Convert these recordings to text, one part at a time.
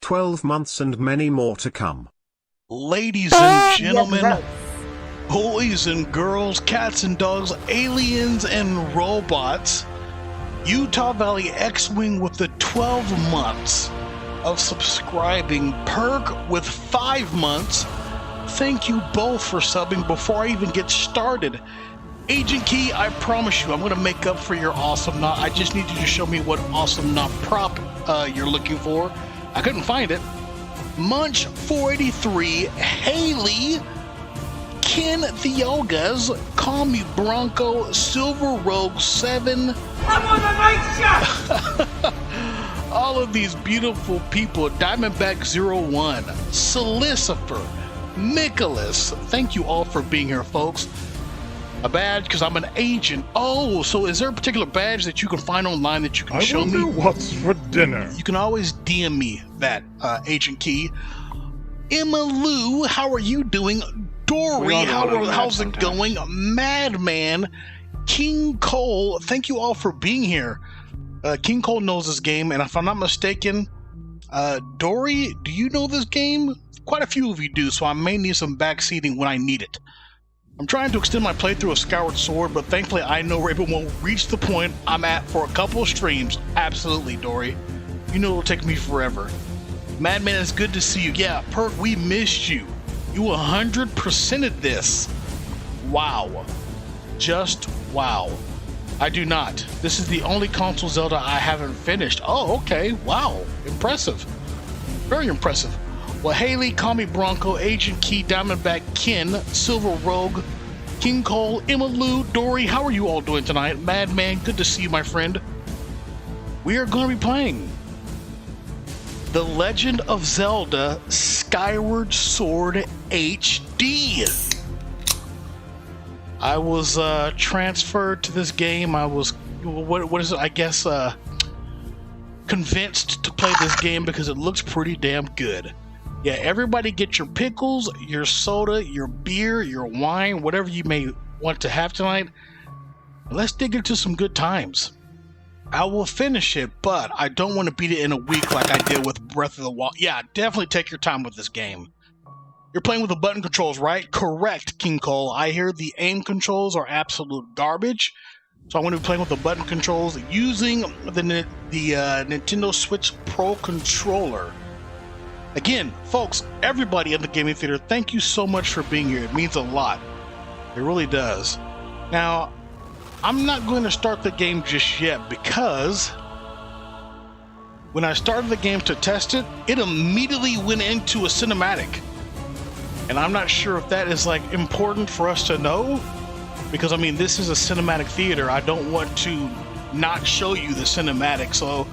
12 months and many more to come. Ladies and gentlemen, Yes, boys and girls, cats and dogs, aliens and robots, Utah Valley X-Wing with the 12 months of subscribing, Perk with 5 months. Thank you both for subbing. Before I even get started, Agent Key, I promise you, I'm going to make up for your awesome knot. I just need you to show me what awesome knot prop you're looking for. I couldn't find it. Munch 483, Haley, Ken Theogas, Call Me Bronco, Silver Rogue 7. I'm on the night shot! All of these beautiful people, Diamondback 01, Solicitor, Nicholas. Thank you all for being here, folks. A badge because I'm an agent. Oh, so is there a particular badge that you can find online that you can show me? I wonder what's for dinner. You can always DM me that, Agent Key. Emma Lou, how are you doing? Dory, how's it going? Madman, King Cole, thank you all for being here. King Cole knows this game, and if I'm not mistaken, Dory, do you know this game? Quite a few of you do, so I may need some backseating when I need it. I'm trying to extend my playthrough of Skyward Sword, but thankfully I know Raven won't reach the point I'm at for a couple of streams. Absolutely, Dory. You know it'll take me forever. Madman, it's good to see you. Yeah, Perk, we missed you. You 100%ed this. Wow. Just wow. I do not. This is the only console Zelda I haven't finished. Oh, okay. Wow. Impressive. Very impressive. Well, Haley, Call Me Bronco, Agent Key, Diamondback, Ken, Silver Rogue, King Cole, Emma Lou, Dory, how are you all doing tonight? Madman, good to see you, my friend. We are going to be playing The Legend of Zelda Skyward Sword HD. I was transferred to this game. I was, what is it? I guess convinced to play this game because it looks pretty damn good. Yeah, everybody get your pickles, your soda, your beer, your wine, whatever you may want to have tonight. Let's dig into some good times. I will finish it, but I don't want to beat it in a week like I did with Breath of the Wild. Yeah, definitely take your time with this game. You're playing with the button controls, right? Correct, King Cole. I hear the aim controls are absolute garbage. So I'm going to be playing with the button controls using the Nintendo Switch Pro controller. Again, folks, everybody in the gaming theater, thank you so much for being here. It means a lot. It really does. Now, I'm not going to start the game just yet because when I started the game to test it, it immediately went into a cinematic. And I'm not sure if that is like important for us to know because I mean, this is a cinematic theater. I don't want to not show you the cinematic. So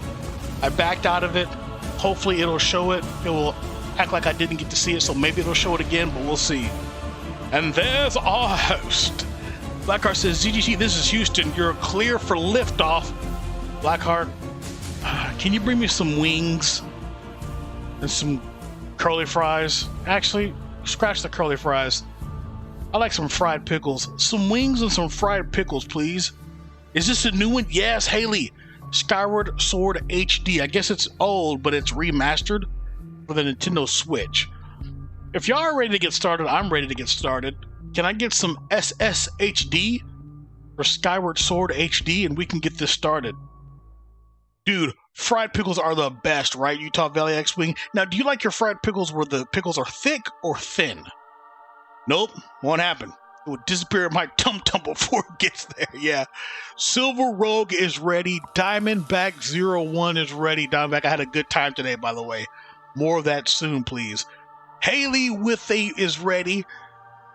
I backed out of it. Hopefully it'll show it. It will act like I didn't get to see it, so maybe it'll show it again, but we'll see. And there's our host. Blackheart says, ZGT, this is Houston. You're clear for liftoff. Blackheart, can you bring me some wings and some curly fries? Actually, scratch the curly fries. I like some fried pickles. Some wings and some fried pickles, please. Is this a new one? Yes, Haley. Skyward Sword HD. I guess it's old, but it's remastered for the Nintendo Switch. If y'all are ready to get started, I'm ready to get started. Can I get some SSHD for Skyward Sword HD and we can get this started? Dude, fried pickles are the best, right? Utah Valley X-Wing. Now, do you like your fried pickles where the pickles are thick or thin? Nope, won't happen. It will disappear in my tum-tum before it gets there, yeah. Silver Rogue is ready. Diamondback 01 is ready. Diamondback, I had a good time today, by the way. More of that soon, please. Haley with a is ready.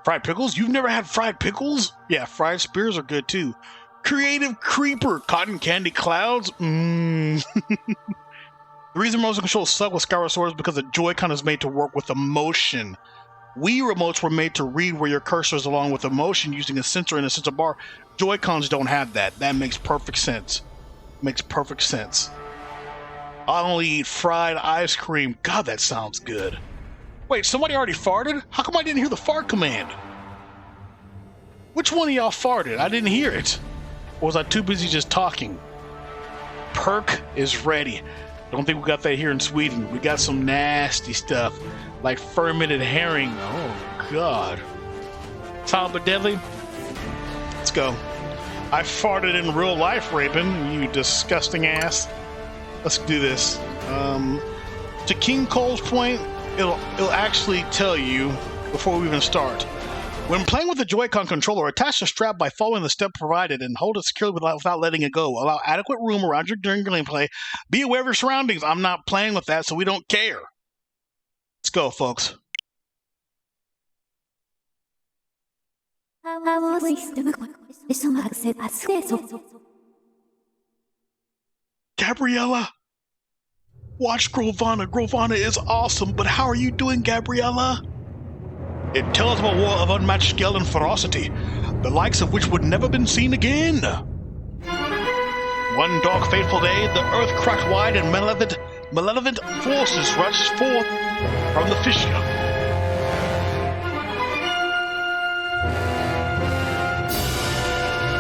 Fried pickles? You've never had fried pickles? Yeah, fried spears are good, too. Creative Creeper. Cotton Candy Clouds? The reason motion controls suck with Skyward Sword is because the Joy-Con is made to work with emotion. Wii remotes were made to read where your cursor is along with the motion using a sensor and a sensor bar. Joy-Cons don't have that. That makes perfect sense. Makes perfect sense. I only eat fried ice cream. God, that sounds good. Wait, somebody already farted? How come I didn't hear the fart command? Which one of y'all farted? I didn't hear it. Or was I too busy just talking? Perk is ready. Don't think we got that here in Sweden. We got some nasty stuff, like fermented herring. Oh, God. Silent but deadly. Let's go. I farted in real life, Raven, you disgusting ass. Let's do this. To King Cole's point, it'll actually tell you before we even start. When playing with the Joy-Con controller, attach the strap by following the step provided and hold it securely without letting it go. Allow adequate room around you during gameplay. Be aware of your surroundings. I'm not playing with that, so we don't care. Let's go, folks. Gabriella! Watch Grovana. Grovana is awesome, but how are you doing, Gabriella? It tells of a war of unmatched skill and ferocity, the likes of which would never been seen again. One dark, fateful day, the earth cracked wide and malevolent forces rushed forth from the fissure.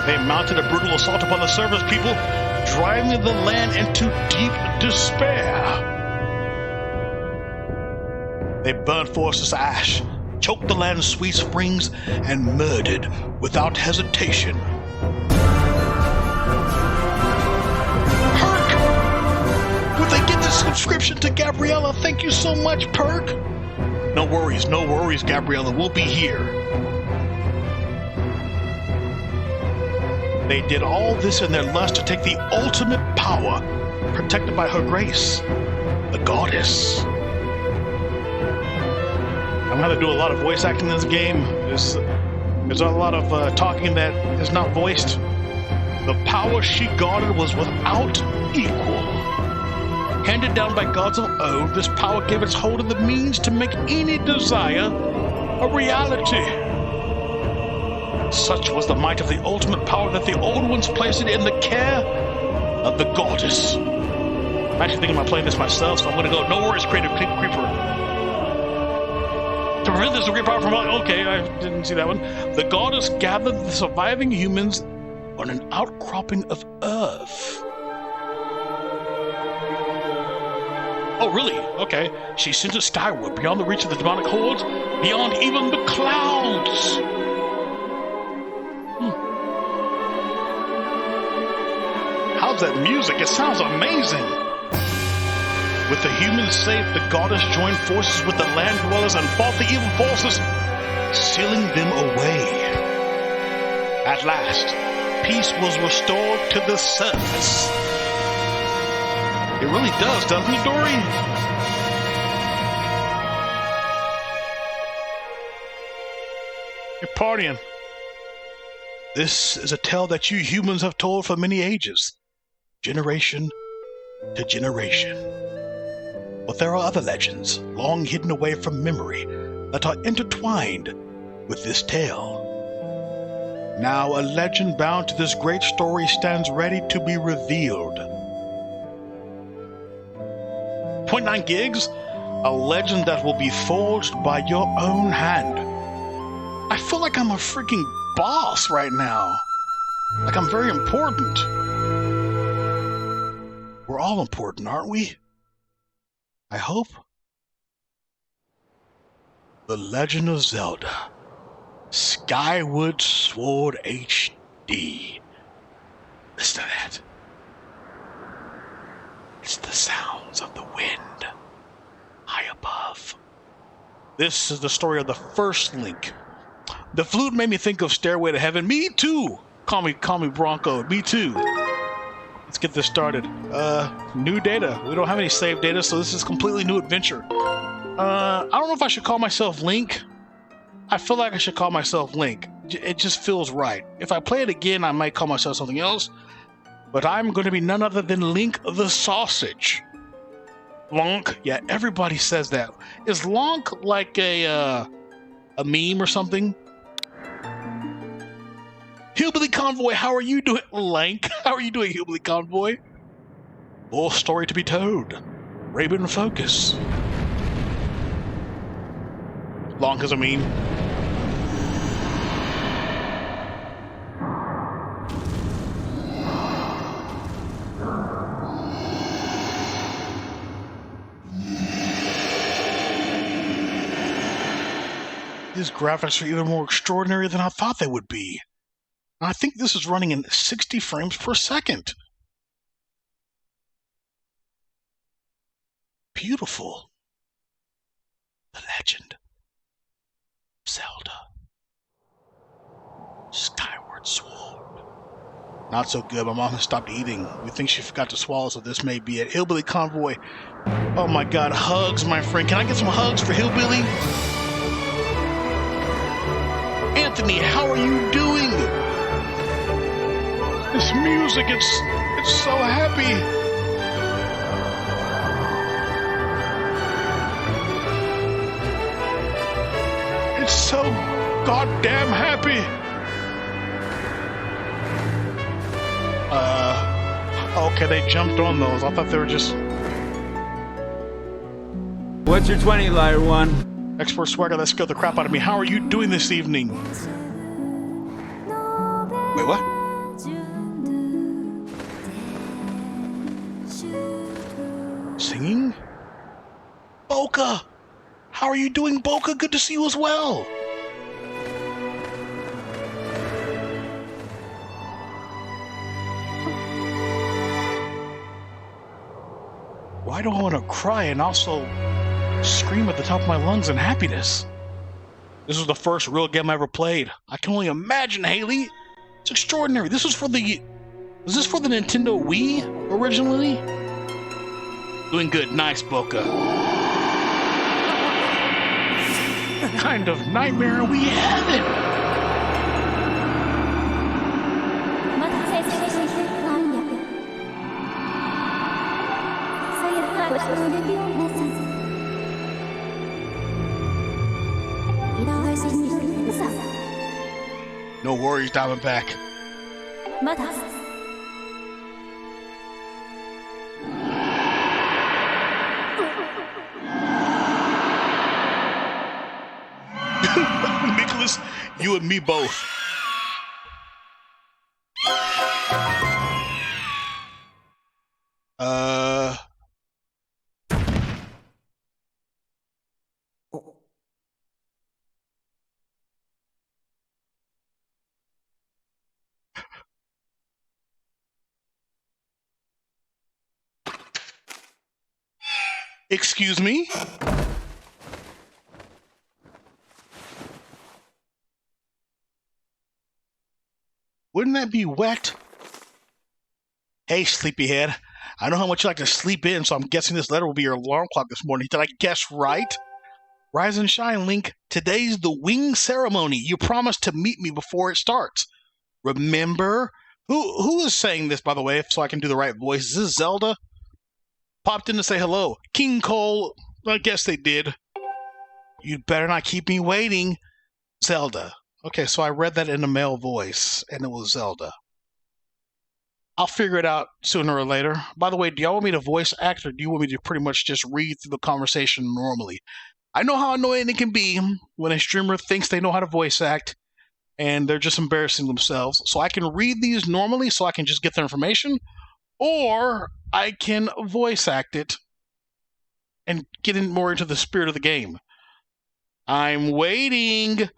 They mounted a brutal assault upon the surface people, driving the land into deep despair. They burned forests to ash, choked the land's sweet springs, and murdered without hesitation. Perk! Would they get this subscription to Gabriella? Thank you so much, Perk! No worries, Gabriella. We'll be here. They did all this in their lust to take the ultimate power, protected by her grace, the goddess. I'm going to do a lot of voice acting in this game. There's a lot of talking that is not voiced. The power she guarded was without equal. Handed down by gods of old, this power gave its holder the means to make any desire a reality. Such was the might of the ultimate power that the old ones placed it in the care of the goddess. I'm actually thinking about playing this myself, so I'm going to go, no worries, Creative Creeper. To prevent this great power from... Okay, I didn't see that one. The goddess gathered the surviving humans on an outcropping of earth. Oh, really? Okay. She sent it skyward, beyond the reach of the demonic hordes, beyond even the clouds. How's that music? It sounds amazing. With the humans saved, the goddess joined forces with the land dwellers and fought the evil forces, sealing them away. At last, peace was restored to the surface. It really does, doesn't it, Dory? You're partying. This is a tale that you humans have told for many ages, generation to generation. But there are other legends, long hidden away from memory, that are intertwined with this tale. Now a legend bound to this great story stands ready to be revealed. 0.9 gigs, a legend that will be forged by your own hand. I feel like I'm a freaking boss right now. Like I'm very important. We're all important, aren't we? I hope. The Legend of Zelda. Skyward Sword HD. Listen to that. It's the sounds of the wind high above. This is the story of the first Link. The flute made me think of Stairway to Heaven. Me too. Call me Bronco. Me too. Let's get this started. New data. We don't have any saved data, so this is completely new adventure. I don't know if I should call myself Link. I feel like I should call myself Link. It just feels right. If I play it again, I might call myself something else. But I'm going to be none other than Link the Sausage. Lonk. Yeah, everybody says that. Is Lonk like a meme or something? Hillbilly Convoy, how are you doing, Lank? How are you doing, Hillbilly Convoy? More story to be told. Raven Focus. Lonk is a meme. These graphics are even more extraordinary than I thought they would be. I think this is running in 60 frames per second. Beautiful. The Legend. Zelda. Skyward Sword. Not so good. My mom has stopped eating. We think she forgot to swallow, so this may be it. Hillbilly Convoy. Oh my god, hugs, my friend. Can I get some hugs for Hillbilly? Anthony, how are you doing? This music, it's so happy. It's so goddamn happy. Okay, they jumped on those. I thought they were just... What's your 20, liar one? Expert swagger, that scared the crap out of me. How are you doing this evening? Wait, what? Singing? Boca! How are you doing, Boca? Good to see you as well. Why do I want to cry and also scream at the top of my lungs in happiness? This was the first real game I ever played. I can only imagine, Haley. It's extraordinary. This was for the... Was this for the Nintendo Wii originally? Doing good. Nice, Boca. What kind of nightmare are we having? No worries, Diamondback. Nicholas, you and me both. Excuse me? Wouldn't that be wet? Hey, sleepyhead. I know how much you like to sleep in, so I'm guessing this letter will be your alarm clock this morning. Did I guess right? Rise and shine, Link. Today's the wing ceremony. You promised to meet me before it starts. Remember? Who is saying this, by the way, so I can do the right voice? Is this Zelda? Popped in to say hello. King Cole, I guess they did. You'd better not keep me waiting. Zelda. Okay, so I read that in a male voice, and it was Zelda. I'll figure it out sooner or later. By the way, do y'all want me to voice act, or do you want me to pretty much just read through the conversation normally? I know how annoying it can be when a streamer thinks they know how to voice act, and they're just embarrassing themselves. So I can read these normally so I can just get the information, or I can voice act it and get in more into the spirit of the game. I'm waiting.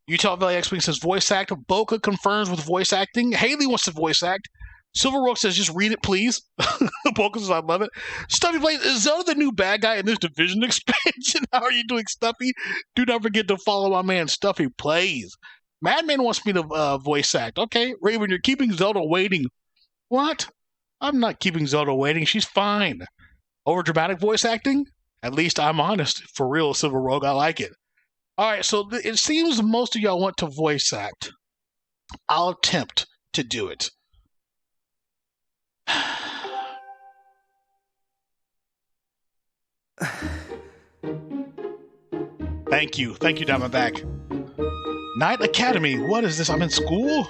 Utah Valley X-Wing says voice act. Boca confirms with voice acting. Haley wants to voice act. Silver Rogue says just read it, please. Boca says I love it. Stuffy plays, is Zelda the new bad guy in this Division expansion? How are you doing, Stuffy? Do not forget to follow my man Stuffy Plays. Madman wants me to voice act. Okay, Raven, you're keeping Zelda waiting. What? I'm not keeping Zelda waiting. She's fine. Over dramatic voice acting? At least I'm honest. For real, Silver Rogue, I like it. Alright, so it seems most of y'all want to voice act. I'll attempt to do it. Thank you. Thank you, Diamondback. Night Academy. What is this? I'm in school?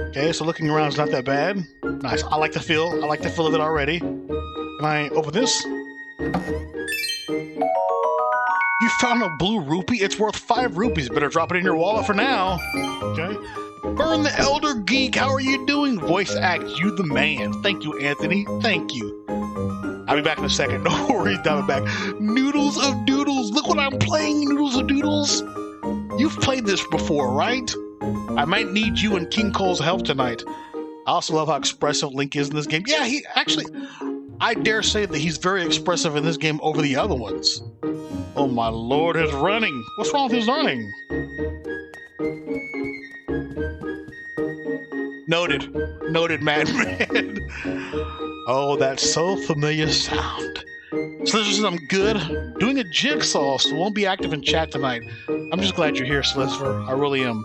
Okay, so looking around is not that bad. Nice. I like the feel. I like the feel of it already. Can I open this? You found a blue rupee? It's worth 5 rupees. Better drop it in your wallet for now. Okay. Burn the Elder Geek. How are you doing? Voice act. You the man. Thank you, Anthony. Thank you. I'll be back in a second. No worries, Diamondback. Noodles of doodles. Look what I I'm playing, Noodles and Doodles? You've played this before, right? I might need you and King Cole's help tonight. I also love how expressive Link is in this game. Yeah, he actually, I dare say that he's very expressive in this game over the other ones. Oh my lord, his running. What's wrong with his running? Noted. Noted, madman. Oh, that's so familiar sound. Slither says I'm good. Doing a jigsaw, so won't be active in chat tonight. I'm just glad you're here, Slither. I really am.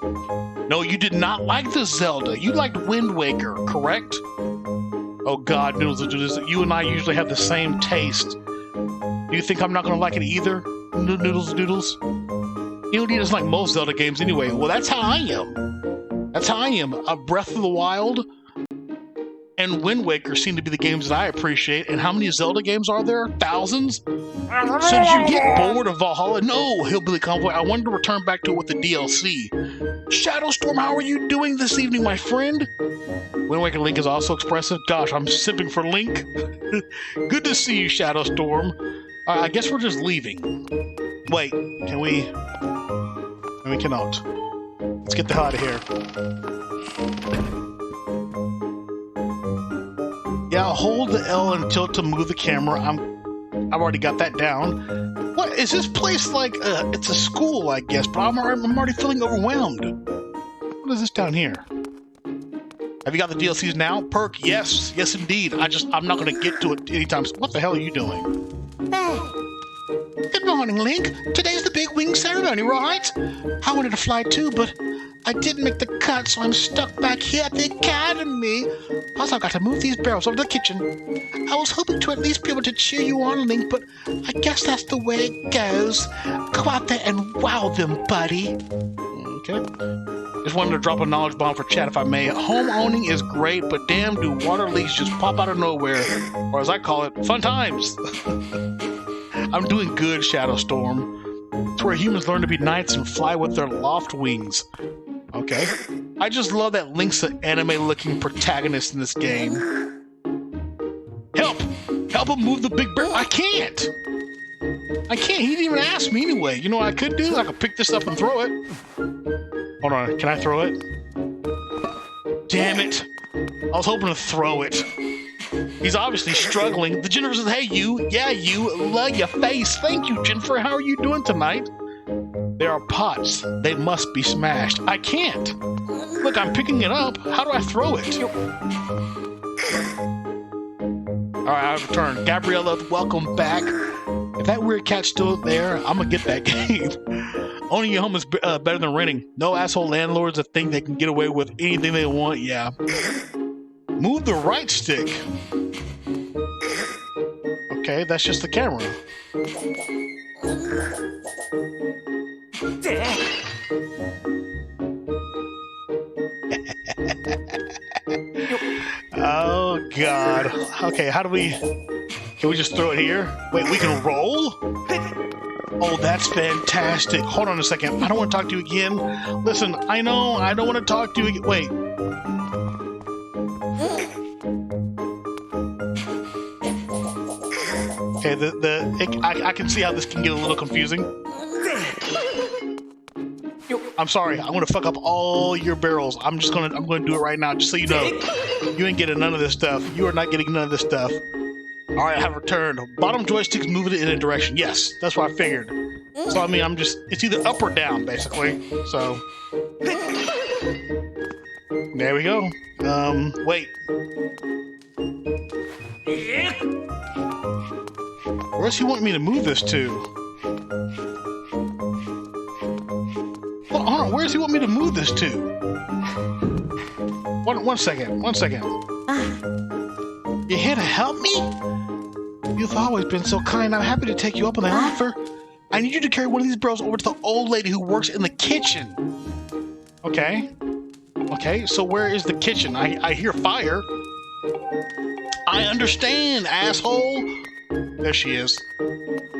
No, you did not like the Zelda. You liked Wind Waker, correct? Oh god, Noodles do this. You and I usually have the same taste. Do you think I'm not going to like it either, Noodles Doodles? You doesn't like most Zelda games anyway. Well, that's how I am. That's how I am. Breath of the Wild and Wind Waker seem to be the games that I appreciate. And how many Zelda games are there? Thousands? So did you get bored of Valhalla? No, Hillbilly Convoy. I wanted to return back to it with the DLC. Shadowstorm, how are you doing this evening, my friend? Wind Waker Link is also expressive. Gosh, I'm sipping for Link. Good to see you, Shadowstorm. I guess we're just leaving. Wait, can we? No, we cannot. Let's get the hell out of here. Yeah, hold the L and tilt to move the camera. I've already got that down. What is this place like? It's a school, I guess, but I'm already feeling overwhelmed. What is this down here? Have you got the DLCs now? Perk, yes, yes indeed. I'm not going to get to it anytime soon. What the hell are you doing? Good morning, Link. Today's the big wing ceremony, right? I wanted to fly too, but I didn't make the cut, so I'm stuck back here at the academy. Plus, I've got to move these barrels over to the kitchen. I was hoping to at least be able to cheer you on, Link, but I guess that's the way it goes. Go out there and wow them, buddy. Okay. Just wanted to drop a knowledge bomb for chat, if I may. Home owning is great, but damn, do water leaks just pop out of nowhere. Or as I call it, fun times. I'm doing good, Shadowstorm. It's where humans learn to be knights and fly with their loft wings. Okay. I just love that Link's an anime-looking protagonist in this game. Help! Help him move the big bear. I can't! I can't. He didn't even ask me anyway. You know what I could do? I could pick this up and throw it. Hold on. Can I throw it? Damn it. I was hoping to throw it. He's obviously struggling. The Jennifer says, hey, you. Yeah, you. Love your face. Thank you, Jennifer. How are you doing tonight? There are pots. They must be smashed. I can't. Look, I'm picking it up. How do I throw it? All right, I've returned. Gabriella, welcome back. If that weird cat's still there, I'm going to get that game. Owning your home is better than renting. No asshole landlords that think they can get away with anything they want. Yeah. Move the right stick. Okay, that's just the camera. Oh, God. Okay, how do we... Can we just throw it here? Wait, we can roll? Oh, that's fantastic. Hold on a second. I don't want to talk to you again. Listen, I know I don't want to talk to you again. Wait. Okay, I can see how this can get a little confusing. I'm sorry. I'm gonna fuck up all your barrels. I'm gonna do it right now, just so you know. You ain't getting none of this stuff. You are not getting none of this stuff. All right, I have returned. Bottom joystick's moving it in a direction. Yes, that's what I figured. So I mean, it's either up or down, basically. So there we go. Wait. Where's he want me to move this to? Hold on, where does he want me to move this to? One second. You here to help me? You've always been so kind. I'm happy to take you up on the offer. I need you to carry one of these barrels over to the old lady who works in the kitchen. Okay. Okay, so where is the kitchen? I hear fire. I understand, asshole. There she is.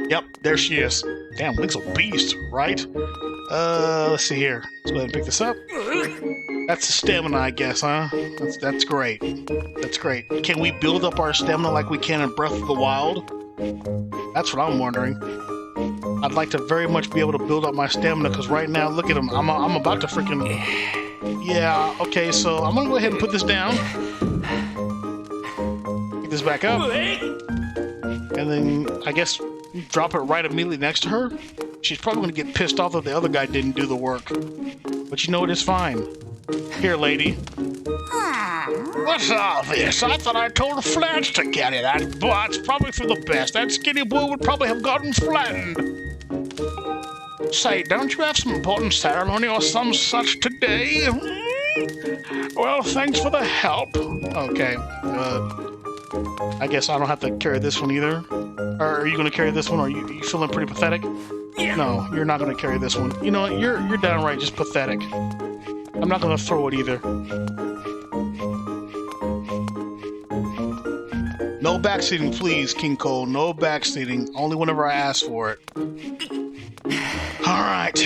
Yep, there she is. Damn, Link's a beast, right? Let's see here. Let's go ahead and pick this up. That's the stamina, I guess, huh? That's great. That's great. Can we build up our stamina like we can in Breath of the Wild? That's what I'm wondering. I'd like to very much be able to build up my stamina because right now, look at him. I'm about to freaking... Yeah, okay, so I'm gonna go ahead and put this down. Pick this back up. And then, I guess, drop it right immediately next to her. She's probably gonna get pissed off that the other guy didn't do the work. But you know what, it's fine. Here, lady. What's all this? I thought I told Flash to get it. It's probably for the best. That skinny boy would probably have gotten flattened. Say, don't you have some important ceremony or some such today? Well, thanks for the help. Okay. I guess I don't have to carry this one either. Or are you going to carry this one? Or are you feeling pretty pathetic? No, you're not going to carry this one. You know what? You're downright just pathetic. I'm not going to throw it either. No backseating, please, King Cole. No backseating. Only whenever I ask for it. Alright.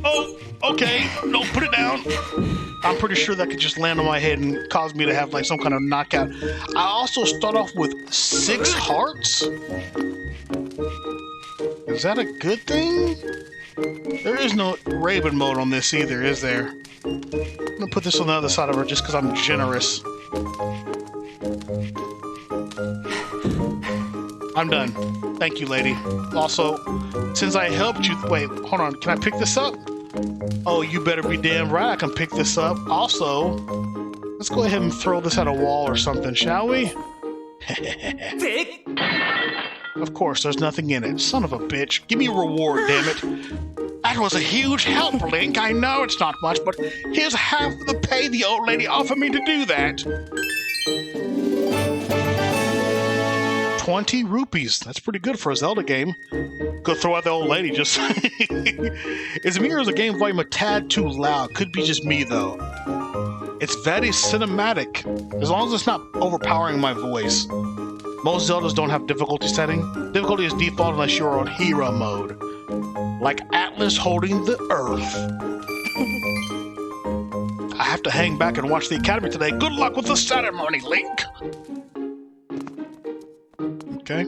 Oh, okay. No, put it down. I'm pretty sure that could just land on my head and cause me to have like some kind of knockout. I also start off with 6 hearts? Is that a good thing? There is no Raven mode on this either, is there? I'm gonna put this on the other side of her just because I'm generous. I'm done. Thank you, lady. Also, since I helped you... Wait, hold on. Can I pick this up? Oh, you better be damn right I can pick this up. Also, let's go ahead and throw this at a wall or something, shall we? Of course, there's nothing in it. Son of a bitch. Give me a reward, damn it. That was a huge help, Link. I know it's not much, but here's half of the pay the old lady offered me to do that. 20 rupees. That's pretty good for a Zelda game. Go throw out the old lady, just... Is me or is the game volume a tad too loud? Could be just me, though. It's very cinematic, as long as it's not overpowering my voice. Most Zeldas don't have difficulty setting. Difficulty is default unless you're on hero mode. Like Atlas holding the Earth. I have to hang back and watch the Academy today. Good luck with the ceremony, Link! Okay.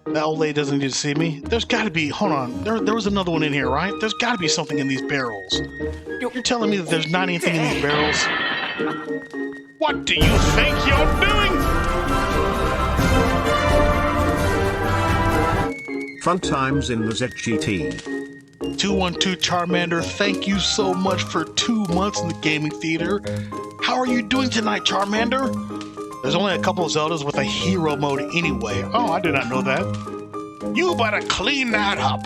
That old lady doesn't need to see me. There's gotta be... Hold on. There was another one in here, right? There's gotta be something in these barrels. You're telling me that there's not anything in these barrels? What do you think you're doing? Fun times in the ZGT. 212 Charmander, thank you so much for 2 months in the gaming theater. How are you doing tonight, Charmander? There's only a couple of Zeldas with a hero mode anyway. Oh, I did not know that. You better clean that up.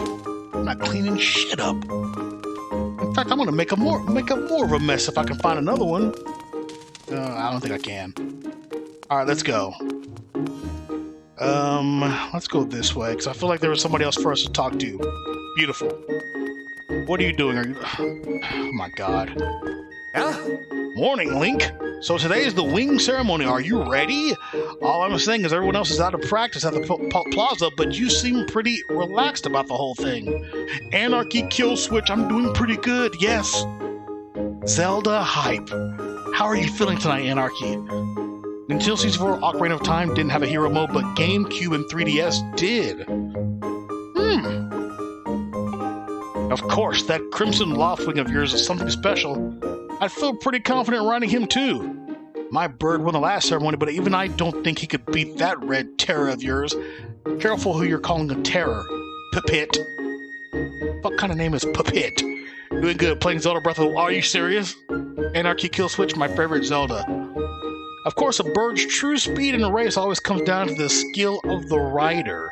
I'm not cleaning shit up. In fact, I'm gonna make a more of a mess if I can find another one. I don't think I can. All right, let's go. Let's go this way because I feel like there was somebody else for us to talk to. Beautiful. What are you doing? Are you? Oh my God. Yeah? Morning, Link. So today is the wing ceremony. Are you ready? All I'm saying is everyone else is out of practice at the plaza, but you seem pretty relaxed about the whole thing. Anarchy kill switch. I'm doing pretty good. Yes. Zelda hype. How are you feeling tonight, Anarchy? Nintendo 64 Ocarina of Time didn't have a hero mode, but GameCube and 3DS did. Of course, that Crimson Loftwing of yours is something special. I feel pretty confident riding him too. My bird won the last ceremony, but even I don't think he could beat that red terror of yours. Careful who you're calling a terror. Puppet. What kind of name is Puppet? Doing good playing Zelda Breath of the Wild. Are you serious? Anarchy Kill Switch, my favorite Zelda. Of course, a bird's true speed in a race always comes down to the skill of the rider.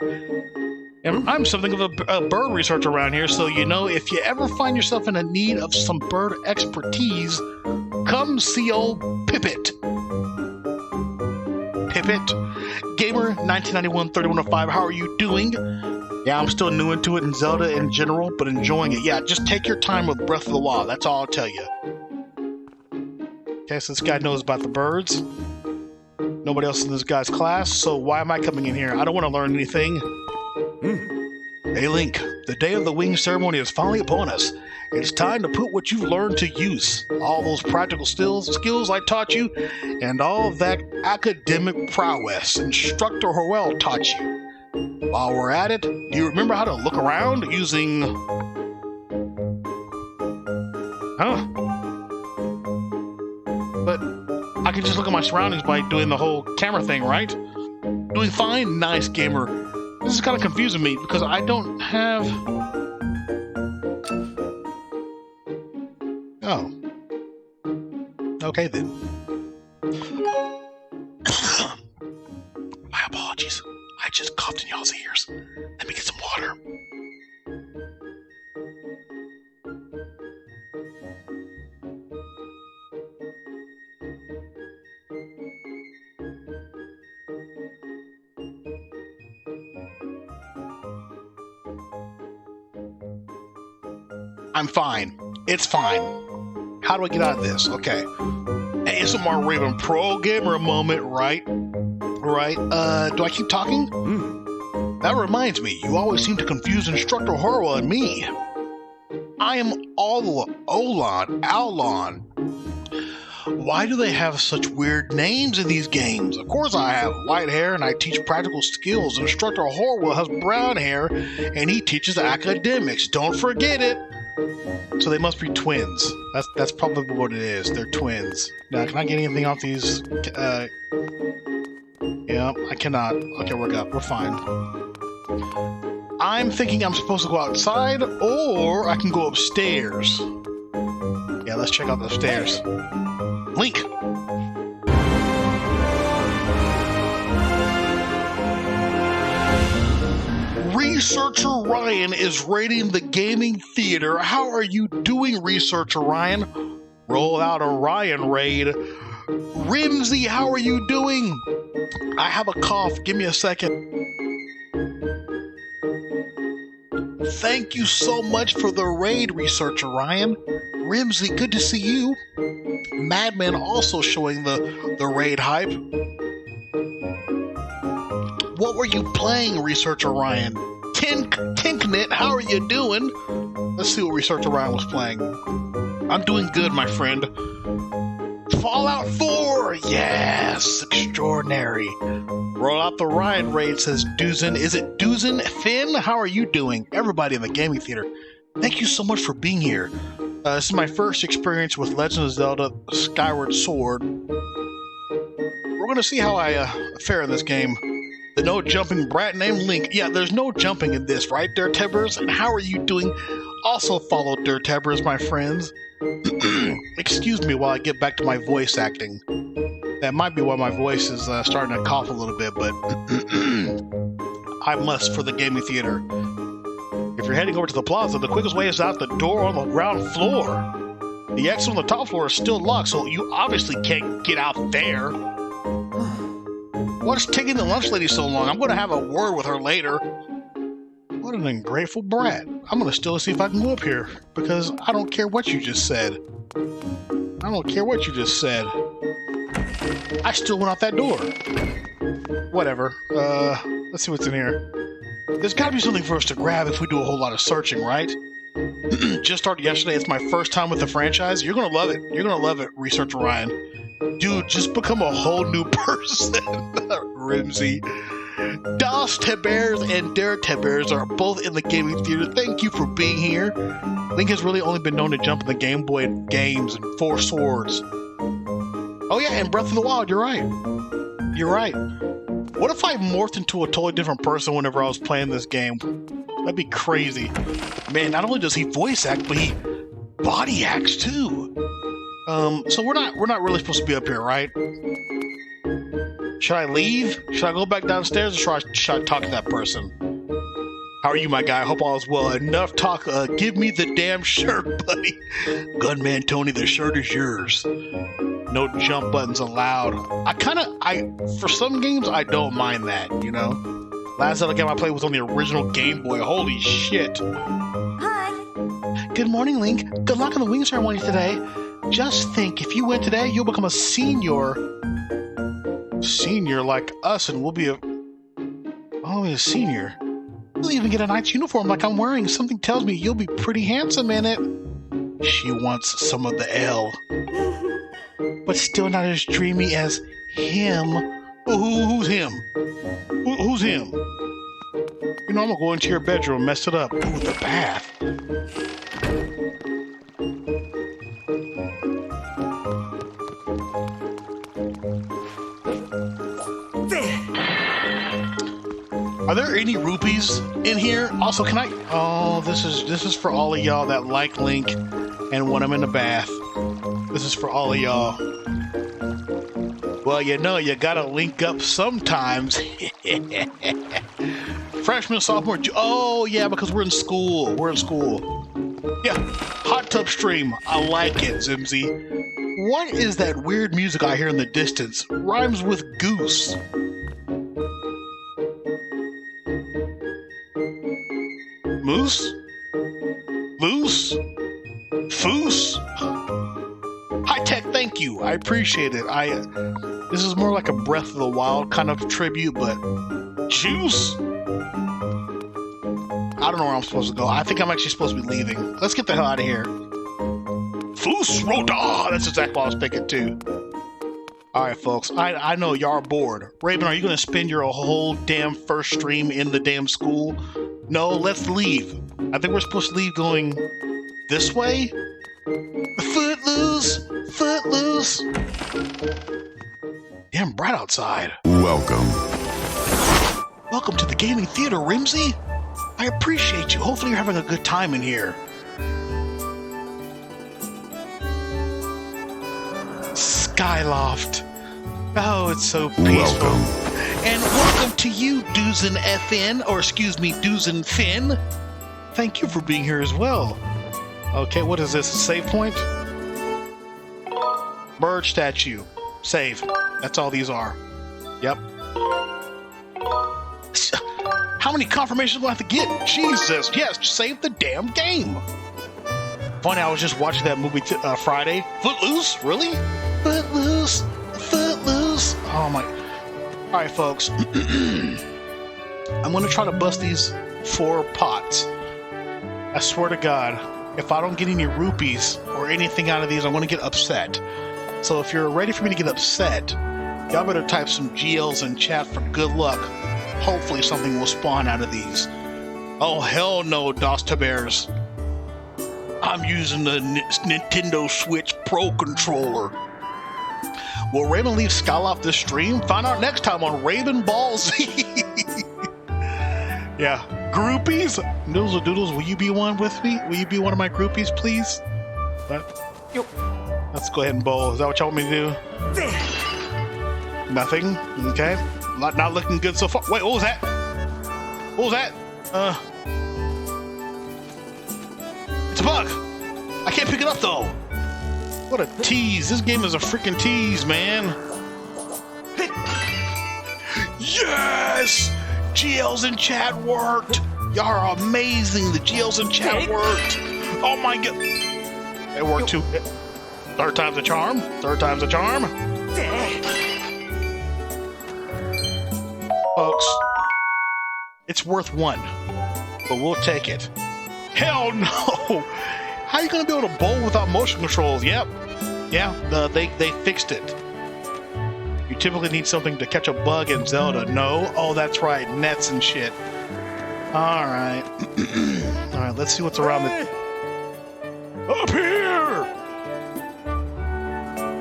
And I'm something of a bird researcher around here, so you know, if you ever find yourself in a need of some bird expertise, come see old Pippet. Pippet? Gamer 1991 3105, how are you doing? Yeah, I'm still new into it in Zelda in general, but enjoying it. Yeah, just take your time with Breath of the Wild, that's all I'll tell you. Okay, so this guy knows about the birds. Nobody else in this guy's class, so why am I coming in here? I don't want to learn anything. Hey Link, the day of the wing ceremony is finally upon us. It's time to put what you've learned to use. All those practical skills I taught you, and all that academic prowess Instructor Horwell taught you. While we're at it, do you remember how to look around using... Huh? But I can just look at my surroundings by doing the whole camera thing, right? Doing fine? Nice, gamer. This is kind of confusing me because I don't have... Oh. Okay, then. My apologies. I just coughed in y'all's ears. Let me get some water. I'm fine. It's fine. How do I get out of this? Okay. ASMR Raven Pro Gamer moment, right? Right. Do I keep talking? That reminds me, you always seem to confuse Instructor Horwell and me. I am Aulon. Why do they have such weird names in these games? Of course I have white hair and I teach practical skills. Instructor Horwell has brown hair and he teaches academics. Don't forget it. So they must be twins. That's probably what it is. They're twins. Now, can I get anything off these? Yeah, I cannot. Okay, we're good. We're fine. I'm thinking I'm supposed to go outside, or I can go upstairs. Yeah, let's check out the stairs. Link! Researcher Ryan is raiding the gaming theater. How are you doing, Researcher Ryan? Roll out a Ryan raid. Rimsey, how are you doing? I have a cough. Give me a second. Thank you so much for the raid, Researcher Ryan. Rimsey, good to see you. Madman also showing the raid hype. What were you playing, Researcher Ryan? Tinknet, how are you doing? Let's see what Researcher Ryan was playing. I'm doing good, my friend. Fallout 4! Yes! Extraordinary. Roll out the Ryan raid, says Duzen. Is it Duzen? Finn, how are you doing? Everybody in the gaming theater, thank you so much for being here. This is my first experience with Legend of Zelda Skyward Sword. We're going to see how I fare in this game. The no jumping brat named Link. Yeah, there's no jumping in this, right, Dirtebbers? And how are you doing? Also follow Dirtebbers, my friends. Excuse me while I get back to my voice acting. That might be why my voice is starting to cough a little bit, but I must for the gaming theater. If you're heading over to the plaza, the quickest way is out the door on the ground floor. The exit on the top floor is still locked, so you obviously can't get out there. What's taking the lunch lady so long? I'm going to have a word with her later. What an ungrateful brat. I'm going to still see if I can go up here, because I don't care what you just said. I don't care what you just said. I still went out that door. Whatever. Let's see what's in here. There's got to be something for us to grab if we do a whole lot of searching, right? Just started yesterday. It's my first time with the franchise. You're going to love it. You're going to love it, Researcher Ryan. Dude, just become a whole new person. Rimsey. Das Tebers and Der Tebers are both in the gaming theater. Thank you for being here. Link has really only been known to jump in the Game Boy games and Four Swords. Oh yeah, and Breath of the Wild, you're right. You're right. What if I morphed into a totally different person whenever I was playing this game? That'd be crazy. Man, not only does he voice act, but he body acts too. So we're not really supposed to be up here, right? Should I leave? Should I go back downstairs, or should I talk to that person? How are you, my guy? I hope all is well. Enough talk. Give me the damn shirt, buddy. Gunman Tony, the shirt is yours. No jump buttons allowed. For some games, I don't mind that, you know? Last other game I played was on the original Game Boy. Holy shit. Hi. Good morning, Link. Good luck on the wing ceremony today. Just think, if you win today, you'll become a senior. Senior like us, and we'll be a senior. You'll even get a nice uniform like I'm wearing. Something tells me you'll be pretty handsome in it. She wants some of the L. But still not as dreamy as him. Who's him? Who's him? You know, I'm gonna go into your bedroom, mess it up. Ooh, the bath. Are there any rupees in here? Also, can I? Oh, this is for all of y'all that like Link, and when I'm in the bath, this is for all of y'all. Well, you know, you gotta link up sometimes. Freshman, sophomore. Oh, yeah, because we're in school. We're in school. Yeah, hot tub stream. I like it, Zimzy. What is that weird music I hear in the distance? Rhymes with goose. Moose? Moose? Foose? High tech, thank you. I appreciate it. This is more like a Breath of the Wild kind of tribute, but juice? I don't know where I'm supposed to go. I think I'm actually supposed to be leaving. Let's get the hell out of here. Foos Roda! That's exactly what I was thinking too. Alright, folks. I know y'all are bored. Raven, are you going to spend your whole damn first stream in the damn school? No, let's leave. I think we're supposed to leave going this way? Footloose! Footloose! Damn bright outside. Welcome. Welcome to the gaming theater, Rimsey. I appreciate you. Hopefully you're having a good time in here. Skyloft. Oh, it's so peaceful. Welcome. And welcome to you, Doozen FN, or excuse me, Doozen Finn. Thank you for being here as well. Okay, what is this? A save point? Bird statue. Save. That's all these are. Yep. How many confirmations do I have to get? Jesus, yes, save the damn game. Funny, I was just watching that movie Friday. Footloose? Really? Footloose. Footloose. Oh my. Alright, folks. I'm going to try to bust these 4 pots. I swear to God, if I don't get any rupees or anything out of these, I'm going to get upset. So if you're ready for me to get upset, y'all better type some GLs in chat for good luck. Hopefully something will spawn out of these. Oh, hell no, Dosta Bears. I'm using the Nintendo Switch Pro Controller. Will Raven leave Skyloft this stream? Find out next time on Raven Ball Z. Yeah. Groupies? Noodles or Doodles, will you be one with me? Will you be one of my groupies, please? What? Yep. Let's go ahead and bowl. Is that what y'all want me to do? Nothing? Okay. Not looking good so far. Wait, what was that? What was that? It's a bug! I can't pick it up though! What a tease. This game is a freaking tease, man. Yes! GLs in chat worked! Y'all are amazing. The GLs in chat worked. Oh my god. It worked too. Third time's a charm. Third time's a charm. Folks, it's worth 1, but we'll take it. Hell no! How are you gonna be able to bowl without motion controls? Yep. Yeah, they fixed it. You typically need something to catch a bug in Zelda. No? Oh, that's right. Nets and shit. Alright. Alright, let's see what's around the... Up here!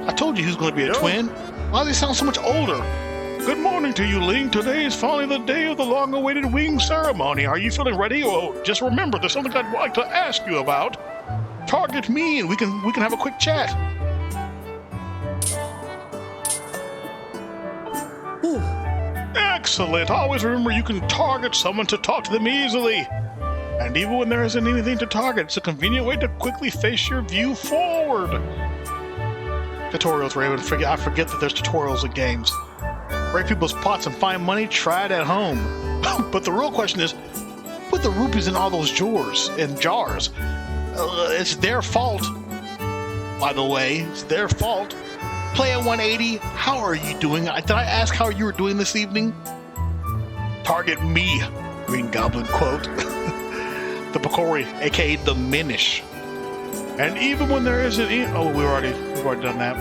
I told you he was going to be a twin. Why does he sound so much older? Good morning to you, Link. Today is finally the day of the long-awaited wing ceremony. Are you feeling ready? Oh, just remember, there's something I'd like to ask you about. Target me and we can have a quick chat. Ooh. Excellent. Always remember you can target someone to talk to them easily. And even when there isn't anything to target, it's a convenient way to quickly face your view forward. Tutorials, Raven. I forget that there's tutorials in games. Break people's pots and find money, try it at home. But the real question is, put the rupees in all those jars. It's their fault. By the way, it's their fault. Player 180, how are you doing? Did I ask how you were doing this evening? Target me, Green Goblin quote. The Picori, aka the Minish. And even when there isn't any... Oh, we've already done that.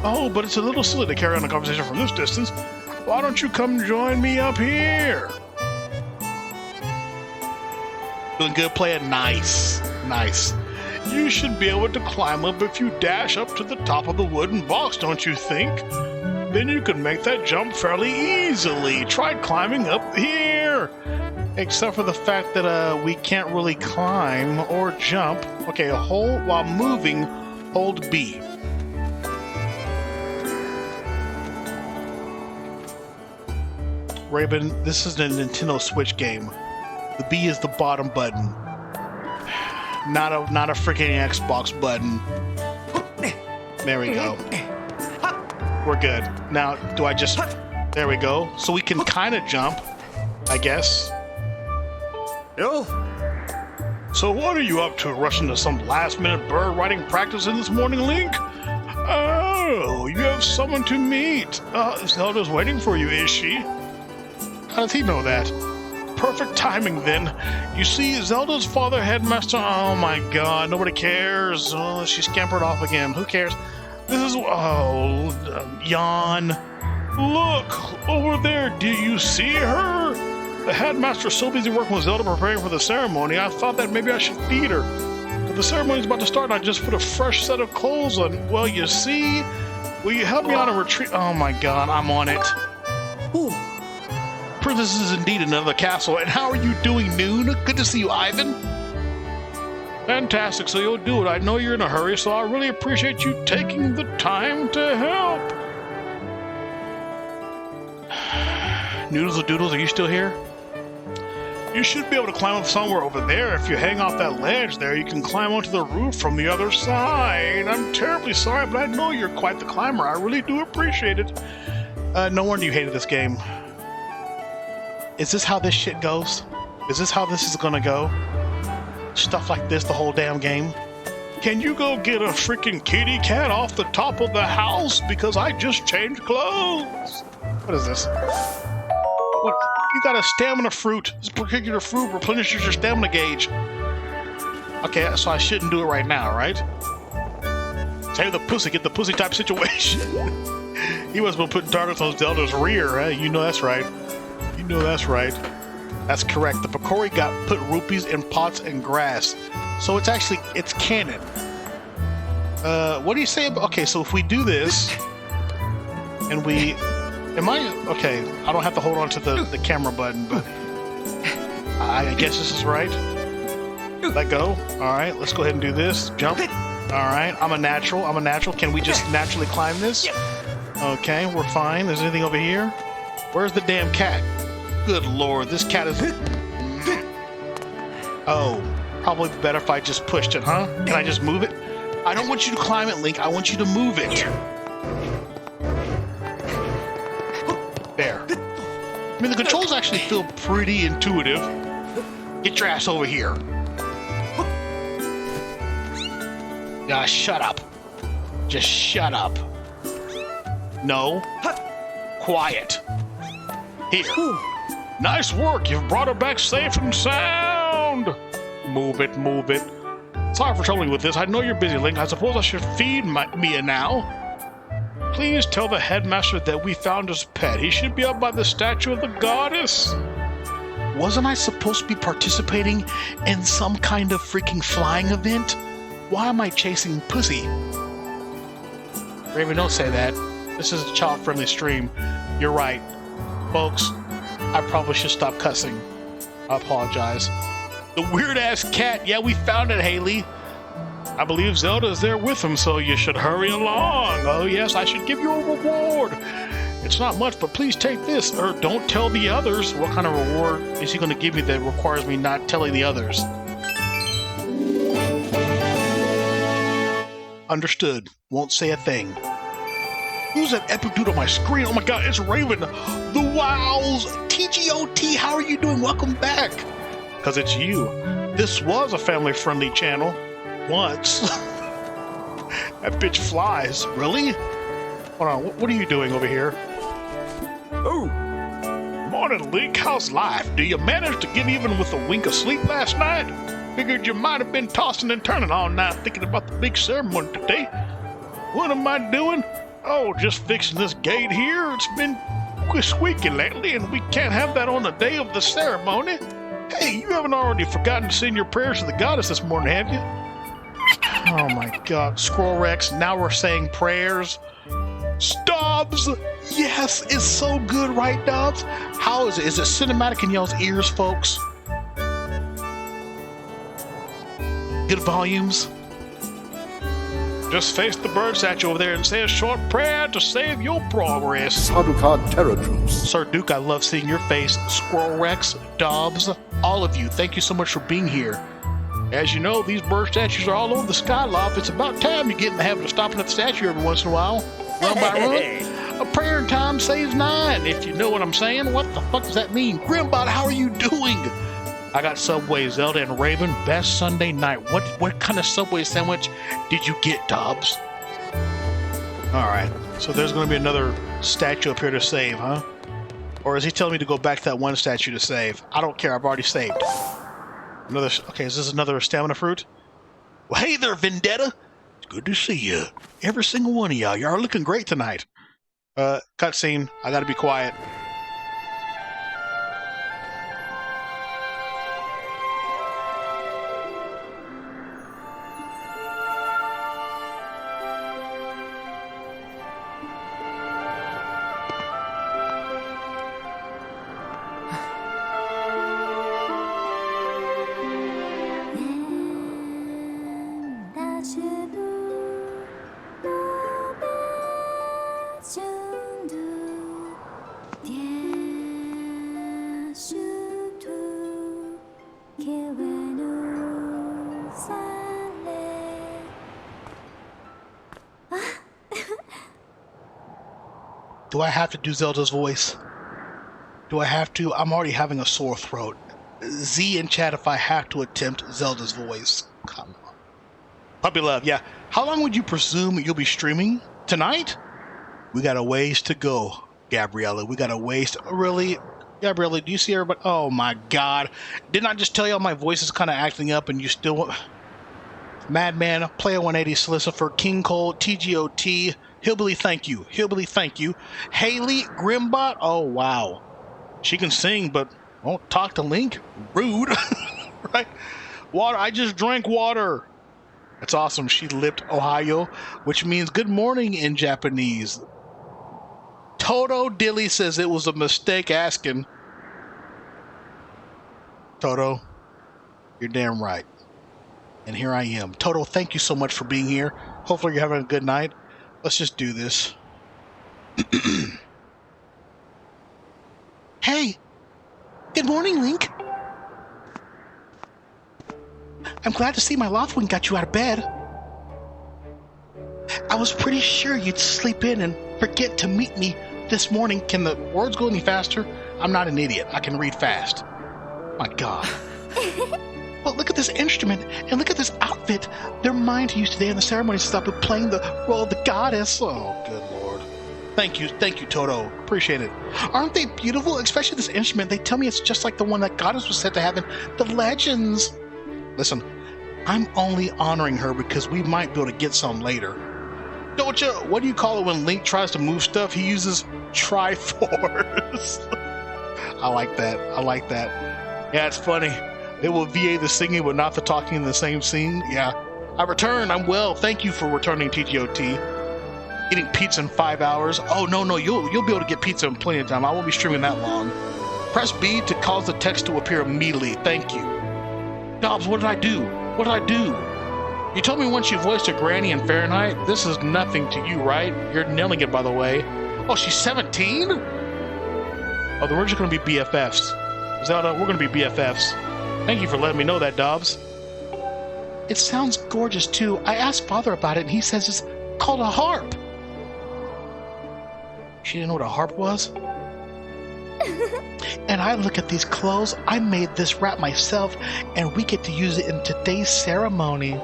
Oh, but it's a little silly to carry on a conversation from this distance. Why don't you come join me up here? Doing good playing. Nice. Nice. You should be able to climb up if you dash up to the top of the wooden box, don't you think? Then you could make that jump fairly easily. Try climbing up here. Except for the fact that we can't really climb or jump. Okay, hold while moving, hold B. Raven, this is a Nintendo Switch game. The B is the bottom button. Not a freaking Xbox button. There we go. We're good. Now, do I just... There we go. So we can kind of jump, I guess. So what are you up to? Rushing to some last-minute bird riding practice in this morning, Link? Oh, you have someone to meet. Zelda's waiting for you, is she? How does he know that? Perfect timing, then. You see, Zelda's father, Headmaster... Oh, my God. Nobody cares. Oh, she scampered off again. Who cares? This is... Oh, yawn. Look, over there. Do you see her? The headmaster's so busy working with Zelda preparing for the ceremony, I thought that maybe I should feed her. But the ceremony's about to start and I just put a fresh set of clothes on. Well, you see, will you help me on a retreat? Oh my God, I'm on it. Ooh. Princess is indeed in another castle. And how are you doing, Noon? Good to see you, Ivan. Fantastic, so you'll do it. I know you're in a hurry, so I really appreciate you taking the time to help. Noodles or Doodles, are you still here? You should be able to climb up somewhere over there. If you hang off that ledge there, you can climb onto the roof from the other side. I'm terribly sorry, but I know you're quite the climber. I really do appreciate it. No wonder you hated this game. Is this how this shit goes? Is this how this is gonna go? Stuff like this the whole damn game? Can you go get a freaking kitty cat off the top of the house? Because I just changed clothes. What is this? What? You got a stamina fruit. This particular fruit replenishes your stamina gauge. Okay, so I shouldn't do it right now, right? Save the pussy, get the pussy type situation. He must have been putting targets on Zelda's rear, eh? You know that's right. You know that's right. That's correct. The Picori got put rupees in pots and grass. So it's actually, it's canon. What do you say about, okay, so if we do this, and we... okay, I don't have to hold on to the camera button, but I guess this is right. Let go. Alright, let's go ahead and do this. Jump. Alright, I'm a natural. Can we just naturally climb this? Okay, we're fine. There's anything over here? Where's the damn cat? Good lord, this cat is... Oh, probably better if I just pushed it, huh? Can I just move it? I don't want you to climb it, Link. I want you to move it. There. I mean, the controls actually feel pretty intuitive. Get your ass over here. Yeah, shut up. Just shut up. No. Quiet. Here. Nice work. You've brought her back safe and sound. Move it, move it. Sorry for troubling you with this. I know you're busy, Link. I suppose I should feed Mia now. Please tell the headmaster that we found his pet. He should be up by the statue of the goddess. Wasn't I supposed to be participating in some kind of freaking flying event? Why am I chasing pussy? Raven, don't say that. This is a child-friendly stream. You're right. Folks, I probably should stop cussing. I apologize. The weird-ass cat. Yeah, we found it, Haley. I believe Zelda is there with him, so you should hurry along. Oh yes, I should give you a reward. It's not much, but please take this, or don't tell the others. What kind of reward is he going to give me that requires me not telling the others? Understood. Won't say a thing. Who's that epic dude on my screen? Oh my god, it's Raven. The Wows. TGOT, how are you doing? Welcome back. Because it's you. This was a family-friendly channel. Once. That bitch flies. Really? Hold on, what are you doing over here? Oh! Morning, Link. How's life? Do you manage to get even with a wink of sleep last night? Figured you might have been tossing and turning all night thinking about the big ceremony today. What am I doing? Oh, just fixing this gate here. It's been squeaky lately, and we can't have that on the day of the ceremony. Hey, you haven't already forgotten to sing your prayers to the goddess this morning, have you? Oh my god. Scroll Rex, now we're saying prayers. Dobbs! Yes, it's so good, right, Dobbs? How is it? Is it cinematic in y'all's ears, folks? Good volumes? Just face the bird statue over there and say a short prayer to save your progress. Sardaukar terror troops. Sir Duke, I love seeing your face. Squirrel Rex, Dobbs, all of you, thank you so much for being here. As you know, these bird statues are all over the Skyloft. It's about time you get in the habit of stopping at the statue every once in a while. Run by run. A prayer in time saves 9, if you know what I'm saying. What the fuck does that mean? Grimbot, how are you doing? I got Subway, Zelda, and Raven. Best Sunday night. What kind of Subway sandwich did you get, Dobbs? Alright, so there's going to be another statue up here to save, huh? Or is he telling me to go back to that one statue to save? I don't care, I've already saved. Okay, is this another stamina fruit? Well, hey there, Vendetta! It's good to see you. Every single one of y'all. Y'all are looking great tonight. Cutscene. I gotta be quiet. Do I have to do Zelda's voice? Do I have to? I'm already having a sore throat. Z in chat if I have to attempt Zelda's voice. Come on. Puppy love, yeah. How long would you presume you'll be streaming? Tonight? We got a ways to go, Gabriella. We got a ways to... Really? Gabriella, do you see everybody? Oh my god. Didn't I just tell y'all my voice is kind of acting up and you still... Madman, Player 180, Solicitor, King Cole, TGOT... Hillbilly, thank you. Hillbilly, thank you. Haley, Grimbot, oh, wow. She can sing, but won't talk to Link? Rude. Right? Water, I just drank water. That's awesome. She lipped Ohio, which means good morning in Japanese. Toto Dilly says it was a mistake asking. Toto, you're damn right. And here I am. Toto, thank you so much for being here. Hopefully you're having a good night. Let's just do this. Hey! Good morning, Link! I'm glad to see my Loftwing got you out of bed. I was pretty sure you'd sleep in and forget to meet me this morning. Can the words go any faster? I'm not an idiot. I can read fast. My god. Well, look at this instrument, and look at this outfit. They're mine to use today in the ceremony stuff with playing the role of the goddess. Oh, good lord. Thank you, Toto. Appreciate it. Aren't they beautiful? Especially this instrument. They tell me it's just like the one that goddess was said to have in the legends. Listen, I'm only honoring her because we might be able to get some later. Don't you? What do you call it when Link tries to move stuff? He uses Triforce. I like that. I like that. Yeah, it's funny. They will VA the singing, but not the talking in the same scene. Yeah. I returned. I'm well. Thank you for returning, TGOT. Eating pizza in 5 hours. Oh, no. You'll be able to get pizza in plenty of time. I won't be streaming that long. Press B to cause the text to appear immediately. Thank you. Dobbs, what did I do? What did I do? You told me once you voiced a granny in Fahrenheit. This is nothing to you, right? You're nailing it, by the way. Oh, she's 17? Oh, then we're just going to be BFFs. Zelda, we're going to be BFFs. Thank you for letting me know that, Dobbs. It sounds gorgeous, too. I asked Father about it, and he says it's called a harp. She didn't know what a harp was? And I look at these clothes. I made this wrap myself, and we get to use it in today's ceremony.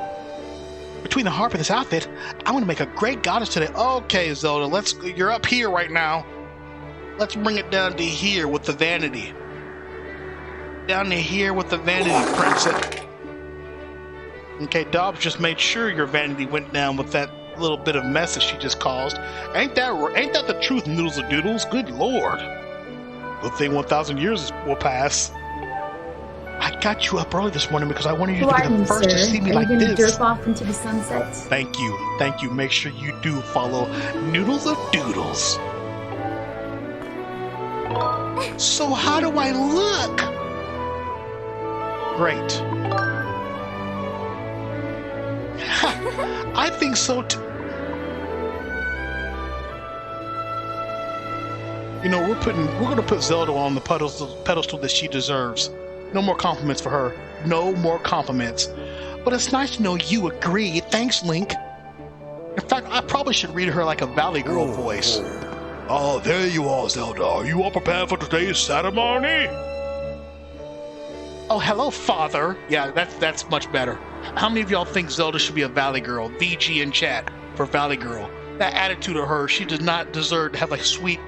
Between the harp and this outfit, I want to make a great goddess today. Okay, Zelda, you're up here right now. Let's bring it down to here with the vanity. Down to here with the vanity, princess. Okay, Dobbs just made sure your vanity went down with that little bit of mess that she just caused. Ain't that the truth, Noodles of Doodles? Good lord. Good thing 1,000 years will pass. I got you up early this morning because I wanted you Who to are be the you, first to sir? see me Are like you gonna this. derp off into the sunset? Thank you. Thank you. Make sure you do follow Noodles of Doodles. So how do I look? Great. I think so too. You know, we're gonna put Zelda on the pedestal that she deserves. No more compliments for her. No more compliments. But it's nice to know you agree. Thanks, Link. In fact, I probably should read her like a Valley Girl voice. Oh, there you are, Zelda. Are you all prepared for today's ceremony? Oh, hello, Father. Yeah, that's much better. How many of y'all think Zelda should be a Valley Girl? VG in chat for Valley Girl. That attitude of hers, she does not deserve to have a sweet,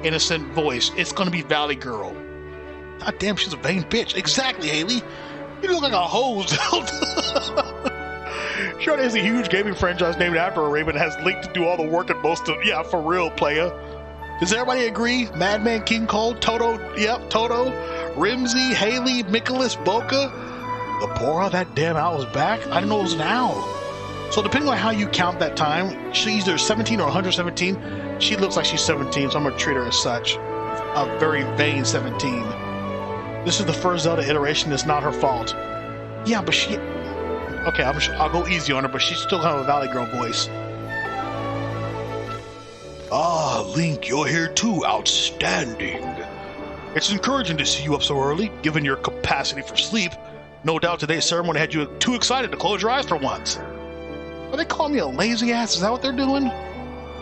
innocent voice. It's gonna be Valley Girl. God damn, she's a vain bitch. Exactly, Haley. You look like a hoe, Zelda. She already has a huge gaming franchise named after her, Raven has Link to do all the work and most of. Yeah, for real, playa. Does everybody agree? Madman, King Cole, Toto, yep, Toto, Rimsey, Haley, Nicholas, Boca. The poor of that damn owl's back? I didn't know it was an owl. So depending on how you count that time, she's either 17 or 117. She looks like she's 17, so I'm gonna treat her as such. A very vain 17. This is the first Zelda iteration that's not her fault. Yeah, but she... Okay, I'll go easy on her, but she's still kind of a Valley Girl voice. Ah, Link, you're here too. Outstanding. It's encouraging to see you up so early, given your capacity for sleep. No doubt today's ceremony had you too excited to close your eyes for once. Are they calling me a lazy ass? Is that what they're doing?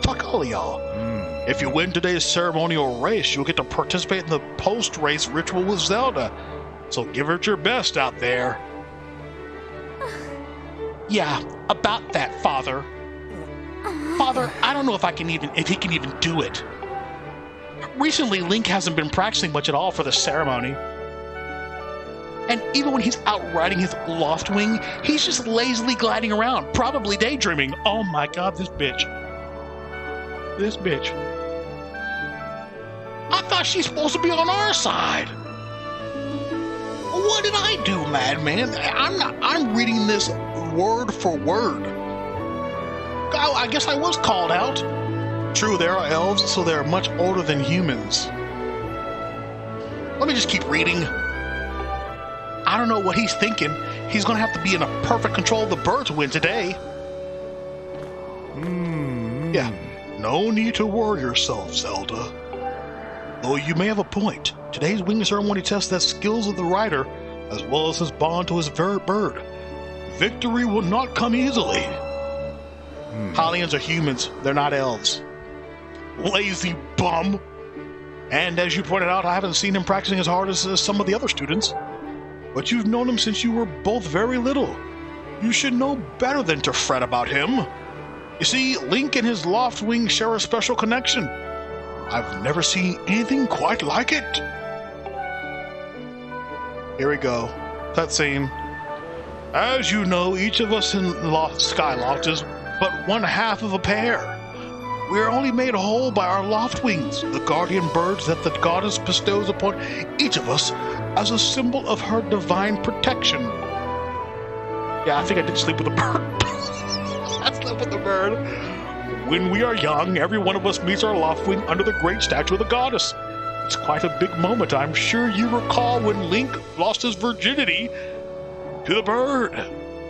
Fuck all of y'all. If you win today's ceremonial race, you'll get to participate in the post-race ritual with Zelda. So give it your best out there. Yeah, about that, Father. Father, I don't know if he can even do it. Recently, Link hasn't been practicing much at all for the ceremony. And even when he's out riding his Loftwing, he's just lazily gliding around, probably daydreaming. Oh my god, this bitch. This bitch. I thought she's supposed to be on our side. What did I do, madman? I'm reading this word for word. I guess I was called out. True, there are elves, so they're much older than humans. Let me just keep reading. I don't know what he's thinking. He's gonna have to be in a perfect control of the bird to win today. Yeah, no need to worry yourself, Zelda. Though you may have a point, today's wing ceremony tests the skills of the rider, as well as his bond to his bird. Victory will not come easily. Hylians are humans, they're not elves. Lazy bum. And as you pointed out, I haven't seen him practicing as hard as some of the other students. But you've known him since you were both very little. You should know better than to fret about him. You see, Link and his Loftwing share a special connection. I've never seen anything quite like it. Here we go. Cutscene. As you know, each of us in Skyloft is but one half of a pair. We are only made whole by our Loftwings, the guardian birds that the goddess bestows upon each of us as a symbol of her divine protection. Yeah, I think I did sleep with a bird. I slept with a bird. When we are young, every one of us meets our Loftwing under the great statue of the goddess. It's quite a big moment. I'm sure you recall when Link lost his virginity to the bird.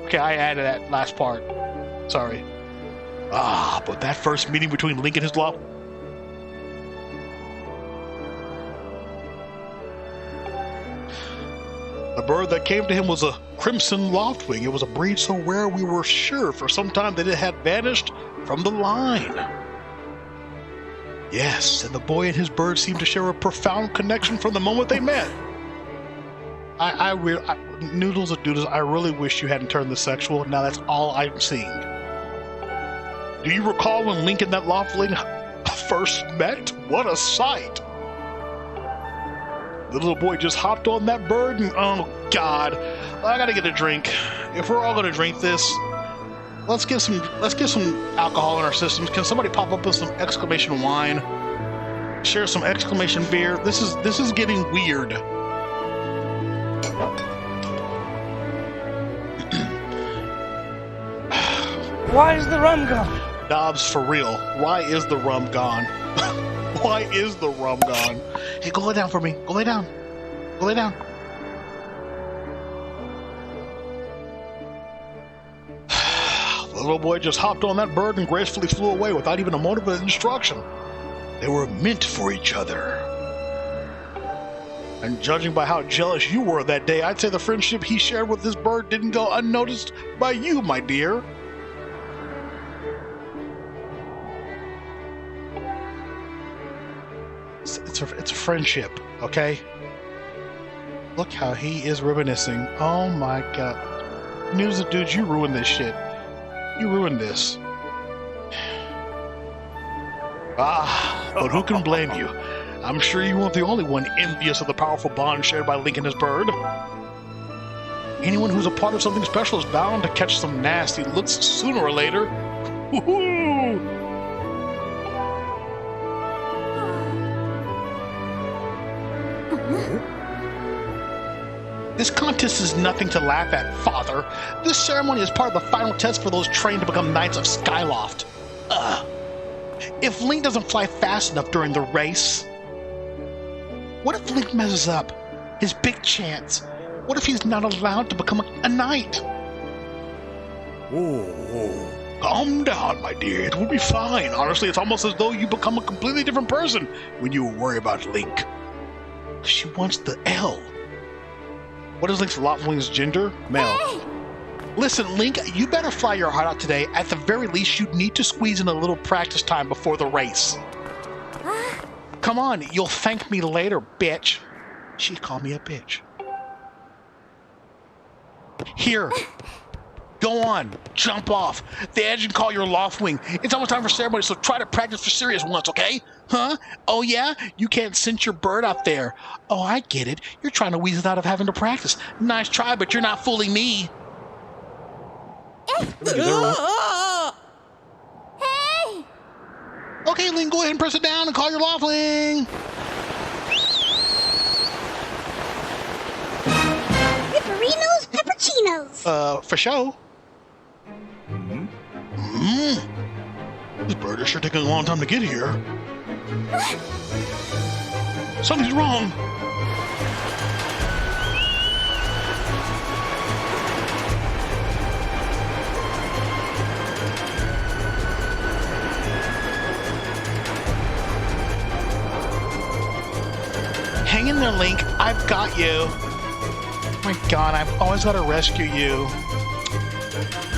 Okay, I added that last part. Sorry. Ah, but that first meeting between Link and his Loft... The bird that came to him was a crimson Loftwing. It was a breed so rare we were sure for some time that it had vanished from the line. Yes, and the boy and his bird seemed to share a profound connection from the moment they met. Noodles of Doodles, I really wish you hadn't turned this sexual. Now that's all I'm seeing. Do you recall when Link and that Loftwing first met? What a sight! The little boy just hopped on that bird and, oh god, I gotta get a drink. If we're all gonna drink this, let's get some alcohol in our systems. Can somebody pop up with some exclamation wine? Share some exclamation beer. This is getting weird. Why is the rum gone? Dobbs, for real. Why is the rum gone? Why is the rum gone? Hey, go lay down for me. Go lay down. Go lay down. The little boy just hopped on that bird and gracefully flew away without even a motive of instruction. They were meant for each other. And judging by how jealous you were that day, I'd say the friendship he shared with this bird didn't go unnoticed by you, my dear. It's a friendship, okay? Look how he is reminiscing. Oh my god. News of dude, you ruined this shit. You ruined this. But who can blame you? I'm sure you weren't the only one envious of the powerful bond shared by Link and his bird. Anyone who's a part of something special is bound to catch some nasty looks sooner or later. Woohoo! This contest is nothing to laugh at, Father. This ceremony is part of the final test for those trained to become Knights of Skyloft. If Link doesn't fly fast enough during the race... What if Link messes up? His big chance. What if he's not allowed to become a knight? Calm down, my dear. It will be fine. Honestly, it's almost as though you become a completely different person when you worry about Link. She wants the L. What is Link's Loftwing's gender? Male. Hey! Listen, Link, you better fly your heart out today. At the very least, you need to squeeze in a little practice time before the race. Come on, you'll thank me later, bitch. She called me a bitch. Here. Go on. Jump off the edge and call your Loftwing. It's almost time for ceremony, so try to practice for serious once, okay? Huh? Oh, yeah? You can't cinch your bird out there. Oh, I get it. You're trying to weasel out of having to practice. Nice try, but you're not fooling me. Hey! Okay, Link, go ahead and press it down and call your Loftwing. Ripperinos, peppuccinos. For show. This bird is sure taking a long time to get here. Something's wrong. Hang in there, Link. I've got you. Oh my god, I've always got to rescue you.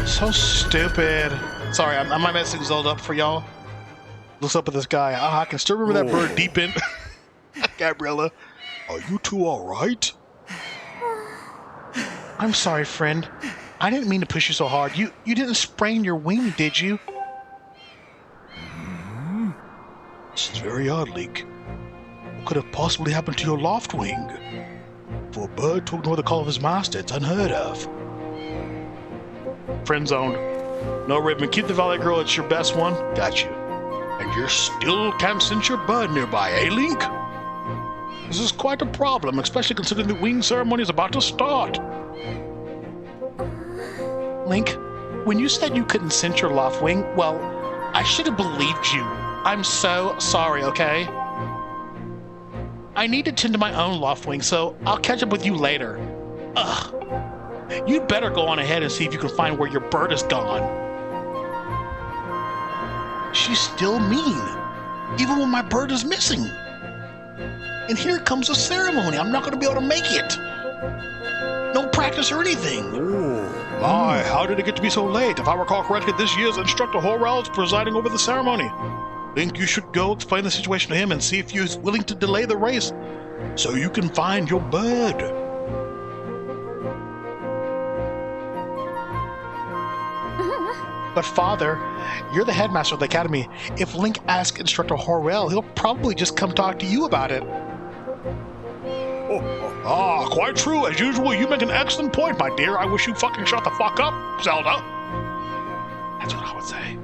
So stupid. Sorry, am I messing Zelda up for y'all? Looks up at this guy. I can still remember that bird deep in. Gabriella, are you two alright? I'm sorry, friend. I didn't mean to push you so hard. You didn't sprain your wing, did you? This is very odd, Link. What could have possibly happened to your Loftwing? For a bird to ignore the call of his master, it's unheard of. Friend zone. No, Ribbon, keep the Valley Girl, it's your best one. Got you. And you still can't cinch your bird nearby, eh, Link? This is quite a problem, especially considering the wing ceremony is about to start. Link, when you said you couldn't cinch your Loftwing, well, I should have believed you. I'm so sorry, okay? I need to tend to my own Loftwing, so I'll catch up with you later. Ugh. You'd better go on ahead and see if you can find where your bird is gone. She's still mean, even when my bird is missing. And here comes a ceremony. I'm not going to be able to make it. No practice or anything. My, how did it get to be so late? If I recall correctly, this year's Instructor Horrell is presiding over the ceremony. Think you should go explain the situation to him and see if he's willing to delay the race so you can find your bird. But Father, you're the headmaster of the academy. If Link asks Instructor Horrell, he'll probably just come talk to you about it. Quite true. As usual, you make an excellent point, my dear. I wish you fucking shut the fuck up, Zelda. That's what I would say.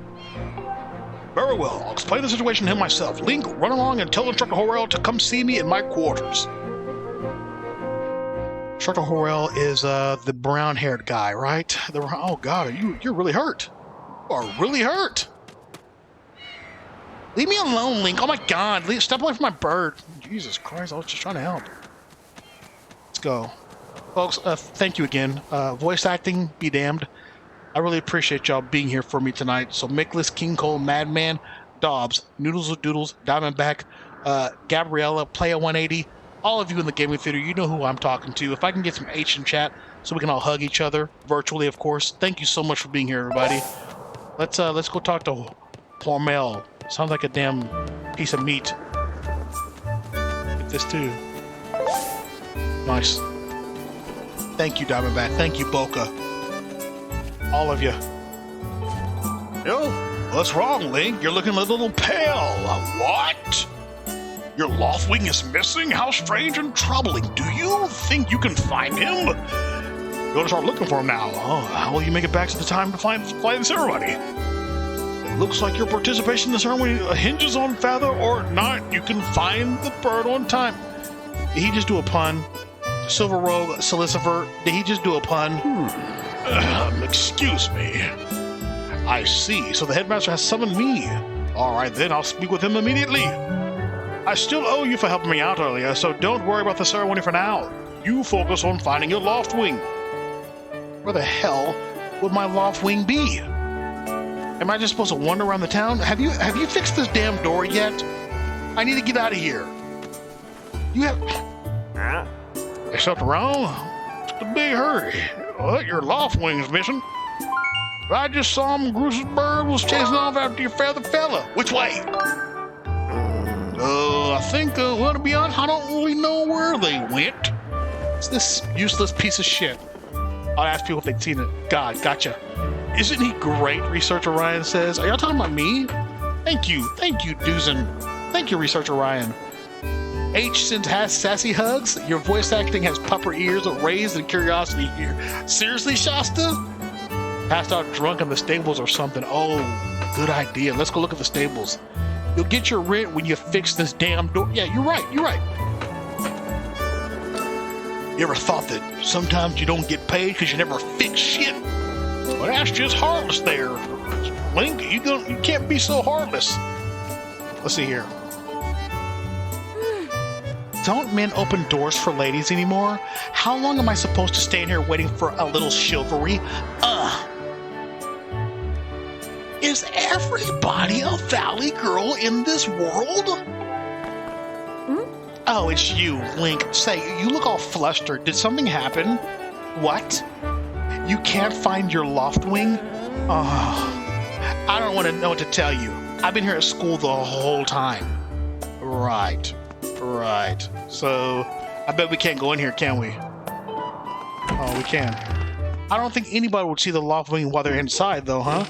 Very well. I'll explain the situation to him myself. Link, run along and tell Instructor Horrell to come see me in my quarters. Instructor Horrell is the brown-haired guy, right? Oh God, you're really hurt. You are really hurt. Leave me alone, Link. Oh my god. Step away from my bird. Jesus Christ, I was just trying to help. Let's go. Folks, thank you again. Voice acting, be damned. I really appreciate y'all being here for me tonight. So Mickless, King Cole, Madman, Dobbs, Noodles with Doodles, Diamondback, Gabriella, Playa 180, all of you in the gaming theater, you know who I'm talking to. If I can get some H in chat so we can all hug each other, virtually of course. Thank you so much for being here, everybody. Let's go talk to Hormel. Sounds like a damn piece of meat. Get this too. Nice. Thank you, Diamondback. Thank you, Boca. All of you. Yo, what's wrong, Link? You're looking a little pale. What? Your loft wing is missing? How strange and troubling. Do you think you can find him? You're gonna start looking for him now. Oh, how will you make it back to the time to fly the ceremony? It looks like your participation in the ceremony hinges on whether or not you can find the bird on time. Did he just do a pun? Silver Rogue, Solicitor, did he just do a pun? Excuse me. I see. So the headmaster has summoned me. All right, then I'll speak with him immediately. I still owe you for helping me out earlier, so don't worry about the ceremony for now. You focus on finding your loft wing. Where the hell would my loft wing be? Am I just supposed to wander around the town? Have you fixed this damn door yet? I need to get out of here. You have... There's something wrong? It's a big hurry. What? Your loft wing's missing? I just saw him. Bruce's bird was chasing off after your feather fella. Which way? I think, well, to be honest, I don't really know where they went. It's this useless piece of shit. I'll ask people if they've seen it. God, gotcha. Isn't he great, Researcher Ryan says. Are y'all talking about me? Thank you, Doozen. Thank you, Researcher Ryan. H sends has sassy hugs. Your voice acting has pupper ears raised in curiosity here. Seriously, Shasta? Passed out drunk in the stables or something. Oh, good idea. Let's go look at the stables. You'll get your rent when you fix this damn door. Yeah, you're right. You ever thought that sometimes you don't get paid because you never fix shit? Well, that's just heartless there. Link, you can't be so heartless. Let's see here. Don't men open doors for ladies anymore? How long am I supposed to stay in here waiting for a little chivalry? Is everybody a valley girl in this world? Oh, it's you, Link. Say, you look all flustered. Did something happen? What? You can't find your loft wing? Oh, I don't want to know what to tell you. I've been here at school the whole time. Right. So, I bet we can't go in here, can we? Oh, we can. I don't think anybody would see the loft wing while they're inside, though, huh?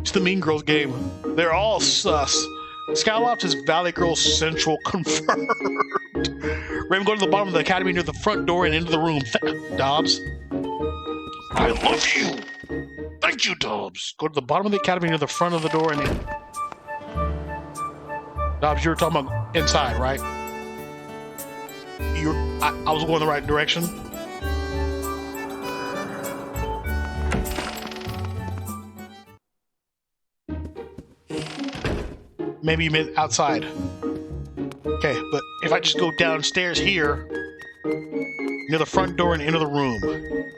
It's the Mean Girls game. They're all sus. Skyloft is Valley Girl Central confirmed. Raven, go to the bottom of the academy near the front door and into the room. Dobbs. I love you. Thank you, Dobbs. Go to the bottom of the academy near the front of the door and in. Dobbs, you were talking about inside, right? I was going the right direction. Maybe you meant outside. Okay, but if I just go downstairs here, near the front door and into the room,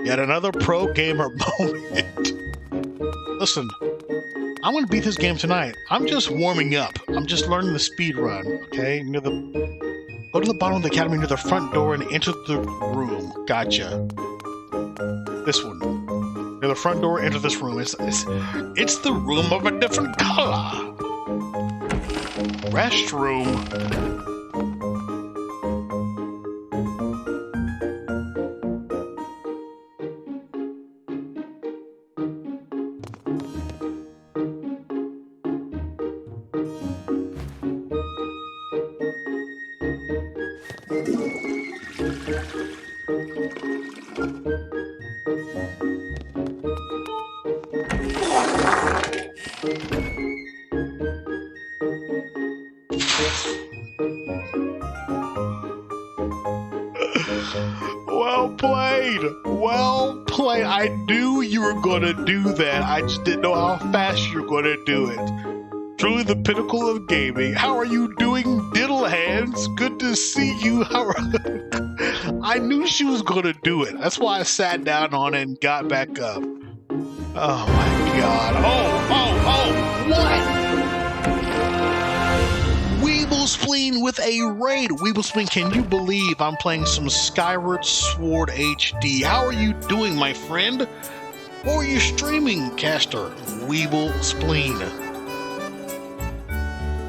yet another pro gamer moment. Listen, I'm gonna beat this game tonight. I'm just warming up. I'm just learning the speed run. Okay, go to the bottom of the academy near the front door and enter the room. Gotcha. This one. Near the front door, enter this room. It's the room of a different color. Restroom. Well played. Well played. I knew you were going to do that. I just didn't know how fast you were going to do it. Truly the pinnacle of gaming. How are you doing, Diddle Hands? Good to see you. I knew she was going to do it. That's why I sat down on it and got back up. Oh my god. Oh, what? Weeble Spleen with a raid. Weeble Spleen, can you believe I'm playing some Skyward Sword HD? How are you doing, my friend? Or are you streaming, caster? Weeble Spleen.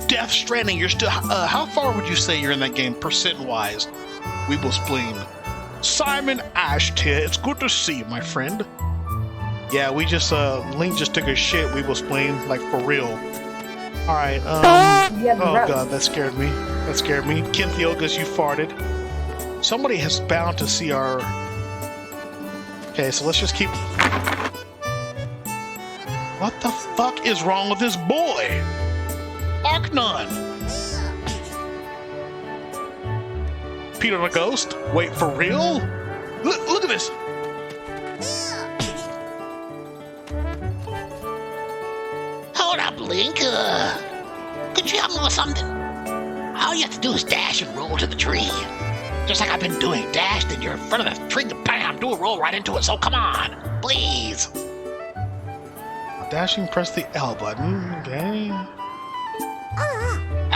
Death Stranding, you're still... how far would you say you're in that game, percent-wise? Weeble Spleen. Simon Ashton, it's good to see you, my friend. Yeah, we just, Link just took a shit, Weeble Spleen, like, for real. Alright, oh god, that scared me. That scared me. Kinthiogus, you farted. Somebody has bound to see our... Okay, so let's just keep... What the fuck is wrong with this boy? Arcnon! Peter the Ghost? Wait, for real? Look at this! Hold up, Link. Could you help me with something? All you have to do is dash and roll to the tree. Just like I've been doing. Dash, then you're in front of the tree, bam, do a roll right into it. So come on, please. Dashing, press the L button. Okay.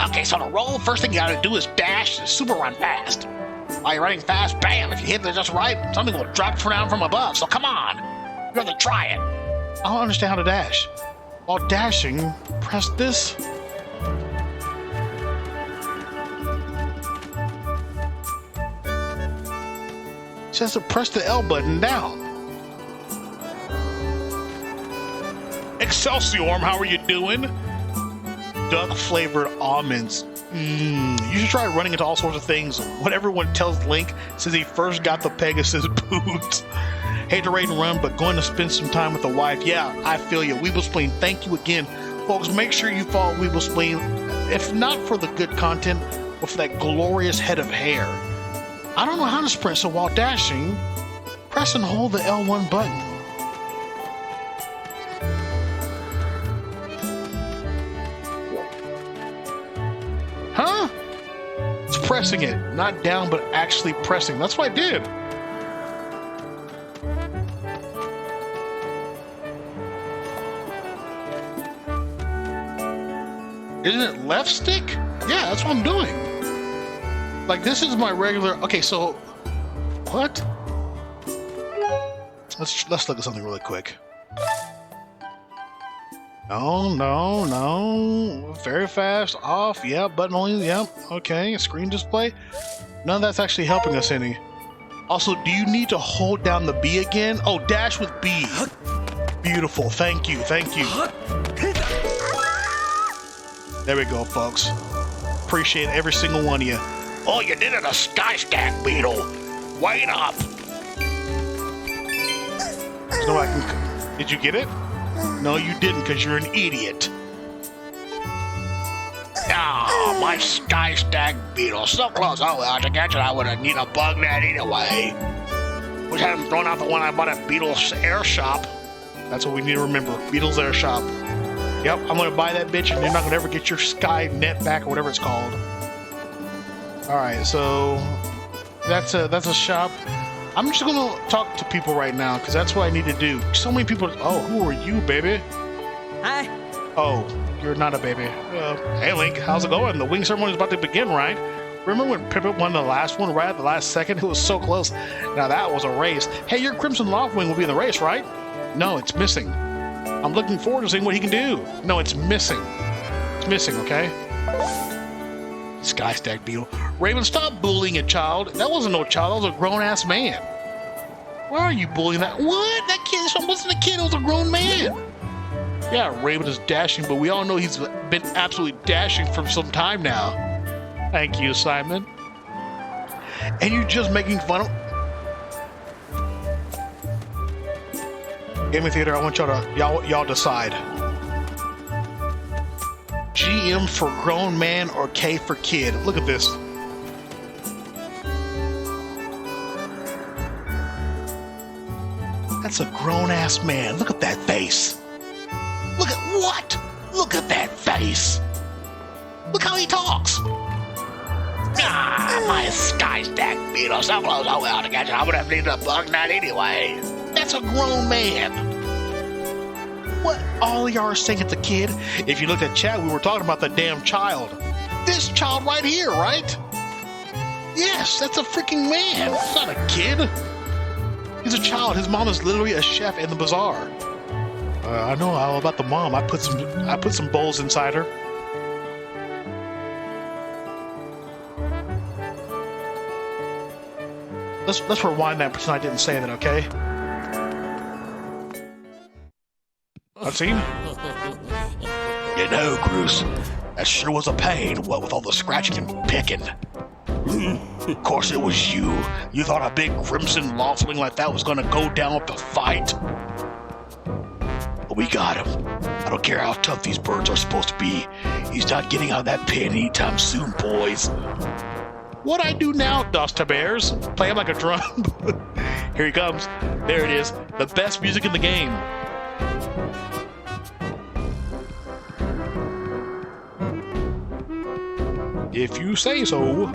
Okay, so to roll, first thing you gotta do is dash and super run fast. While you're running fast, bam, if you hit it just right, something will drop down from above. So come on. You have to try it. I don't understand how to dash. While dashing, press this. It says to press the L button down. Excelsior, how are you doing? Duck flavored almonds. You should try running into all sorts of things. What everyone tells Link since he first got the Pegasus boots. Hate to raid and run, but going to spend some time with the wife. Yeah, I feel you. Weeble Spleen, thank you again. Folks, make sure you follow Weeble Spleen, if not for the good content, but for that glorious head of hair. I don't know how to sprint, so while dashing, press and hold the L1 button. Huh? It's pressing it. Not down, but actually pressing. That's what I did. Isn't it left stick? Yeah, that's what I'm doing. Like, this is my regular... Okay, so... What? Let's look at something really quick. No. Very fast. Off. Yeah, button only. Yep. Okay, screen display. None of that's actually helping us any. Also, do you need to hold down the B again? Oh, dash with B. Beautiful. Thank you. There we go, folks. Appreciate every single one of you. Oh, you did it, a sky stack beetle. Wait up. So I can... Did you get it? No, you didn't, because you're an idiot. Oh, my sky stack beetle. So close. Oh, well, to catch it, I would have needed a bug net anyway. Wish I hadn't thrown out the one I bought at Beetle's Air Shop. That's what we need to remember. Beetle's Air Shop. Yep, I'm going to buy that bitch, and you're not going to ever get your sky net back, or whatever it's called. Alright, so... That's a shop. I'm just going to talk to people right now, because that's what I need to do. So many people... Oh, who are you, baby? Hi. Oh, you're not a baby. Hey, Link, how's it going? The wing ceremony is about to begin, right? Remember when Pippin won the last one right at the last second? It was so close. Now that was a race. Hey, your Crimson Loftwing will be in the race, right? No, it's missing. I'm looking forward to seeing what he can do. No, it's missing. It's missing, okay? Sky Stack Beetle. Raven, stop bullying a child. That wasn't no child. That was a grown-ass man. Why are you bullying that? What? That kid wasn't a kid. It was a grown man. Yeah, Raven is dashing, but we all know he's been absolutely dashing for some time now. Thank you, Simon. And you're just making fun of... Gaming Theater, I want y'all decide. GM for grown man or K for kid. Look at this. That's a grown-ass man. Look at that face. Look at what? Look at that face. Look how he talks. My sky stack Beatles. I'm so well to catch. I would have needed a bug night anyway. That's a grown man. What all y'all are saying it's a kid? If you look at chat, we were talking about the damn child. This child right here, right? Yes, that's a freaking man. It's not a kid. He's a child. His mom is literally a chef in the bazaar. I know all about the mom. I put some bowls inside her. Let's rewind that, pretend I didn't say that, okay? Let's see. You know, Bruce, that sure was a pain, what with all the scratching and picking. Of course it was you. You thought a big crimson lawfling like that was gonna go down with the fight? But we got him. I don't care how tough these birds are supposed to be. He's not getting out of that pen anytime soon, boys. What I do now, Duster Bears? Play him like a drum. Here he comes. There it is. The best music in the game. If you say so.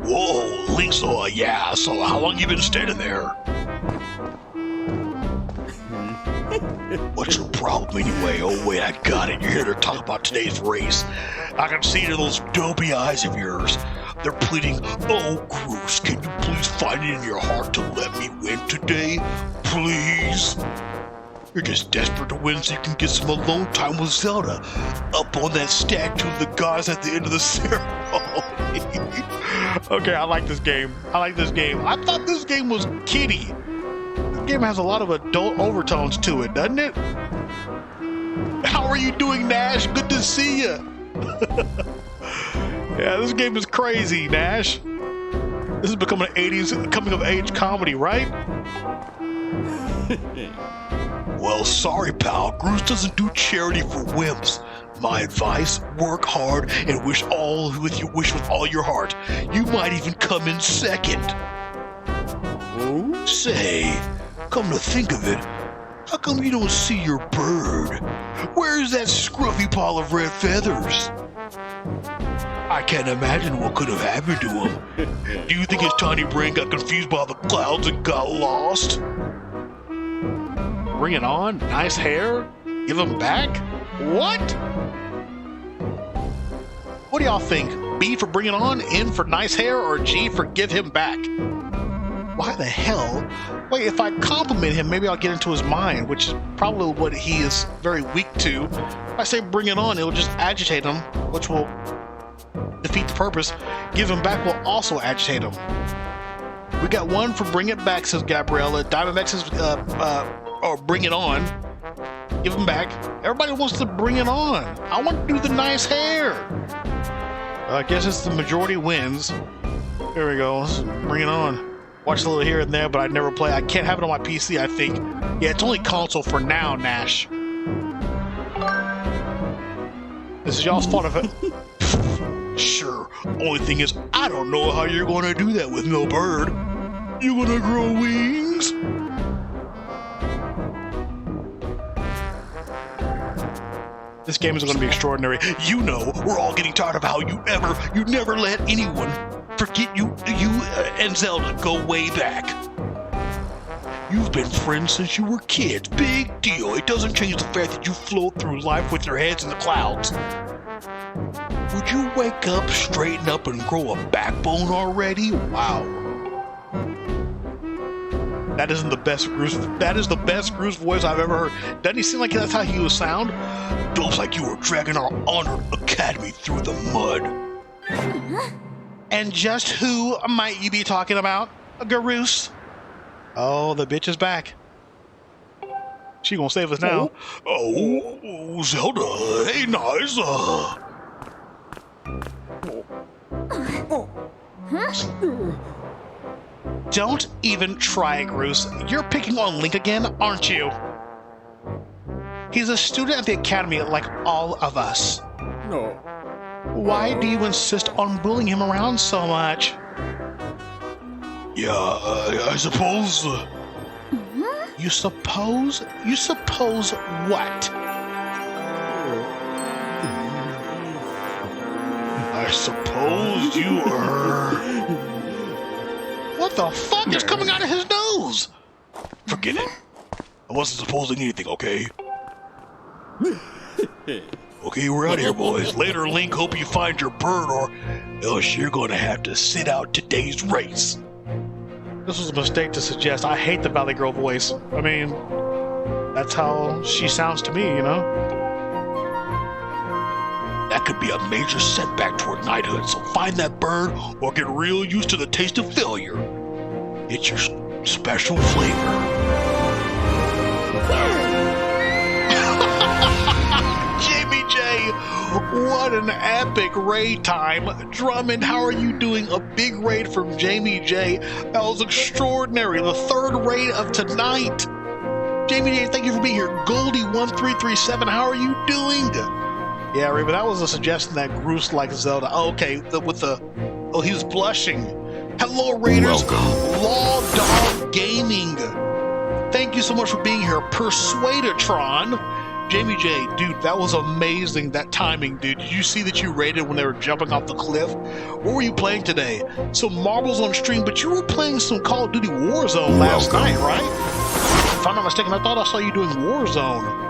Whoa, Link's yeah, so how long you been standing there? What's your problem anyway? Oh wait, I got it. You're here to talk about today's race. I can see it in those dopey eyes of yours. They're pleading, oh Bruce, can you please find it in your heart to let me win today? Please? You're just desperate to win so you can get some alone time with Zelda. Up on that statue of the gods at the end of the ceremony. Okay, I like this game. I thought this game was kiddie. This game has a lot of adult overtones to it, doesn't it? How are you doing, Nash? Good to see you. Yeah, this game is crazy, Nash. This is becoming an 80s coming-of-age comedy, right? Well, sorry, pal. Bruce doesn't do charity for wimps. My advice, work hard and wish with all your heart. You might even come in second. Say, come to think of it, how come you don't see your bird? Where's that scruffy pile of red feathers? I can't imagine what could have happened to him. Do you think his tiny brain got confused by the clouds and got lost? Bring it on? Nice hair? Give him back? What? What do y'all think? B for bring it on, N for nice hair, or G for give him back? Why the hell? Wait, if I compliment him, maybe I'll get into his mind, which is probably what he is very weak to. If I say bring it on, it'll just agitate him, which will defeat the purpose. Give him back will also agitate him. We got one for bring it back, says Gabriella. Diamondback says, or bring it on. Give him back. Everybody wants to bring it on. I want to do the nice hair. I guess it's the majority wins. Here we go. Let's bring it on. Watch a little here and there, but I never play. I can't have it on my PC, I think. Yeah, it's only console for now, Nash. This is y'all's fault if it... Sure. Only thing is, I don't know how you're going to do that with no bird. You going to grow wings? This game is going to be extraordinary. You know, we're all getting tired of how you never let anyone forget you and Zelda go way back. You've been friends since you were kids. Big deal. It doesn't change the fact that you float through life with your heads in the clouds. Would you wake up, straighten up, and grow a backbone already? Wow. That isn't the best Bruce. That is the best Bruce voice I've ever heard. Doesn't he seem like that's how he would sound? Feels like you were dragging our honored academy through the mud. And just who might you be talking about, Garoose? Oh, the bitch is back. She gonna save us now. Oh, Zelda, hey, nice. Don't even try, Groose. You're picking on Link again, aren't you? He's a student at the academy like all of us. No. Why do you insist on bullying him around so much? Yeah, I suppose... You suppose? You suppose what? I suppose you are... What the fuck is coming out of his nose? Forget it. I wasn't supposing anything, okay? Okay, we're out of here, boys. Later, Link, hope you find your bird, or else you're gonna have to sit out today's race. This was a mistake to suggest I hate the Valley Girl voice. I mean, that's how she sounds to me, you know? That could be a major setback toward knighthood, so find that bird or get real used to the taste of failure. It's your special flavor. Jamie J, what an epic raid time. Drummond, how are you doing? A big raid from Jamie J. That was extraordinary. The third raid of tonight. Jamie J, thank you for being here. Goldie1337, how are you doing? Yeah, Raven, that was a suggestion that Groose likes Zelda. Oh, okay, oh, he was blushing. Hello, Raiders. Law Dog Gaming. Thank you so much for being here. Persuadatron. Jamie J, dude, that was amazing, that timing, dude. Did you see that you raided when they were jumping off the cliff? What were you playing today? Some marbles on stream, but you were playing some Call of Duty Warzone last night, right? If I'm not mistaken, I thought I saw you doing Warzone.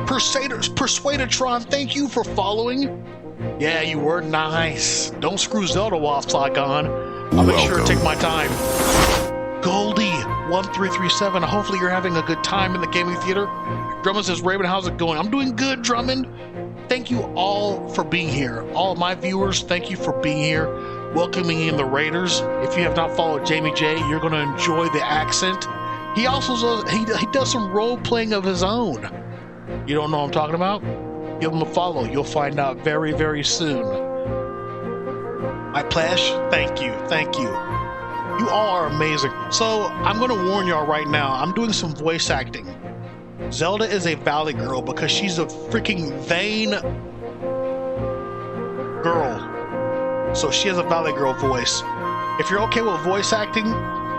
Persuadatron, thank you for following. Yeah, you were nice. Don't screw Zelda while Saigon. I'll make sure to take my time. Goldie1337, hopefully you're having a good time in the gaming theater. Drummond says, Raven, how's it going? I'm doing good, Drummond. Thank you all for being here. All of my viewers, thank you for being here, welcoming in the Raiders. If you have not followed Jamie J, you're going to enjoy the accent. He also does, he does some role-playing of his own. You don't know what I'm talking about? Give him a follow. You'll find out very, very soon. My Plash, thank you. Thank you. You all are amazing. So, I'm going to warn y'all right now. I'm doing some voice acting. Zelda is a Valley Girl because she's a freaking vain girl. So she has a Valley Girl voice. If you're okay with voice acting,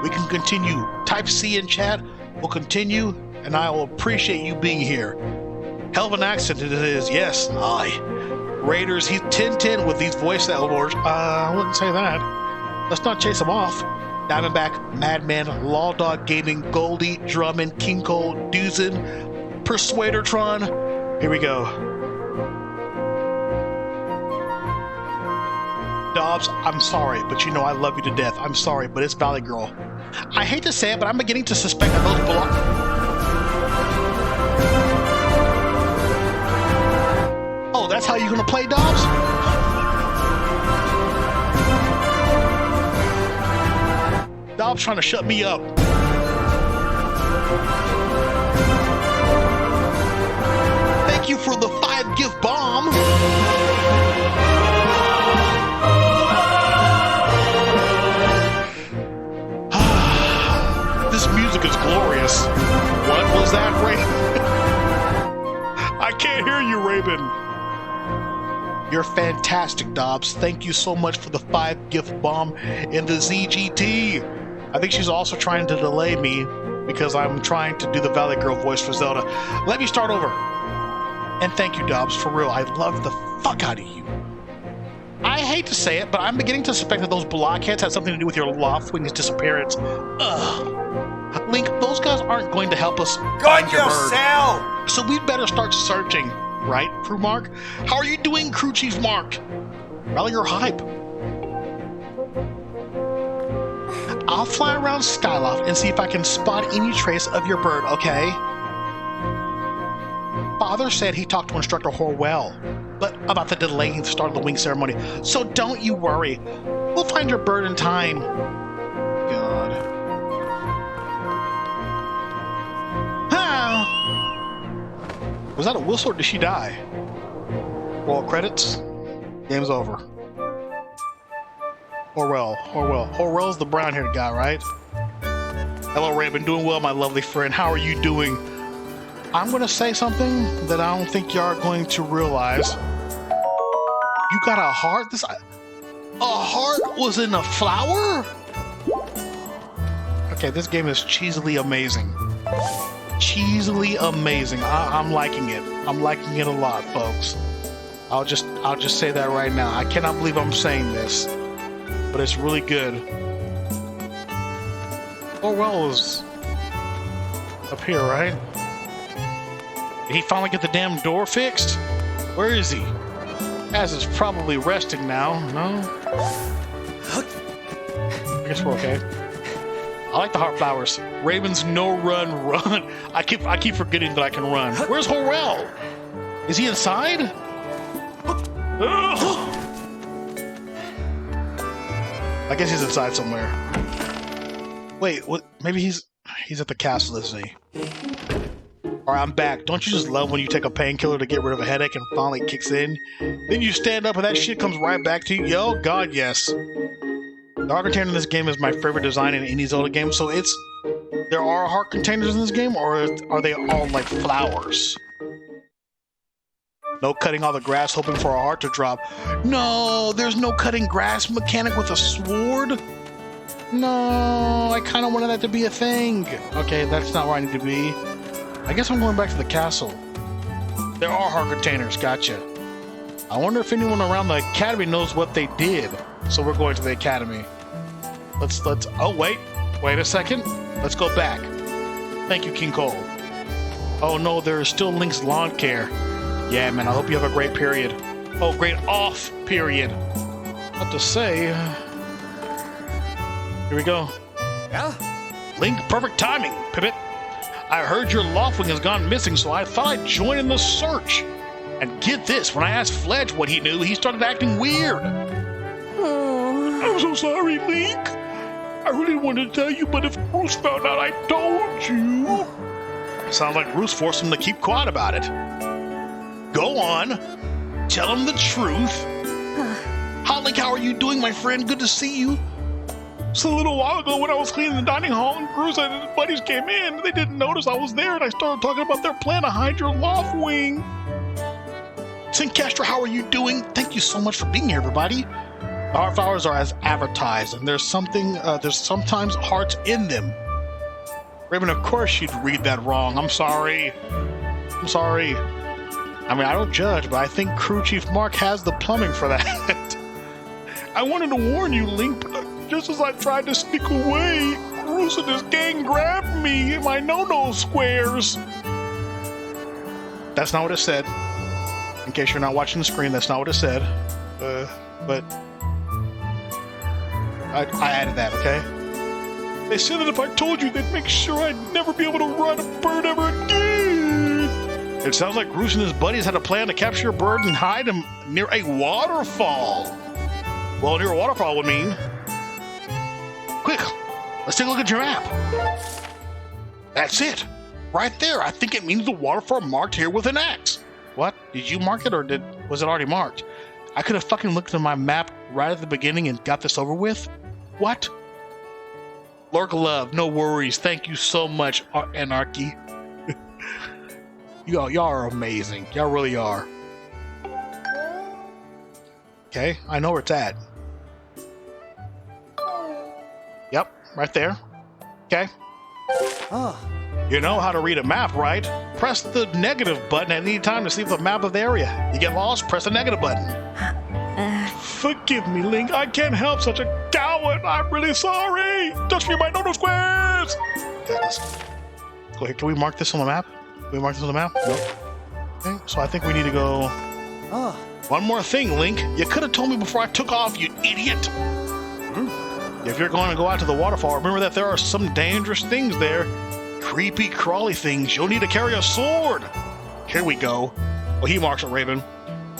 we can continue. Type C in chat. We'll continue, and I will appreciate you being here. Hell of an accent it is. Yes, aye. Raiders, he's 10-10 with these voice awards. I wouldn't say that. Let's not chase him off. Diamondback, Madman, Law Dog Gaming, Goldie, Drummond, King Cole, Duzin, Persuadatron. Here we go. Dobbs, I'm sorry, but you know I love you to death. I'm sorry, but it's Valley Girl. I hate to say it, but I'm beginning to suspect that those belong. Oh, that's how you're gonna play, Dobbs? Dobbs trying to shut me up. Thank you for the 5-gift bomb. This music is glorious. What was that, Raven? I can't hear you, Raven. You're fantastic, Dobbs. Thank you so much for the 5-gift bomb in the ZGT. I think she's also trying to delay me because I'm trying to do the Valley Girl voice for Zelda. Let me start over. And thank you, Dobbs, for real. I love the fuck out of you. I hate to say it, but I'm beginning to suspect that those blockheads had something to do with your Loftwing's disappearance. Ugh. Link, those guys aren't going to help us find your bird. So we'd better start searching, right, Crew Mark? How are you doing, Crew Chief Mark? Rally your hype. I'll fly around Skyloft and see if I can spot any trace of your bird, okay? Father said he talked to Instructor Horwell, but about the delaying the start of the wing ceremony. So don't you worry. We'll find your bird in time. God. Ah. Was that a whistle or did she die? Roll credits. Game's over. Horwell's the brown-haired guy, right? Hello, Raven. Doing well, my lovely friend. How are you doing? I'm going to say something that I don't think you are going to realize. You got a heart? A heart was in a flower? Okay, this game is cheesily amazing. Cheesily amazing. I'm liking it. I'm liking it a lot, folks. I'll just say that right now. I cannot believe I'm saying this, but it's really good. Orwell is up here, right? Did he finally get the damn door fixed? Where is he? As is probably resting now. No? I guess we're okay. I like the heart flowers. Raven's no run. I keep forgetting that I can run. Where's Horrell? Is he inside? I guess he's inside somewhere. Wait, what? Maybe he's at the castle, isn't he? Alright, I'm back. Don't you just love when you take a painkiller to get rid of a headache and finally it kicks in? Then you stand up and that shit comes right back to you? Yo, God, yes. The heart container in this game is my favorite design in any Zelda game, so there are heart containers in this game, or are they all like flowers? No cutting all the grass hoping for a heart to drop. No, there's no cutting grass mechanic with a sword? No, I kind of wanted that to be a thing. Okay, that's not where I need to be. I guess I'm going back to the castle. There are heart containers, gotcha. I wonder if anyone around the academy knows what they did. So we're going to the academy. Let's, oh wait a second. Let's go back. Thank you, King Cole. Oh no, there is still Link's lawn care. Yeah, man, I hope you have a great period. Oh, great off period. What to say? Here we go. Yeah? Link, perfect timing, Pivot. I heard your Loftwing has gone missing, so I thought I'd join in the search. And get this, when I asked Fledge what he knew, he started acting weird. I'm so sorry, Link. I really wanted to tell you, but if Bruce found out I told you... Sounds like Bruce forced him to keep quiet about it. Go on. Tell him the truth. Hi, Link, how are you doing, my friend? Good to see you. So a little while ago when I was cleaning the dining hall and Bruce and his buddies came in, they didn't notice I was there and I started talking about their plan to hide your Loftwing. Syncastra, how are you doing? Thank you so much for being here, everybody. The heart flowers are as advertised, and there's sometimes hearts in them. Raven, of course you'd read that wrong. I'm sorry. I mean, I don't judge, but I think Crew Chief Mark has the plumbing for that. I wanted to warn you, Link, but just as I tried to sneak away, Bruce and his gang grabbed me in my no-no squares. That's not what it said. In case you're not watching the screen, that's not what it said. But I added that, okay? They said that if I told you, they'd make sure I'd never be able to ride a bird ever again. It sounds like Bruce and his buddies had a plan to capture a bird and hide him near a waterfall. Well, near a waterfall would mean... Quick, let's take a look at your map. That's it. Right there. I think it means the waterfall marked here with an X. What? Did you mark it or was it already marked? I could have fucking looked at my map right at the beginning and got this over with. What? Lurk love, no worries. Thank you so much, Anarchy. Y'all are amazing. Y'all really are. Okay, I know where it's at. Yep, right there. Okay. Oh. You know how to read a map, right? Press the negative button at any time to see the map of the area. You get lost, press the negative button. Forgive me, Link. I can't help such a coward. I'm really sorry. Just read my no-no squares. Okay, let's go here. Can we mark this on the map? Can we mark this on the map? No. Okay, so I think we need to go... Oh. One more thing, Link. You could have told me before I took off, you idiot. If you're going to go out to the waterfall, remember that there are some dangerous things there. Creepy, crawly things. You'll need to carry a sword. Here we go. Well, he marks it, Raven.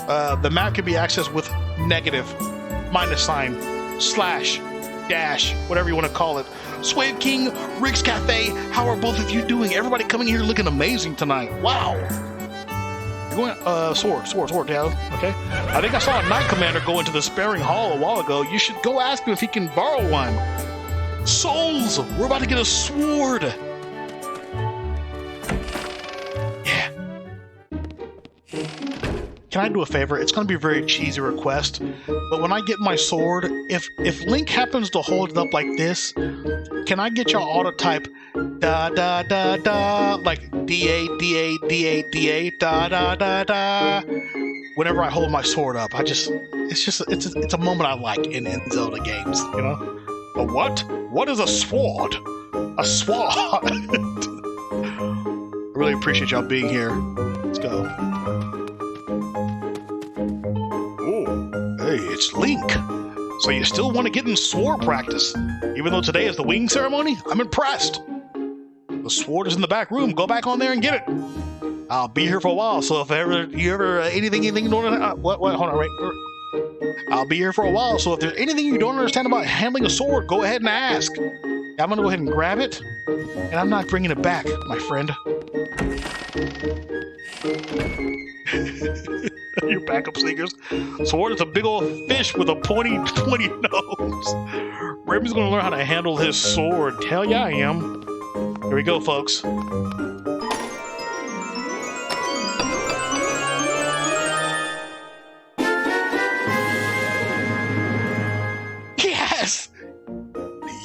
The map can be accessed with negative, minus sign, slash, dash, whatever you want to call it. Swave King, Rick's Cafe, how are both of you doing? Everybody coming here looking amazing tonight. Wow. You're going, sword, yeah, okay. I think I saw a Knight Commander go into the sparing hall a while ago. You should go ask him if he can borrow one. Souls, we're about to get a sword. Yeah. can I do a favor? It's going to be a very cheesy request, but when I get my sword, if Link happens to hold it up like this, can I get y'all all to type da da da da, like D-A, D-A, D-A, D-A, da da da da, whenever I hold my sword up? It's a moment I like in Zelda games, you know? A what? What is a sword? A sword! I really appreciate y'all being here. Let's go. Hey, it's Link. So you still want to get in sword practice? Even though today is the wing ceremony? I'm impressed. The sword is in the back room. Go back on there and get it. I'll be here for a while, so if anything you don't hold on, wait. I'll be here for a while, so if there's anything you don't understand about handling a sword, go ahead and ask. I'm gonna go ahead and grab it, and I'm not bringing it back, my friend. Your backup singers. Sword is a big old fish with a pointy nose. Raven's gonna learn how to handle his sword. Hell yeah, I am. Here we go, folks. Yes!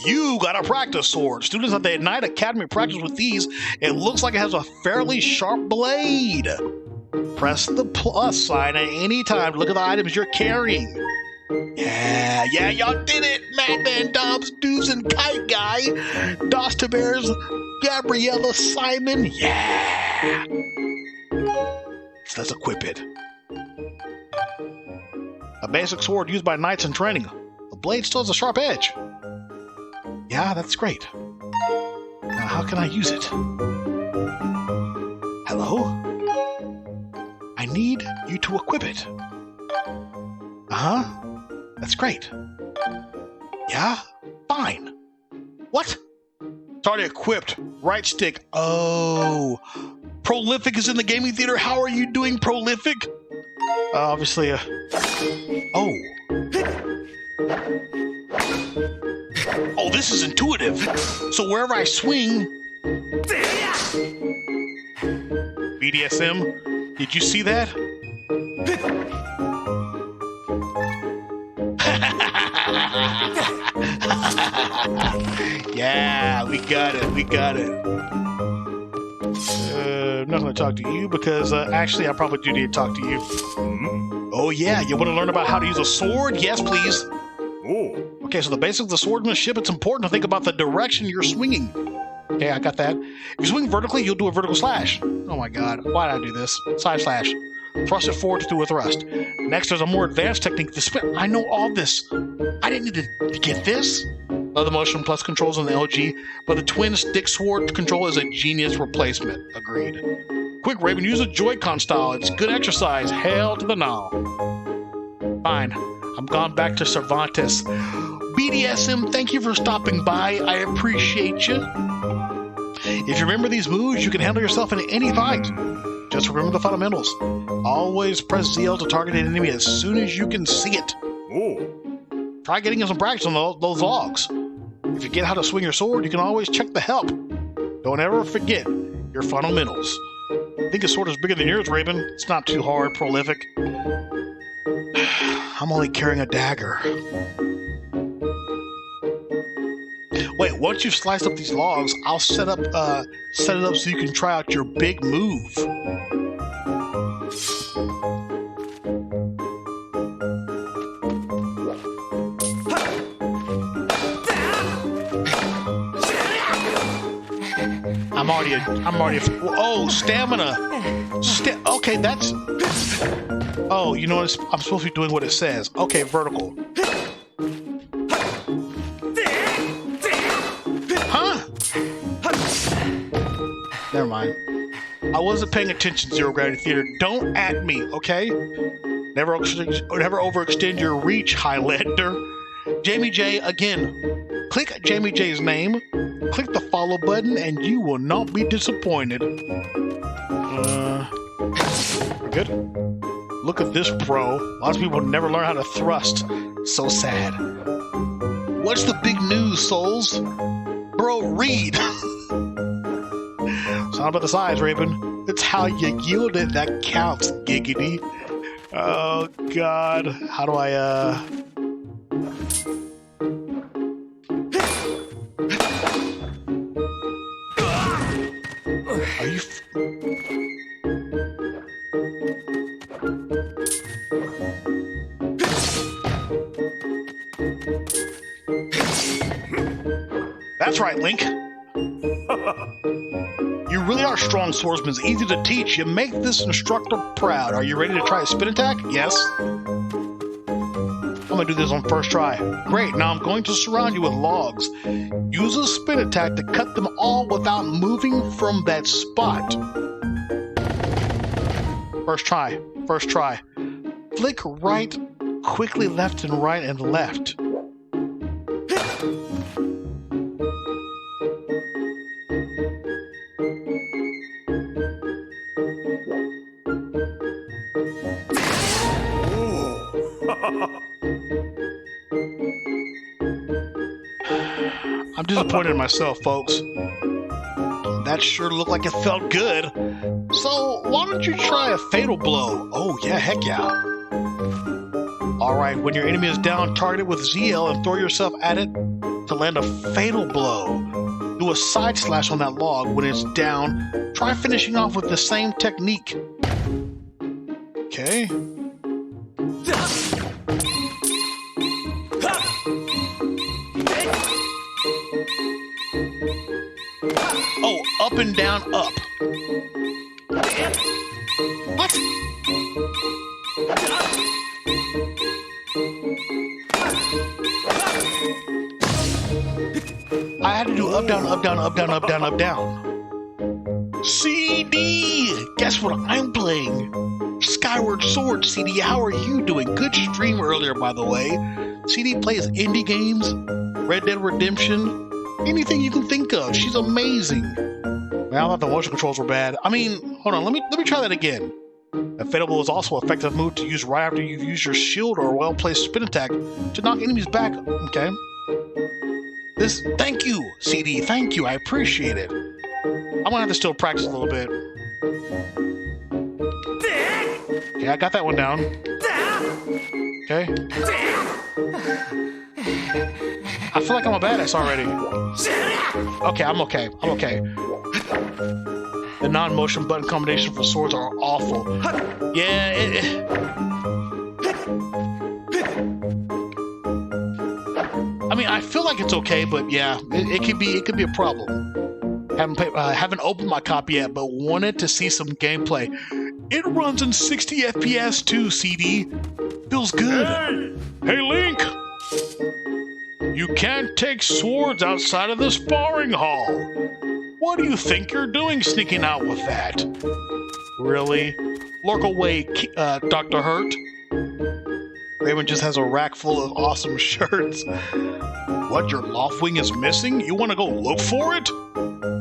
You gotta practice sword. Students at the Ignite Academy practice with these. It looks like it has a fairly sharp blade. Press the plus sign at any time to look at the items you're carrying. Yeah, y'all did it! Madman, Dobbs, Doos, and Kite Guy, Dosta Bears, Gabriella, Simon, yeah! So let's equip it. A basic sword used by knights in training. The blade still has a sharp edge. Yeah, that's great. Now, how can I use it? Hello? I need you to equip it. Uh-huh. That's great. Yeah? Fine. What? It's already equipped. Right stick. Oh. Prolific is in the gaming theater. How are you doing, Prolific? Obviously, Oh. Oh, this is intuitive. So wherever I swing... BDSM? Did you see that? Yeah, we got it. I'm not going to talk to you because actually I probably do need to talk to you. Oh yeah, you want to learn about how to use a sword? Yes, please. Okay, so the basics of the swordsmanship, it's important to think about the direction you're swinging. Okay, I got that. If you swing vertically, you'll do a vertical slash. Oh my god, why did I do this? Side slash. Thrust it forward to do a thrust. Next, there's a more advanced technique to spin. I know all this. I didn't need to get this. Other motion plus controls on the LG, but the twin stick sword control is a genius replacement. Agreed. Quick, Raven, use a Joy-Con style. It's good exercise. Hail to the now. Fine. I'm gone back to Cervantes. BDSM, thank you for stopping by. I appreciate you. If you remember these moves, you can handle yourself in any fight. Just remember the fundamentals. Always press ZL to target an enemy as soon as you can see it. Try getting in some practice on those logs. If you get how to swing your sword, you can always check the help. Don't ever forget your fundamentals. I think his sword is bigger than yours, Raven. It's not too hard, Prolific. I'm only carrying a dagger. Wait, once you've sliced up these logs, I'll set it up so you can try out your big move. I'm already. Oh, stamina. Okay, that's. Oh, you know what? I'm supposed to be doing what it says. Okay, vertical. Huh? Never mind. I wasn't paying attention, Zero Gravity Theater. Don't at me, okay? Never overextend your reach, Highlander. Jamie J, again, click Jamie J's name, click the follow button, and you will not be disappointed. We're good? Look at this, bro. Lots of people never learn how to thrust. So sad. What's the big news, souls? Bro, read. It's not about the size, Raven. It's how you yield it that counts, giggity. Oh God! How do I Are you? That's right, Link. You really are strong swordsman. It's easy to teach. You make this instructor proud. Are you ready to try a spin attack? Yes. I'm gonna do this on first try. Great, now I'm going to surround you with logs. Use a spin attack to cut them all without moving from that spot. First try. Flick right, quickly left and right and left. I'm disappointed in myself, folks. That sure looked like it felt good. So, why don't you try a fatal blow? Oh, yeah, heck yeah. Alright, when your enemy is down, target it with ZL and throw yourself at it to land a fatal blow. Do a side slash on that log when it's down. Try finishing off with the same technique. Okay. Oh, up and down, up. What? I had to do up, down, up, down, up, down, up, down, up, down. CD! Guess what I'm playing? Skyward Sword, CD. How are you doing? Good stream earlier, by the way. CD plays indie games, Red Dead Redemption, anything you can think of. She's amazing. Well, I thought the motion controls were bad. I mean, hold on. Let me try that again. A fatal blow is also an effective move to use right after you've used your shield or a well-placed spin attack to knock enemies back. Okay. Thank you, CD. Thank you. I appreciate it. I'm gonna have to still practice a little bit. Okay, I got that one down. Okay. I feel like I'm a badass already. Okay, I'm okay. The non-motion button combination for swords are awful. Yeah, I mean, I feel like it's okay, but yeah, it could be a problem. Haven't opened my copy yet, but wanted to see some gameplay. It runs in 60 FPS too, CD. Feels good. Hey, Link! You can't take swords outside of the sparring hall. What do you think you're doing sneaking out with that? Really? Lurk away, Dr. Hurt. Raven just has a rack full of awesome shirts. What, your Loftwing is missing? You want to go look for it?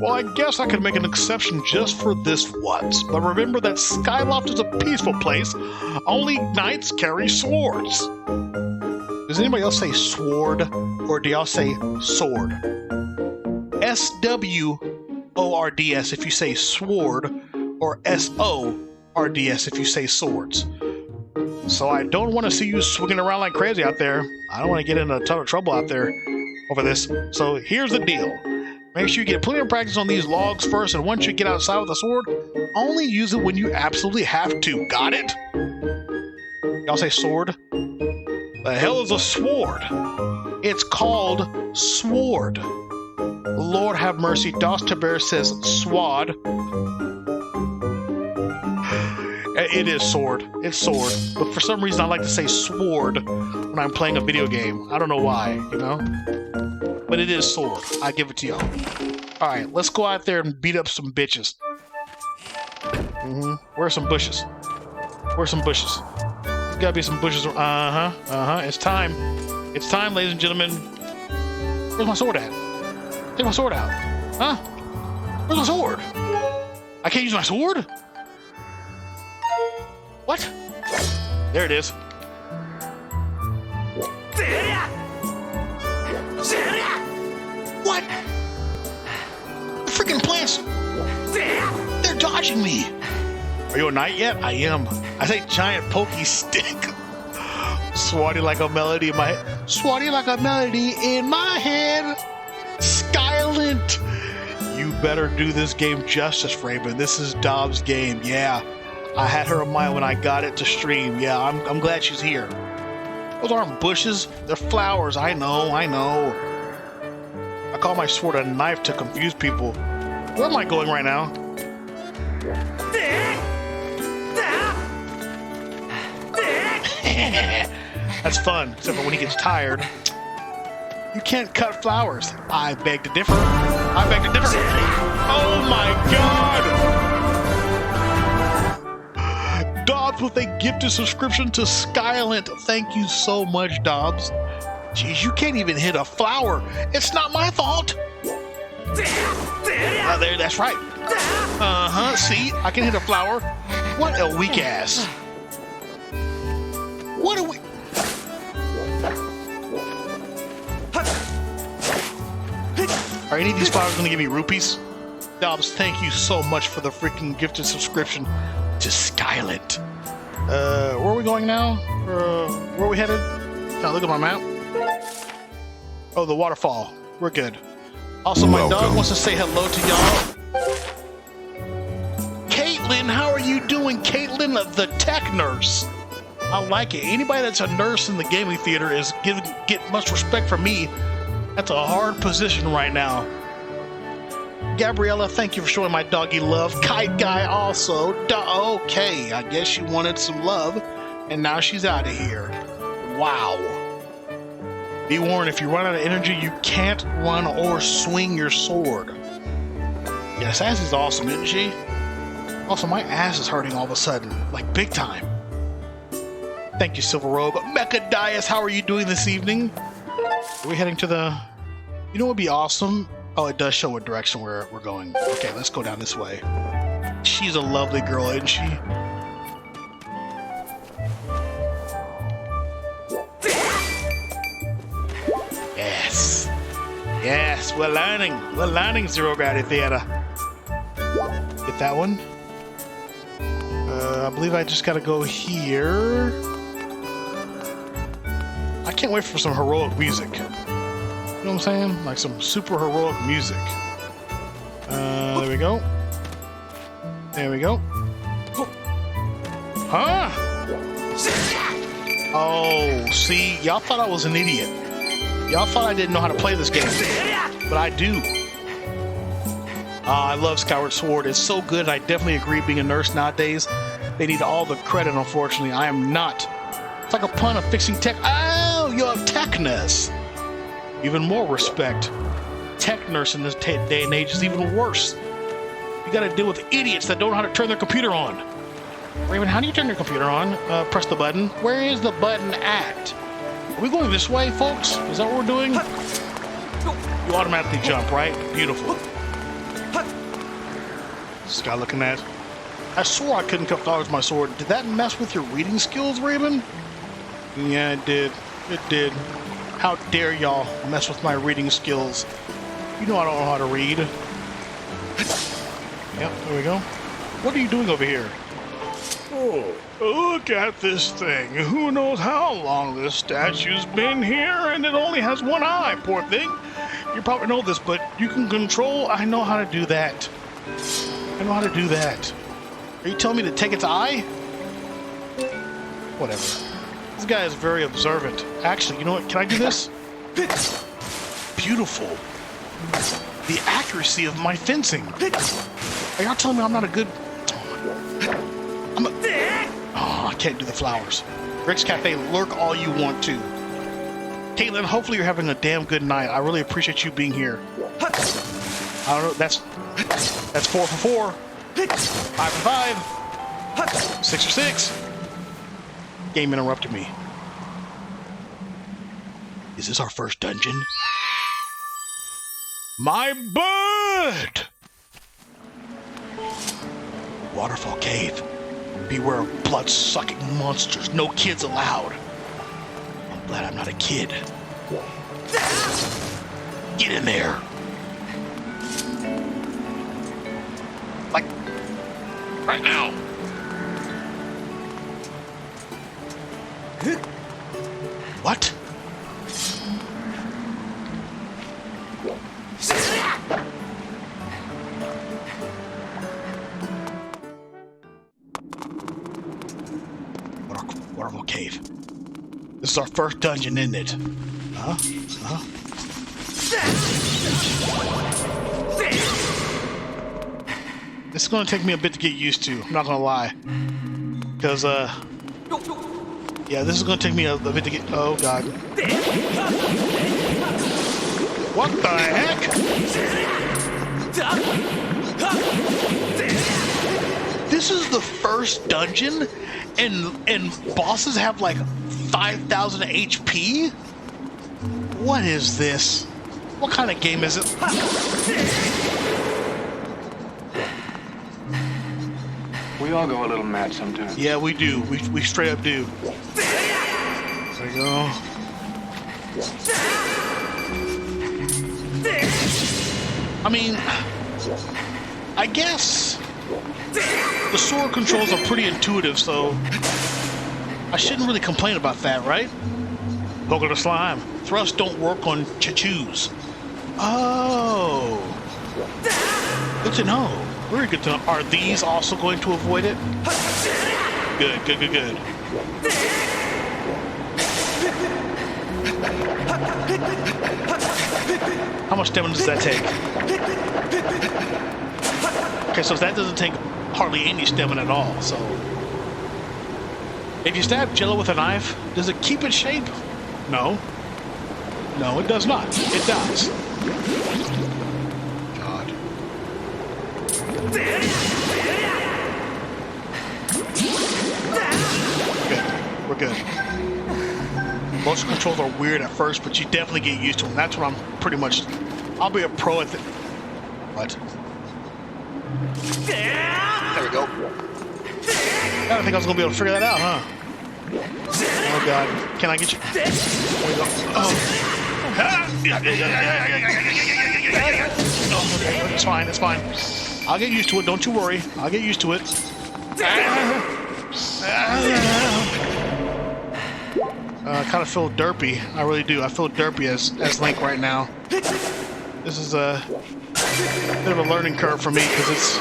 Well, I guess I could make an exception just for this once. But remember that Skyloft is a peaceful place. Only knights carry swords. Does anybody else say sword? Or do y'all say sword? S-W-O-R-D-S if you say sword. Or S-O-R-D-S if you say swords. So I don't want to see you swinging around like crazy out there. I don't want to get in a ton of trouble out there over this. So here's the deal. Make sure you get plenty of practice on these logs first, and once you get outside with a sword, only use it when you absolutely have to. Got it? Y'all say sword? The hell is a sword? It's called sword. Lord have mercy. Dostaber says swad. It is sword. It's sword. But for some reason, I like to say sword when I'm playing a video game. I don't know why, you know? But it is sword. I give it to y'all. Alright, let's go out there and beat up some bitches. Where's some bushes? Where's some bushes? There's gotta be some bushes. It's time. It's time, ladies and gentlemen. Where's my sword at? Take my sword out. Huh? Where's my sword? I can't use my sword? What? There it is. What? The freaking plants! They're dodging me! Are you a knight yet? I am. I say giant pokey stick. Swatty like a melody in my head. Swatty like a melody in my head. Skylint. You better do this game justice, Raven. This is Dobbs' game. Yeah. I had her in mind when I got it to stream. Yeah, I'm glad she's here. Those aren't bushes. They're flowers. I know. I call my sword a knife to confuse people. Where am I going right now? That's fun, except for when he gets tired. You can't cut flowers. I beg to differ. Oh my god! Dobbs with a gifted subscription to Skylint. Thank you so much, Dobbs. Jeez, you can't even hit a flower. It's not my fault. There, that's right. See, I can hit a flower. What a weak ass. What a weak... Are any of these flowers going to give me rupees? Dobbs, thank you so much for the freaking gifted subscription to Skylint. Where are we going now? Where are we headed? Can I look at my map? Oh, the waterfall. We're good. Also, my dog wants to say hello to y'all. Caitlin, how are you doing? Caitlin, the tech nurse. I like it. Anybody that's a nurse in the gaming theater is get much respect from me. That's a hard position right now. Gabriella, thank you for showing my doggy love. Kite Guy also. Okay, I guess she wanted some love, and now she's out of here. Wow. Be warned, if you run out of energy, you can't run or swing your sword. Yeah, Sass is awesome, isn't she? Also, my ass is hurting all of a sudden, like big time. Thank you, Silver Robe. Mechadias, how are you doing this evening? Are we heading to the... You know what would be awesome? Oh, it does show what direction we're going. Okay, let's go down this way. She's a lovely girl, isn't she? Yes. Yes, we're learning. We're learning Zero Gravity Theater. Get that one. I believe I just gotta go here. I can't wait for some heroic music. You know what I'm saying? Like some super heroic music. There we go. There we go. Huh? Oh, see, y'all thought I was an idiot. Y'all thought I didn't know how to play this game. But I do. I love Skyward Sword. It's so good. I definitely agree, being a nurse nowadays, they need all the credit, unfortunately. I am not. It's like a pun of fixing tech. Oh, you're a tech nurse. Even more respect. Tech nurse in this day and age is even worse. You gotta deal with idiots that don't know how to turn their computer on. Raven, how do you turn your computer on? Press the button. Where is the button at? Are we going this way, folks? Is that what we're doing? You automatically jump, right? Beautiful. This guy looking at... I swore I couldn't cut flowers with my sword. Did that mess with your reading skills, Raven? Yeah, it did. It did. How dare y'all mess with my reading skills? You know I don't know how to read. Yep, there we go. What are you doing over here? Oh, look at this thing. Who knows how long this statue's been here, and it only has one eye, poor thing. You probably know this, but you can control... I know how to do that. I know how to do that. Are you telling me to take its eye? Whatever. This guy is very observant. Actually, you know what? Can I do this? Beautiful. The accuracy of my fencing. Are y'all telling me I'm not a good... Oh, I can't do the flowers. Rick's Cafe, lurk all you want to. Caitlin, hopefully you're having a damn good night. I really appreciate you being here. I don't know, that's 4 for 4. 5 for 5. 6 for 6. Game interrupted me. Is this our first dungeon? My bird! Waterfall Cave. Beware of blood-sucking monsters. No kids allowed. I'm glad I'm not a kid. Get in there. Like, right now. What? Waterfall Cave. This is our first dungeon, isn't it? Huh? Huh? This is gonna take me a bit to get used to, I'm not gonna lie. Because, yeah, this is gonna take me a bit to get... Oh, God. What the heck? This is the first dungeon, and bosses have like 5,000 HP? What is this? What kind of game is it? We all go a little mad sometimes. Yeah, we do. We straight up do. There we go. I mean, I guess the sword controls are pretty intuitive, so I shouldn't really complain about that, right? Poke of the slime. Thrusts don't work on chachus. Oh. Good to know. Very good to know. Are these also going to avoid it? Good, good, good, good. How much damage does that take? Okay, so that doesn't take hardly any stamina at all, so... If you stab Jello with a knife, does it keep its shape? No. No, it does not. It dies. God. Good. We're good. Motion controls are weird at first, but you definitely get used to them. That's what I'm pretty much... I'll be a pro at the... What? There we go. I don't think I was going to be able to figure that out, huh? Oh, God. Can I get you? There we go. Oh. Oh, okay. It's fine. It's fine. I'll get used to it. Don't you worry. I'll get used to it. I kind of feel derpy. I really do. I feel derpy as Link right now. This is a bit of a learning curve for me because it's...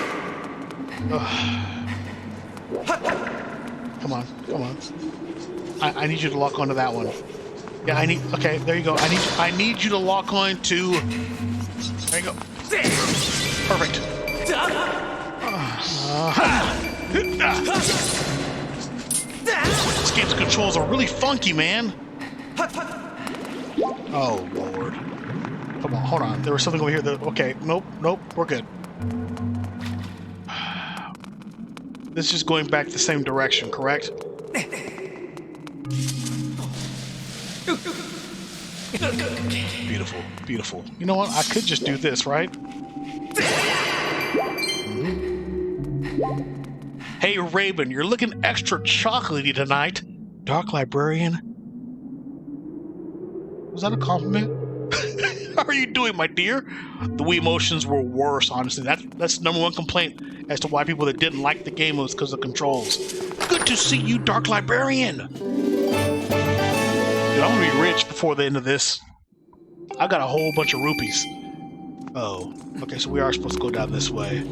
Come on, come on. I need you to lock onto that one. Yeah, I need... Okay, there you go. I need you to lock on to... There you go. Perfect. This game's controls are really funky, man. Oh, Lord. Come on, hold on. There was something over here that... Okay, nope, nope, we're good. This is going back the same direction, correct? Beautiful, beautiful. You know what? I could just do this, right? Hey, Raven, you're looking extra chocolatey tonight. Dark Librarian? Was that a compliment? How are you doing, my dear? The Wii motions were worse, honestly. That's the #1 complaint as to why people that didn't like the game was because of controls. Good to see you, Dark Librarian! Dude, I'm gonna be rich before the end of this. I got a whole bunch of rupees. Oh, okay, so we are supposed to go down this way.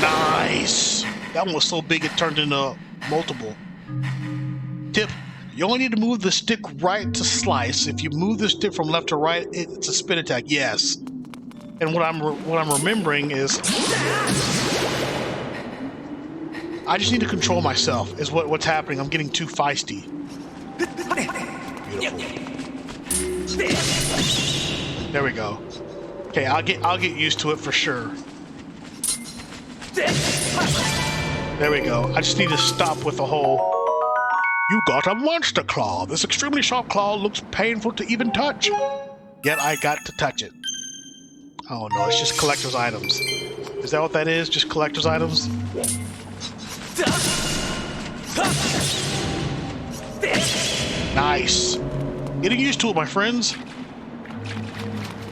Nice! That one was so big it turned into multiple. Tip. You only need to move the stick right to slice. If you move the stick from left to right, it's a spin attack. Yes. And what I'm remembering is I just need to control myself. Is what's happening. I'm getting too feisty. Beautiful. There we go. Okay, I'll get used to it for sure. There we go. I just need to stop with the whole... You got a monster claw. This extremely sharp claw looks painful to even touch. Yet I got to touch it. Oh no, it's just collector's items. Is that what that is? Just collector's items? Nice. Getting used to it, my friends.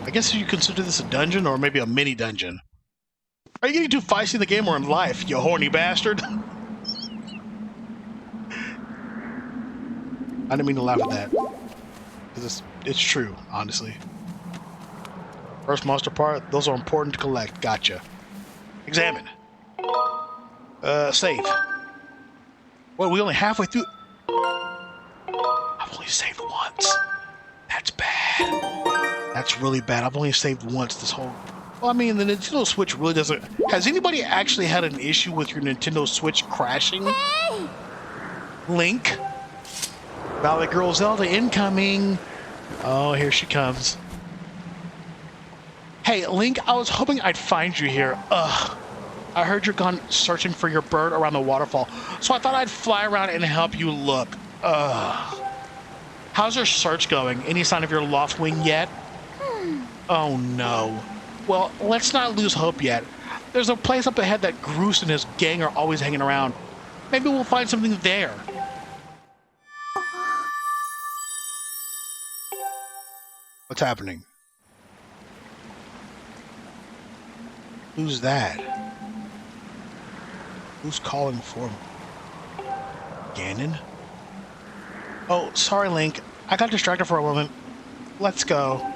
I guess you consider this a dungeon or maybe a mini dungeon. Are you getting too feisty in the game or in life, you horny bastard? I didn't mean to laugh at that. Because it's true, honestly. First monster part, those are important to collect. Gotcha. Examine. Save. Well, we only halfway through. I've only saved once. That's bad. That's really bad. I've only saved once this whole... Well, I mean, the Nintendo Switch really doesn't... Has anybody actually had an issue with your Nintendo Switch crashing? Hey! Link. Valley Girl Zelda incoming. Oh, here she comes. Hey, Link, I was hoping I'd find you here. Ugh. I heard you're gone searching for your bird around the waterfall, so I thought I'd fly around and help you look. Ugh. How's your search going? Any sign of your lost wing yet? Oh, no. Well, let's not lose hope yet. There's a place up ahead that Groose and his gang are always hanging around. Maybe we'll find something there. What's happening? Who's that? Who's calling for me? Ganon? Oh, sorry, Link. I got distracted for a moment. Let's go.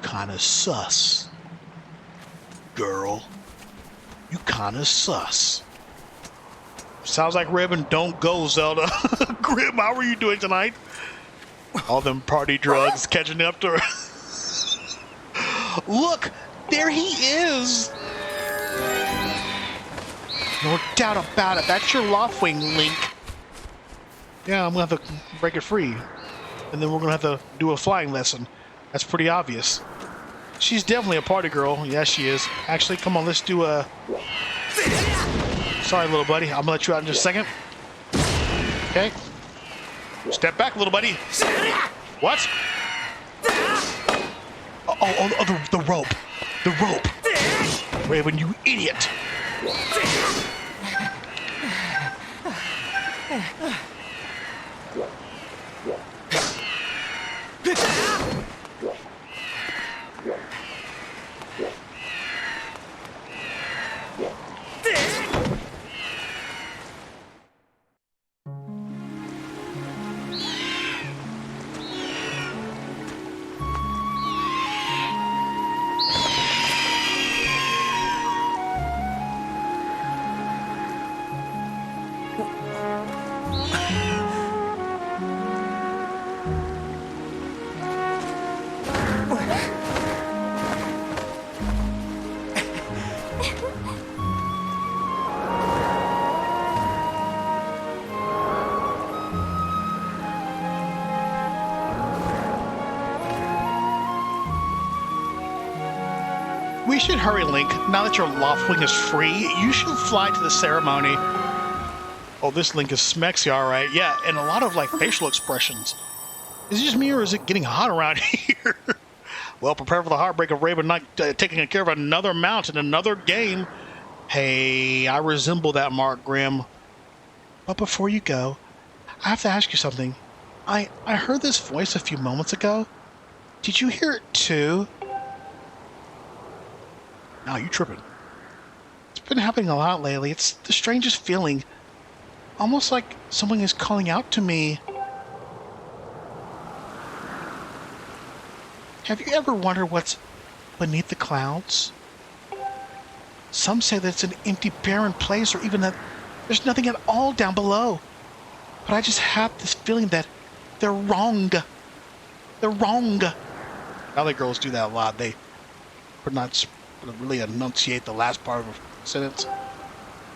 Kinda sus. Girl. You kinda sus. Sounds like Ribbon. Don't go, Zelda. Grim, how are you doing tonight? All them party drugs catching up to her. Look! There he is! No doubt about it. That's your Loftwing, Link. Yeah, I'm gonna have to break it free. And then we're gonna have to do a flying lesson. That's pretty obvious. She's definitely a party girl. Yeah, she is. Actually, come on, let's do a... Sorry, little buddy. I'm gonna let you out in just a second. Okay. Step back, little buddy. What? Oh, the rope. The rope. Raven, you idiot. We should hurry, Link. Now that your Loftwing is free, you should fly to the ceremony. Oh, this Link is smexy, alright. Yeah, and a lot of, like, facial expressions. Is it just me, or is it getting hot around here? Well, prepare for the heartbreak of Raven Knight taking care of another mount in another game. Hey, I resemble that Mark Grimm. But before you go, I have to ask you something. I heard this voice a few moments ago. Did you hear it too? No, you tripping. It's been happening a lot lately. It's the strangest feeling. Almost like someone is calling out to me. Have you ever wondered what's beneath the clouds? Some say that it's an empty, barren place, or even that there's nothing at all down below. But I just have this feeling that they're wrong. They're wrong. Valley girls do that a lot. They would not really enunciate the last part of a sentence.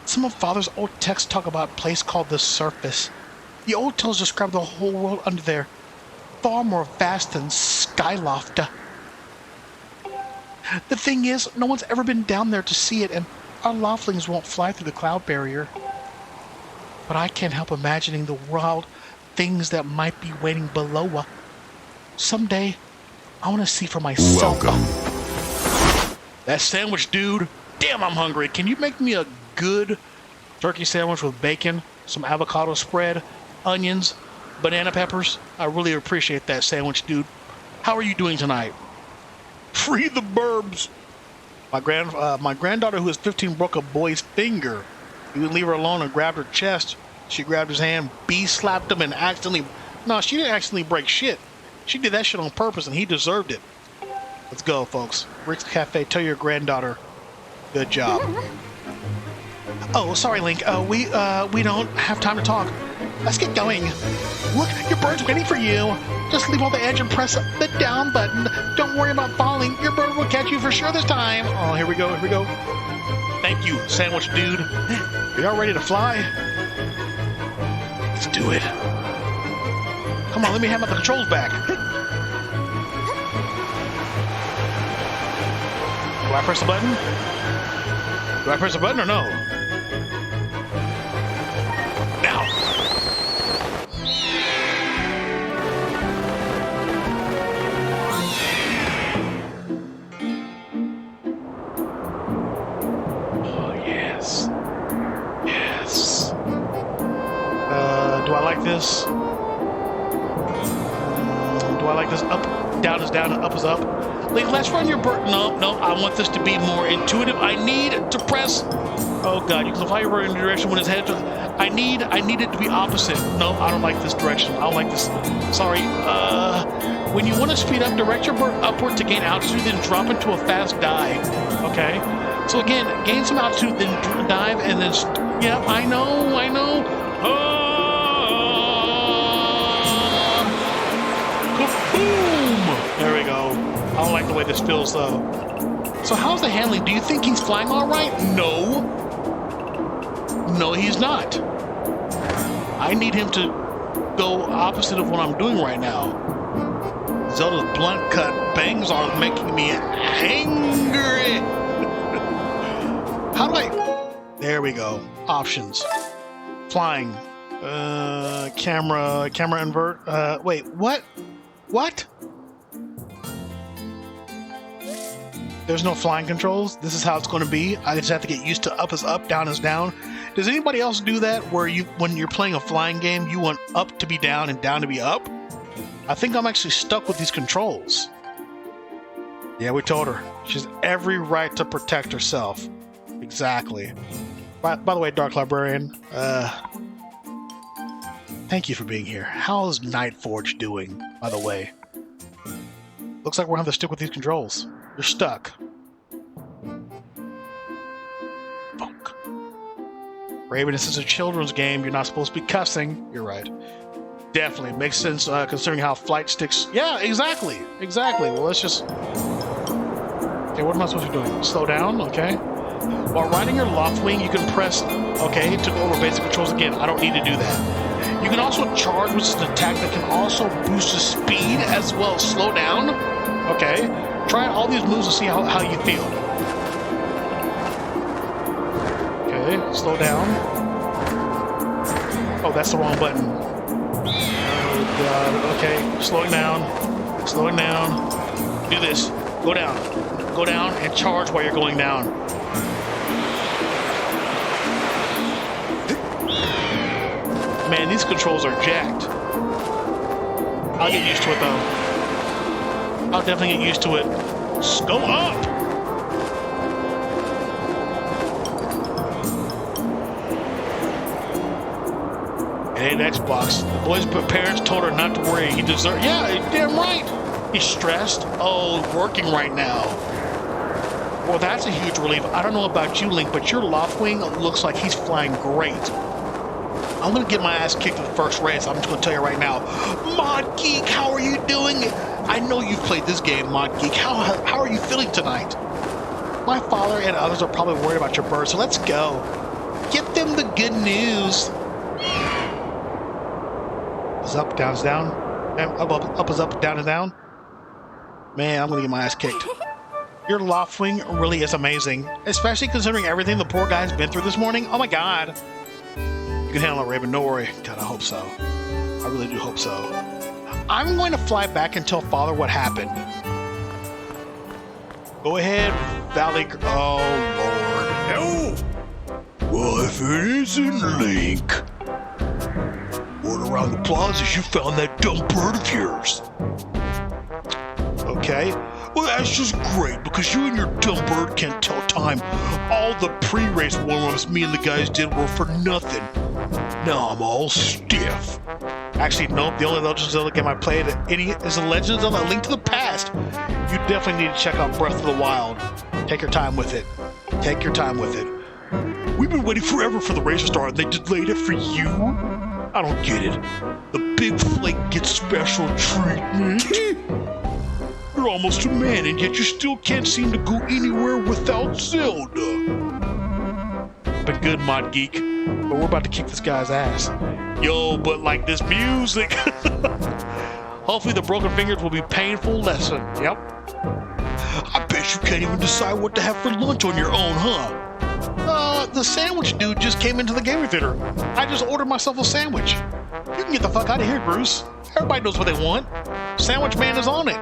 Some of Father's old texts talk about a place called the Surface. The old tales describe the whole world under there, far more vast than Skyloft. The thing is, no one's ever been down there to see it, and our Loftlings won't fly through the cloud barrier. But I can't help imagining the wild things that might be waiting below. Someday, I want to see for myself. Welcome. That sandwich, dude. Damn, I'm hungry. Can you make me a good turkey sandwich with bacon, some avocado spread, onions, banana peppers? I really appreciate that sandwich, dude. How are you doing tonight? Free the burbs. My granddaughter, who is 15, broke a boy's finger. He would leave her alone and grabbed her chest. She grabbed his hand, slapped him, and accidentally... No, she didn't accidentally break shit. She did that shit on purpose, and he deserved it. Let's go, folks. Rick's Cafe, tell your granddaughter. Good job. Oh, sorry, Link. We don't have time to talk. Let's get going. Look, your bird's waiting for you. Just leave on the edge and press the down button. Don't worry about falling. Your bird will catch you for sure this time. Oh, here we go, here we go. Thank you, sandwich dude. Are y'all ready to fly? Let's do it. Come on, let me have my controls back. Do I press the button? Do I press the button or no? Now. Oh, yes. Yes. Do I like this? Do I like this? Up, down is down, and up is up. Like, let's run your bird. No, I want this to be more intuitive. I need to press. Oh God, you can fly your bird in the direction when his head. I need it to be opposite. No, I don't like this direction. I don't like this. Sorry. When you want to speed up, direct your bird upward to gain altitude, then drop into a fast dive. Okay. So again, gain some altitude, then dive, and then. Yeah, I know. Boom! There we go. I don't like the way this feels, though. So how's the handling? Do you think he's flying all right? No. No, he's not. I need him to go opposite of what I'm doing right now. Zelda's blunt cut bangs are making me angry. How do I... There we go. Options. Flying. Camera invert. Wait, what? What? There's no flying controls. This is how it's going to be. I just have to get used to up is up, down is down. Does anybody else do that where when you're playing a flying game, you want up to be down and down to be up? I think I'm actually stuck with these controls. Yeah, we told her. She has every right to protect herself. Exactly. By the way, Dark Librarian, thank you for being here. How's Nightforge doing, by the way? Looks like we're going to have to stick with these controls. You're stuck. Funk. Raven, this is a children's game. You're not supposed to be cussing. You're right. Definitely. Makes sense considering how flight sticks... Yeah, exactly. Exactly. Well, let's just... Okay, what am I supposed to be doing? Slow down, okay. While riding your loft wing, you can press... Okay, it took over basic controls again. I don't need to do that. You can also charge, which is an attack that can also boost the speed as well as slow down. Okay. Try all these moves to see how you feel. Okay, slow down. Oh, that's the wrong button. Oh, God. Okay, slowing down. Slowing down. Do this. Go down. Go down and charge while you're going down. Man, these controls are jacked. I'll get used to it, though. I'll definitely get used to it. Go up! It ain't Xbox. The boy's parents told her not to worry. He deserves... Yeah, damn right! He's stressed. Oh, working right now. Well, that's a huge relief. I don't know about you, Link, but your Loftwing looks like he's flying great. I'm going to get my ass kicked in the first race. I'm just going to tell you right now. Mod Geek, how are you doing? I know you've played this game, Mod Geek. How are you feeling tonight? My father and others are probably worried about your bird, so let's go. Get them the good news. Up is up, down is down. Up is up, down is down. Man, I'm going to get my ass kicked. Your Loftwing really is amazing, especially considering everything the poor guy's been through this morning. Oh my God. You can handle it, Raven. Don't worry. God, I hope so. I really do hope so. I'm going to fly back and tell Father what happened. Go ahead, Valley... Oh, Lord. No! Well, if it isn't Link... Word around the plaza, you found that dumb bird of yours. Okay. Well, that's just great, because you and your dumb bird can't tell time. All the pre-race warm-ups me and the guys did were for nothing. Now I'm all stiff. Actually, nope. The only Legend of Zelda game I played is The Legend of Zelda: A Link to the Past. You definitely need to check out Breath of the Wild. Take your time with it. Take your time with it. We've been waiting forever for the race to start, and they delayed it for you? I don't get it. The big flake gets special treatment. You're almost a man, and yet you still can't seem to go anywhere without Zelda. Been good, Mod Geek, but we're about to kick this guy's ass. Yo, but like this music. Hopefully the broken fingers will be painful lesson. Yep. I bet you can't even decide what to have for lunch on your own, huh? The sandwich dude just came into the gaming theater. I just ordered myself a sandwich. You can get the fuck out of here, Bruce. Everybody knows what they want. Sandwich Man is on it.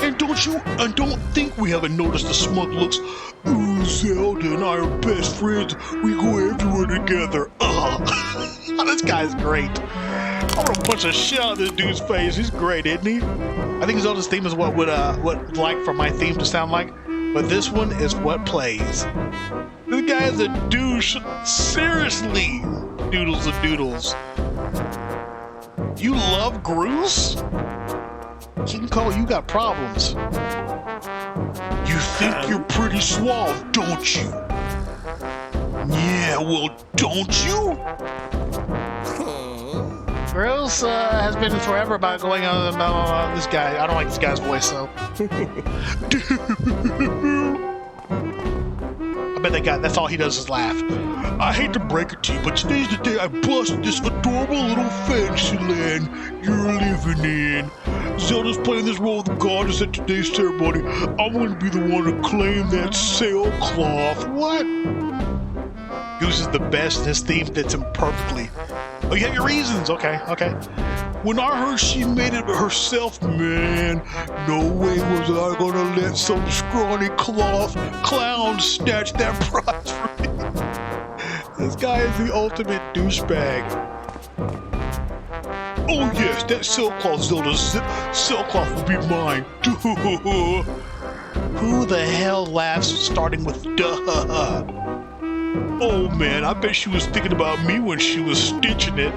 And don't think we haven't noticed the smug looks. Ooh, Zelda and I are best friends. We go everywhere together. This guy's great. I want to punch the shit out of this dude's face. He's great, isn't he? I think Zelda's theme is what like for my theme to sound like, but this one is what plays. This guy is a douche. Seriously, doodles and doodles. You love Groose? He can call you got problems. You think you're pretty suave, don't you? Yeah, well, don't you? Gross has been forever about going on about this guy. I don't like this guy's voice, so. I bet that's all he does is laugh. I hate to break it to you, but today's the day I bust this adorable little fantasy land you're living in. Zelda's playing this role of the goddess at today's ceremony. I'm going to be the one to claim that sailcloth. What? Uses the best. His theme fits him perfectly. Oh, you have your reasons. Okay. When I heard she made it herself, man, no way was I gonna let some scrawny cloth clown snatch that prize from me. This guy is the ultimate douchebag. Oh yes, that sailcloth, Zelda. Sailcloth will be mine. Who the hell laughs starting with duh? Oh man, I bet she was thinking about me when she was stitching it.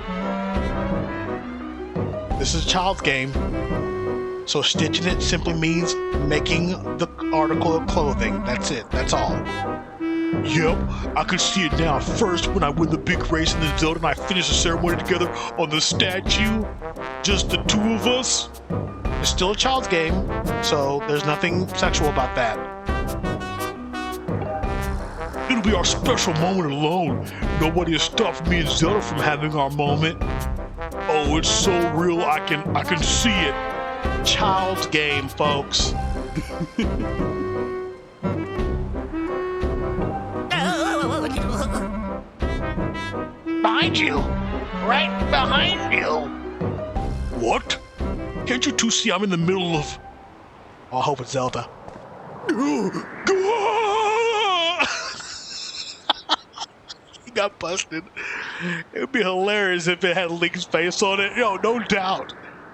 This is a child's game, so stitching it simply means making the article of clothing. That's it, that's all. Yep, I can see it now. First, when I win the big race in the Zelda and I finish the ceremony together on the statue, just the two of us. It's still a child's game, so there's nothing sexual about that. It'll be our special moment alone. Nobody has stopped me and Zelda from having our moment. Oh, it's so real, I can see it. Child's game, folks. Behind you! Right behind you! What? Can't you two see I'm in the middle of... Oh, I hope it's Zelda. He got busted. It'd be hilarious if it had Link's face on it. Yo, no doubt.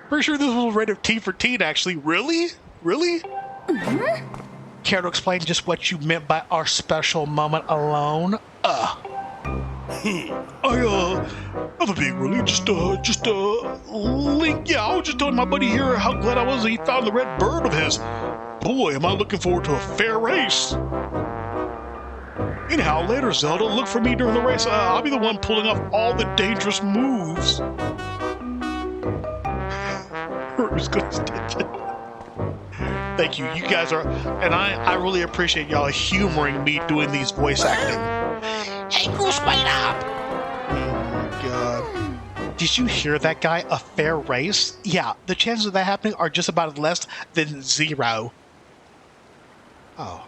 Pretty sure this was rated T for teen, actually. Really? Really? Mm-hmm. Care to explain just what you meant by our special moment alone? Nothing big, really. Just Link. Yeah, I was just telling my buddy here how glad I was that he found the red bird of his. Boy, am I looking forward to a fair race. Anyhow, later, Zelda, look for me during the race. I'll be the one pulling off all the dangerous moves. Who's gonna stitch it? Thank you. You guys are, and I really appreciate y'all humoring me doing these voice acting. Hey, Goose, wait up! Oh my god. Did you hear that guy? A fair race? Yeah, the chances of that happening are just about less than 0. Oh.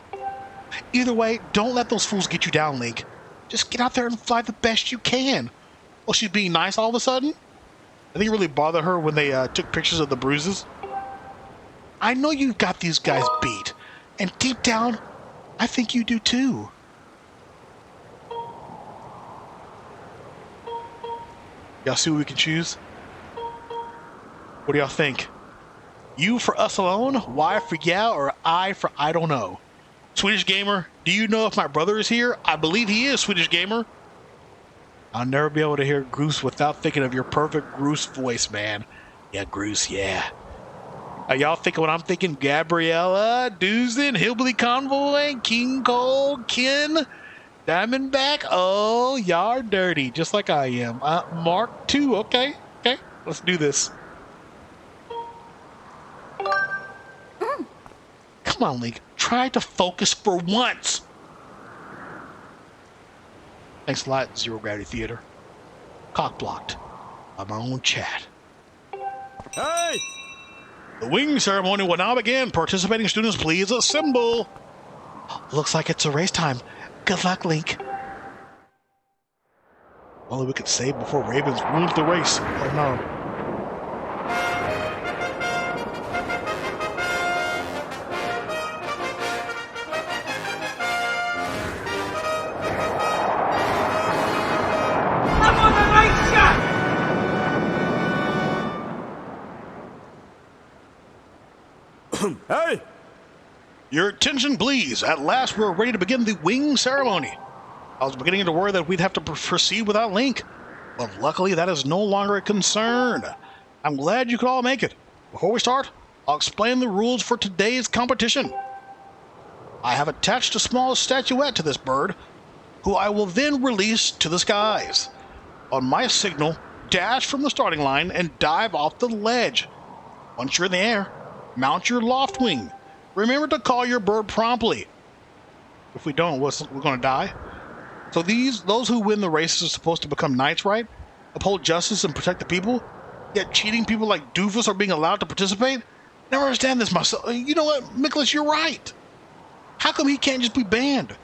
Either way, don't let those fools get you down, Link. Just get out there and fly the best you can. Oh, she's being nice all of a sudden? I think it really bothered her when they took pictures of the bruises. I know you've got these guys beat. And deep down, I think you do too. Y'all see what we can choose? What do y'all think? You for us alone, Y for yeah, or I for I don't know? Swedish Gamer, do you know if my brother is here? I believe he is, Swedish Gamer. I'll never be able to hear Groose without thinking of your perfect Groose voice, man. Yeah, Groose, yeah. Are y'all thinking what I'm thinking? Gabriella, Doozen, Hillbilly Convoy, King Cole, Ken, Diamondback. Oh, y'all are dirty, just like I am. Mark 2, okay. Okay, let's do this. Come on, Link. Try to focus for once. Thanks a lot, Zero Gravity Theater. Cock blocked by my own chat. Hey! The wing ceremony will now begin. Participating students, please assemble. Looks like it's a race time. Good luck, Link. Only we could save before Ravens ruins the race. Oh no. I'm on a nice shot! Hey! Your attention, please. At last, we're ready to begin the wing ceremony. I was beginning to worry that we'd have to proceed without Link, but luckily that is no longer a concern. I'm glad you could all make it. Before we start, I'll explain the rules for today's competition. I have attached a small statuette to this bird, who I will then release to the skies. On my signal, dash from the starting line and dive off the ledge. Once you're in the air, mount your loft wing. Remember to call your bird promptly. If we don't, we're going to die. So those who win the races are supposed to become knights, right? Uphold justice and protect the people? Yet cheating people like Doofus are being allowed to participate? Never understand this myself. You know what, Nicholas, you're right. How come he can't just be banned?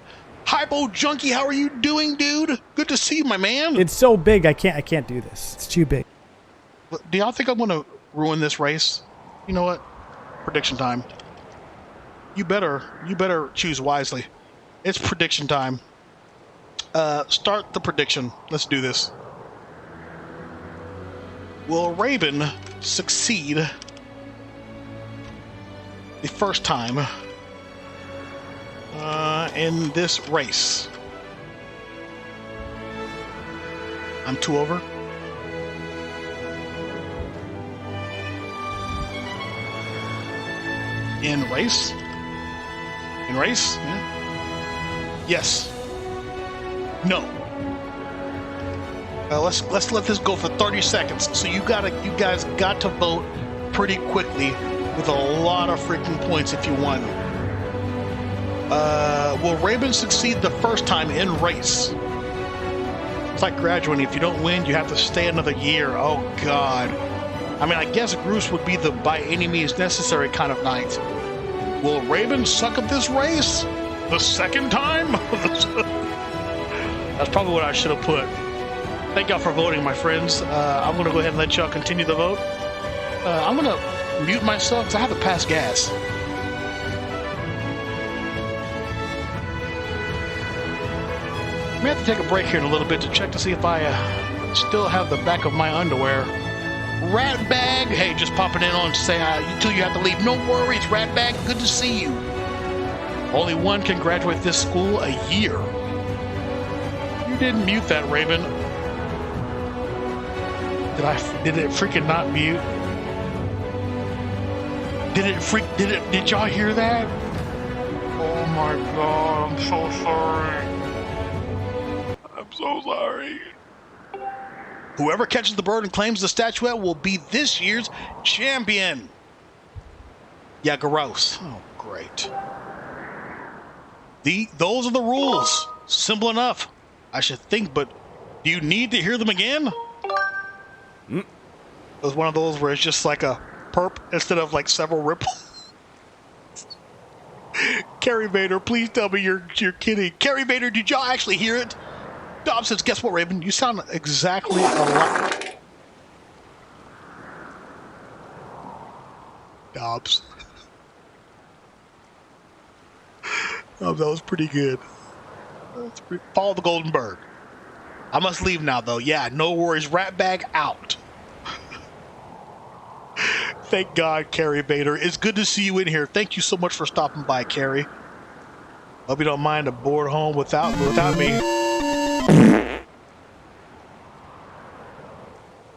Hypo Junkie, how are you doing, dude? Good to see you, my man. It's so big, I can't do this. It's too big. Do y'all think I'm going to ruin this race? You know what? Prediction time. You better choose wisely. It's prediction time. Start the prediction. Let's do this. Will Raven succeed the first time in this race? I'm 2 over. In race? In race? Yeah. Yes. No. Let's let this go for 30 seconds. So you guys got to vote pretty quickly with a lot of freaking points if you won. Will Raven succeed the first time in race? It's like graduating. If you don't win, you have to stay another year. Oh God. I mean, I guess Groose would be the by any means necessary kind of knight. Will Raven suck at this race the second time? That's probably what I should have put. Thank y'all for voting, my friends. I'm going to go ahead and let y'all continue the vote. I'm going to mute myself because I have to pass gas. I may have to take a break here in a little bit to check to see if I still have the back of my underwear. Ratbag, hey, just popping in on to say until you have to leave. No worries, Ratbag, good to see you. Only one can graduate this school a year. You didn't mute that, Raven. Did it freaking not mute? Did y'all hear that? Oh my God, I'm so sorry. I'm so sorry. Whoever catches the bird and claims the statuette will be this year's champion. Yeah, gross. Oh, great. Those are the rules. Simple enough, I should think, but do you need to hear them again? It was one of those where it's just like a perp instead of like several ripples. Carrie Vader, please tell me you're kidding. Carrie Vader, did y'all actually hear it? Dobbs says, guess what, Raven? You sound exactly alike. Dobbs. Oh, that was pretty good. Follow the golden bird. I must leave now, though. Yeah, no worries. Ratbag out. Thank God, Carrie Vader. It's good to see you in here. Thank you so much for stopping by, Carrie. Hope you don't mind a board home without me.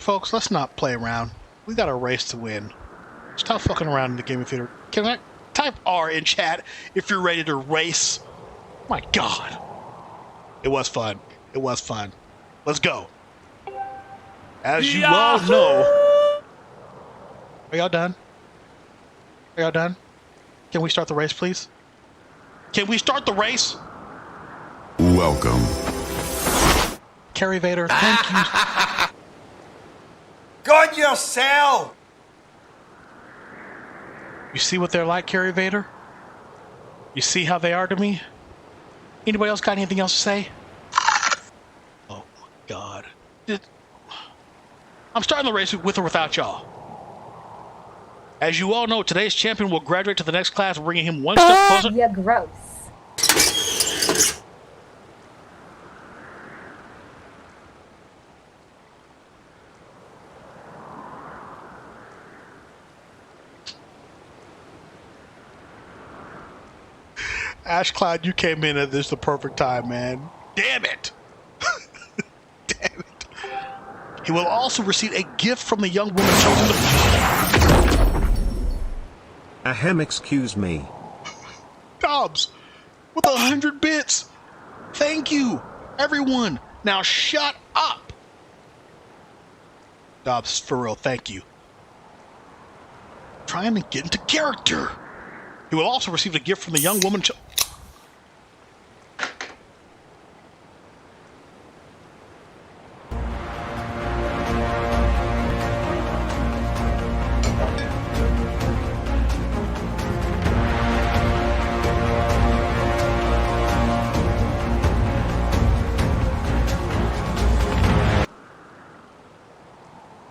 folks, let's not play around. We got a race to win. Stop fucking around in the gaming theater. Can I type R in chat if you're ready to race? My God. It was fun. It was fun. Let's go. As you all know... Are y'all done? Are y'all done? Can we start the race, please? Can we start the race? Welcome. Carrie Vader, thank you. God yourself! You see what they're like, Carrie Vader? You see how they are to me? Anybody else got anything else to say? Oh, my God. I'm starting the race with or without y'all. As you all know, today's champion will graduate to the next class, bringing him one step closer. You're gross. Ash Cloud, you came in at this the perfect time, man. Damn it! Damn it. He will also receive a gift from the young woman chosen to... Ahem, excuse me. Dobbs, with 100 bits. Thank you, everyone. Now shut up. Dobbs, for real, thank you. Trying to get into character. He will also receive a gift from the young woman...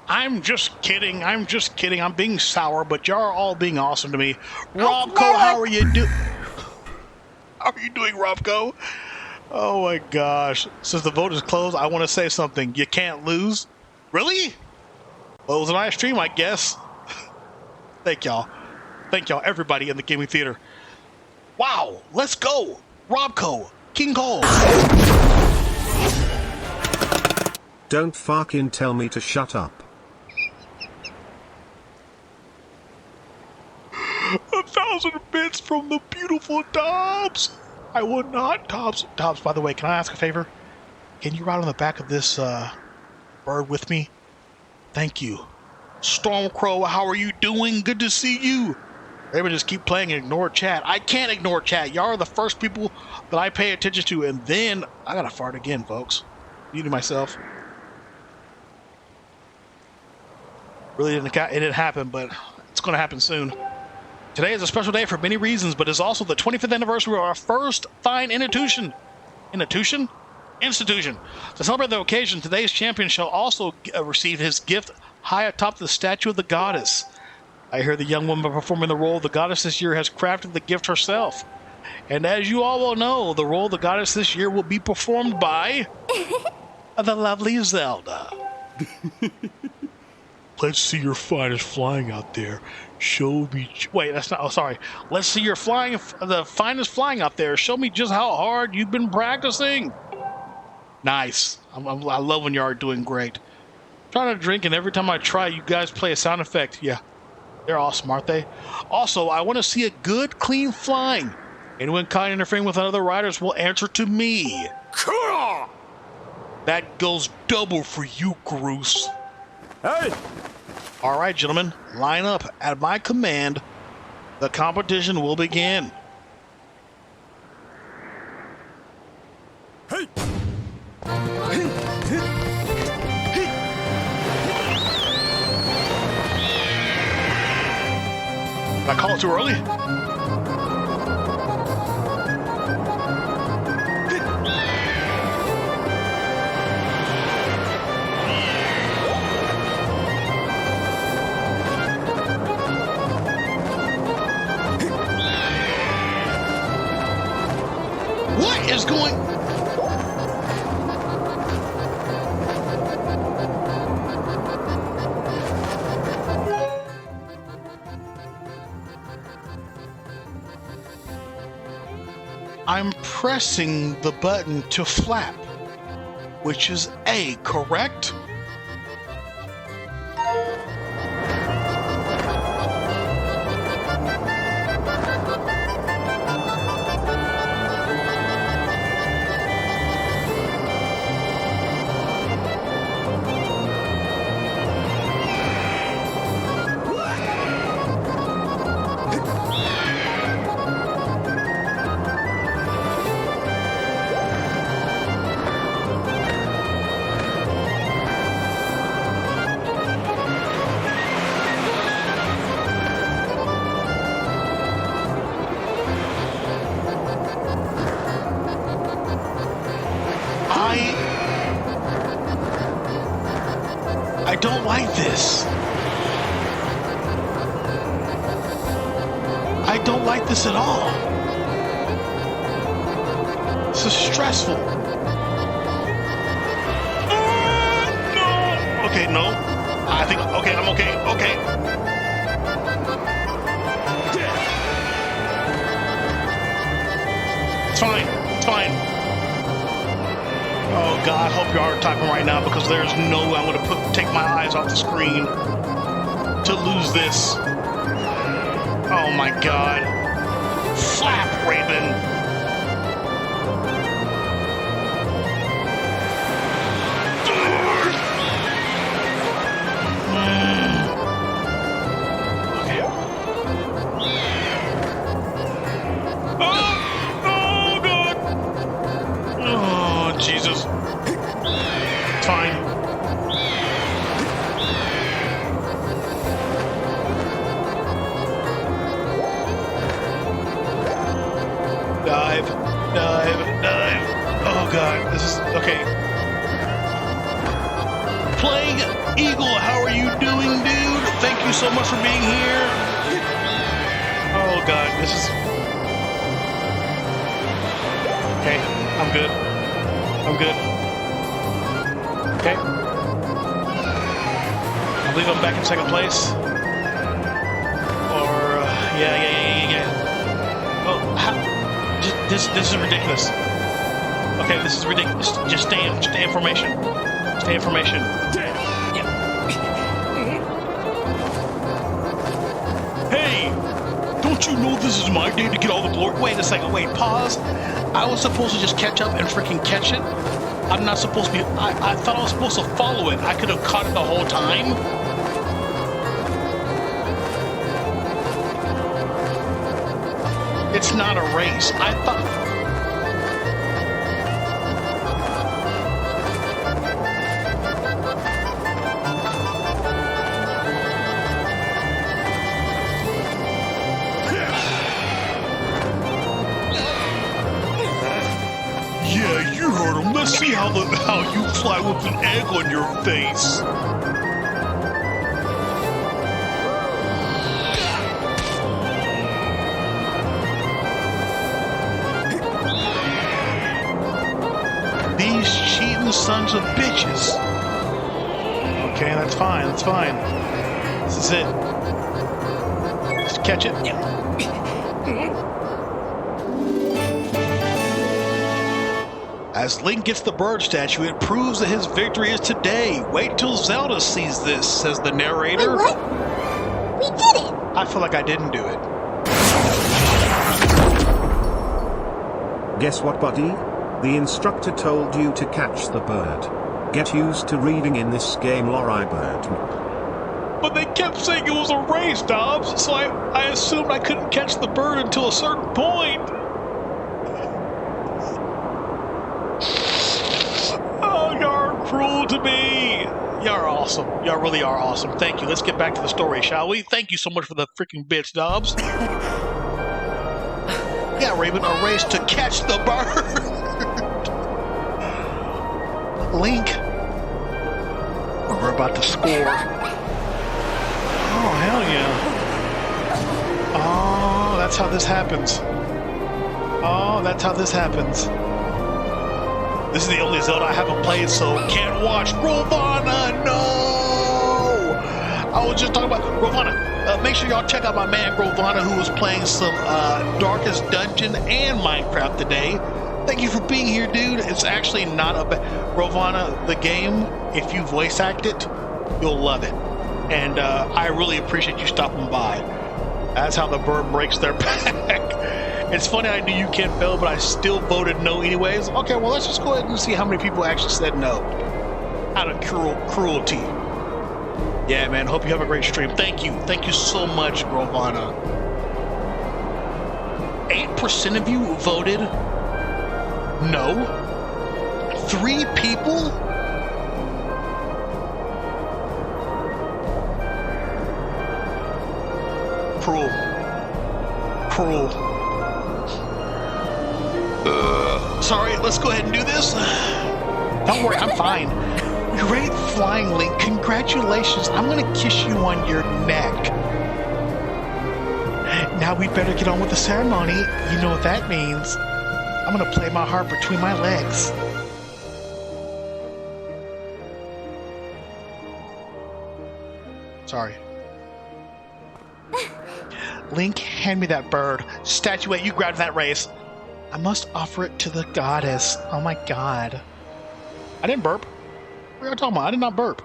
I'm just kidding. I'm just kidding. I'm being sour, but y'all are all being awesome to me. Robco, how are you doing? How are you doing, Robco? Oh my gosh. Since the vote is closed, I want to say something. You can't lose? Really? Well, it was a nice stream, I guess. Thank y'all. Thank y'all, everybody in the gaming theater. Wow, let's go. Robco, King Cole. Don't fucking tell me to shut up. 1,000 bits from the beautiful Dobbs. I would not. Dobbs, by the way, can I ask a favor? Can you ride on the back of this bird with me? Thank you. Stormcrow, how are you doing? Good to see you. Everybody just keep playing and ignore chat. I can't ignore chat. Y'all are the first people that I pay attention to, and then I gotta fart again, folks. Muted myself. Really it didn't happen, but it's gonna happen soon. Today is a special day for many reasons, but it's also the 25th anniversary of our first fine institution. To celebrate the occasion, today's champion shall also receive his gift high atop the statue of the goddess. I hear the young woman performing the role of the goddess this year has crafted the gift herself. And as you all will know, the role of the goddess this year will be performed by the lovely Zelda. Let's see your finest flying out there. Show me... Wait, that's not... Oh, sorry. Let's see your flying... The finest flying out there. Show me just how hard you've been practicing. Nice. I love when you are doing great. I'm trying to drink, and every time I try, you guys play a sound effect. Yeah. They're awesome, aren't they? Also, I want to see a good, clean flying. Anyone caught interfering with other riders will answer to me. That goes double for you, Groose. Hey! All right, gentlemen, line up. At my command, the competition will begin. Hey! Did I call it too early? What is going... I'm pressing the button to flap, which is A, correct? don't like this. I don't like this at all. This is stressful. No. Okay, no. I think, okay, I'm okay. Okay. It's fine. It's fine. Oh God, I hope you aren't typing right now because there's no way I'm gonna take my eyes off the screen to lose this. Oh my God. Flap, Raven. Jesus. Fine. Dive. Dive. Dive. Oh God. This is okay. Plague Eagle, how are you doing, dude? Thank you so much for being here. Oh God, this is okay. I'm good. I'm good. Okay. I believe I'm back in second place. Or, yeah. Oh, how? This is ridiculous. Okay, this is ridiculous. Just stay in formation. Stay in formation. Hey! Don't you know this is my day to get all the glory? Wait a second, wait, pause. I was supposed to just catch up and freaking catch it. I'm not supposed to be, I thought I was supposed to follow it. I could have caught it the whole time. It's not a race. I thought... Yeah, you heard him. Let's see how you fly with an egg on your face. These cheating sons of bitches. Okay, that's fine. That's fine. This is it. Just catch it. As Link gets the bird statue, it proves that his victory is today. Wait till Zelda sees this, says the narrator. Wait, what? We did it! I feel like I didn't do it. Guess what, buddy? The instructor told you to catch the bird. Get used to reading in this game, Lori Bird. But they kept saying it was a race, Dobbs, so I assumed I couldn't catch the bird until a certain point. Oh, you're cruel to me. You're awesome. Y'all really are awesome. Thank you. Let's get back to the story, shall we? Thank you so much for the freaking bits, Dobbs. Yeah, Raven, a race to catch the bird. Link. We're about to score. Oh, hell yeah. Oh, that's how this happens. Oh, that's how this happens. This is the only Zelda I haven't played, so can't watch. Rovana, no! I was just talking about Rovana. Make sure y'all check out my man Rovana, who was playing some Darkest Dungeon and Minecraft today. Thank you for being here, dude. It's actually not a bad... Rovana, the game, if you voice act it, you'll love it. And I really appreciate you stopping by. That's how the bird breaks their back. It's funny I knew you can't fail, but I still voted no anyways. Okay, well, let's just go ahead and see how many people actually said no. Out of cruelty. Yeah, man, hope you have a great stream. Thank you. Thank you so much, Rovana. 8% of you voted no. 3 people? Cruel. Cruel. Sorry, let's go ahead and do this. Don't worry, I'm fine. Great flying, Link. Congratulations. I'm going to kiss you on your neck. Now we better get on with the ceremony. You know what that means. I'm going to play my harp between my legs. Sorry. Link, hand me that bird. Statuette, you grabbed that race. I must offer it to the goddess. Oh my god. I didn't burp. What are you talking about? I did not burp.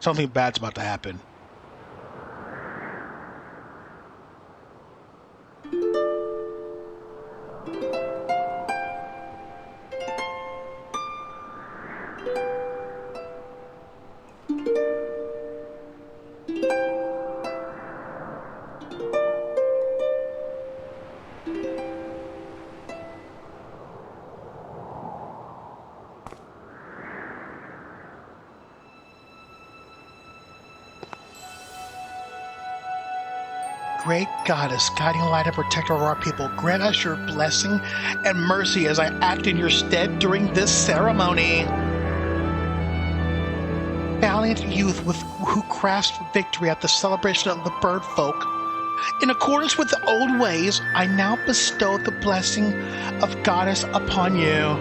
Something bad's about to happen. Great goddess, guiding light and protector of our people, grant us your blessing and mercy as I act in your stead during this ceremony. Valiant youth who grasped victory at the celebration of the bird folk, in accordance with the old ways, I now bestow the blessing of goddess upon you.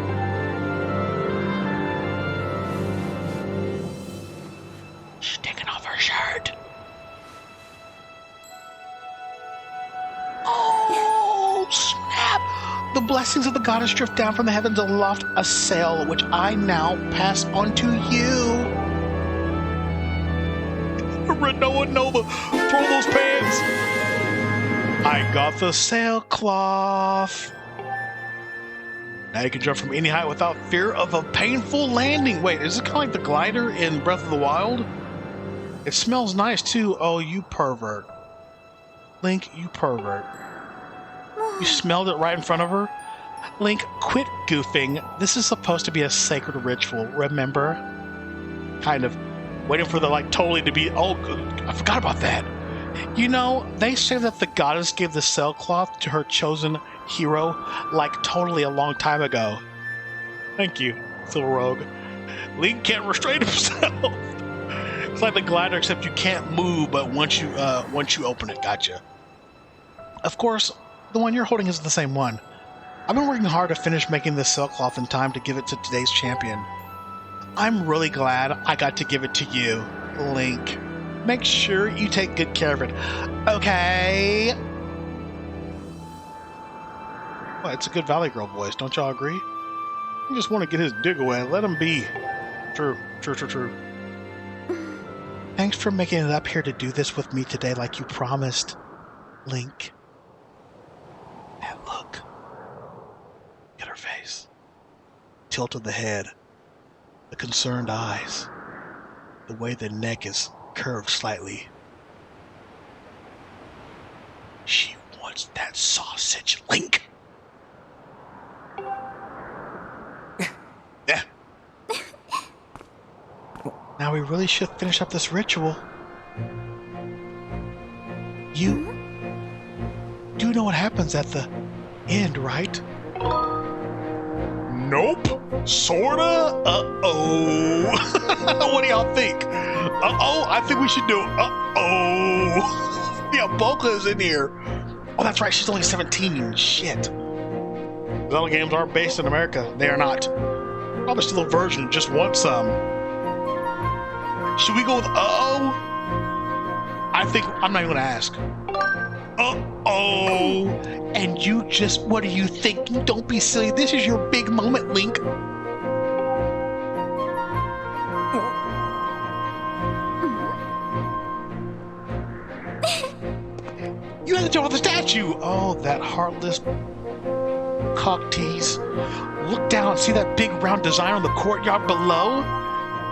She's taking off her shirt. Oh, snap! The blessings of the goddess drift down from the heavens aloft a sail, which I now pass on to you. Renoa Nova, throw those pants! I got the sailcloth. Now you can jump from any height without fear of a painful landing. Wait, is it kind of like the glider in Breath of the Wild? It smells nice too. Oh, you pervert. Link, you pervert. You smelled it right in front of her? Link, quit goofing. This is supposed to be a sacred ritual, remember? Kind of waiting for the, totally to be... Oh, I forgot about that. You know, they say that the goddess gave the sailcloth to her chosen hero, totally a long time ago. Thank you, Phil Rogue. Link can't restrain himself. It's like the glider, except you can't move, but once you open it, gotcha. Of course, the one you're holding isn't the same one. I've been working hard to finish making this sailcloth in time to give it to today's champion. I'm really glad I got to give it to you, Link. Make sure you take good care of it. Okay? Well, it's a good Valley Girl voice, don't y'all agree? You just want to get his dig away. Let him be. True. Thanks for making it up here to do this with me today like you promised, Link. That look. At her face. Tilt of the head. The concerned eyes. The way the neck is curved slightly. She wants that sausage, Link. Yeah. Now we really should finish up this ritual. You do know what happens at the end, right? Nope. Sorta? Uh-oh. What do y'all think? Uh-oh, I think we should do uh-oh. Yeah, Boca's in here. Oh, that's right, she's only 17. Shit. Zelda games aren't based in America. They are not. Probably still a version, just want some. Should we go with uh-oh? I think, I'm not even gonna ask. Uh-oh. And you just, what are you thinking? Don't be silly. This is your big moment, Link. You had to jump off the statue. Oh, that heartless cock tease. Look down. See that big round design on the courtyard below?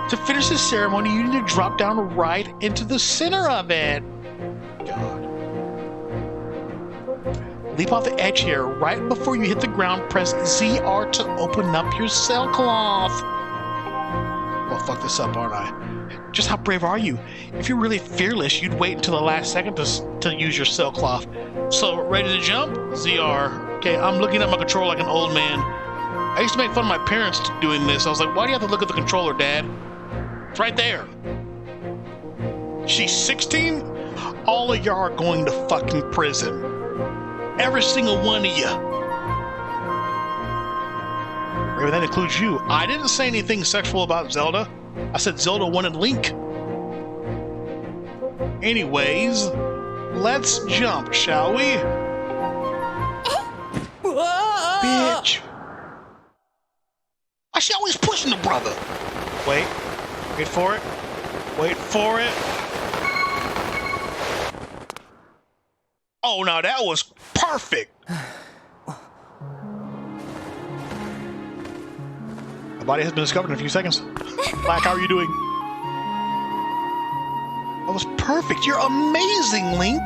To finish the ceremony, you need to drop down right into the center of it. God. Leap off the edge here. Right before you hit the ground, press ZR to open up your sailcloth. Well, fuck this up, aren't I? Just how brave are you? If you're really fearless, you'd wait until the last second to use your sailcloth. So, ready to jump? ZR. Okay, I'm looking at my controller like an old man. I used to make fun of my parents doing this. I was like, why do you have to look at the controller, Dad? It's right there. She's 16? All of y'all are going to fucking prison. Every single one of you. Maybe that includes you. I didn't say anything sexual about Zelda. I said Zelda wanted Link. Anyways, let's jump, shall we? Bitch. Why she always pushing the brother? Wait for it. Wait for it. Oh, now that was perfect. A body has been discovered in a few seconds. Black, how are you doing? That was perfect. You're amazing, Link.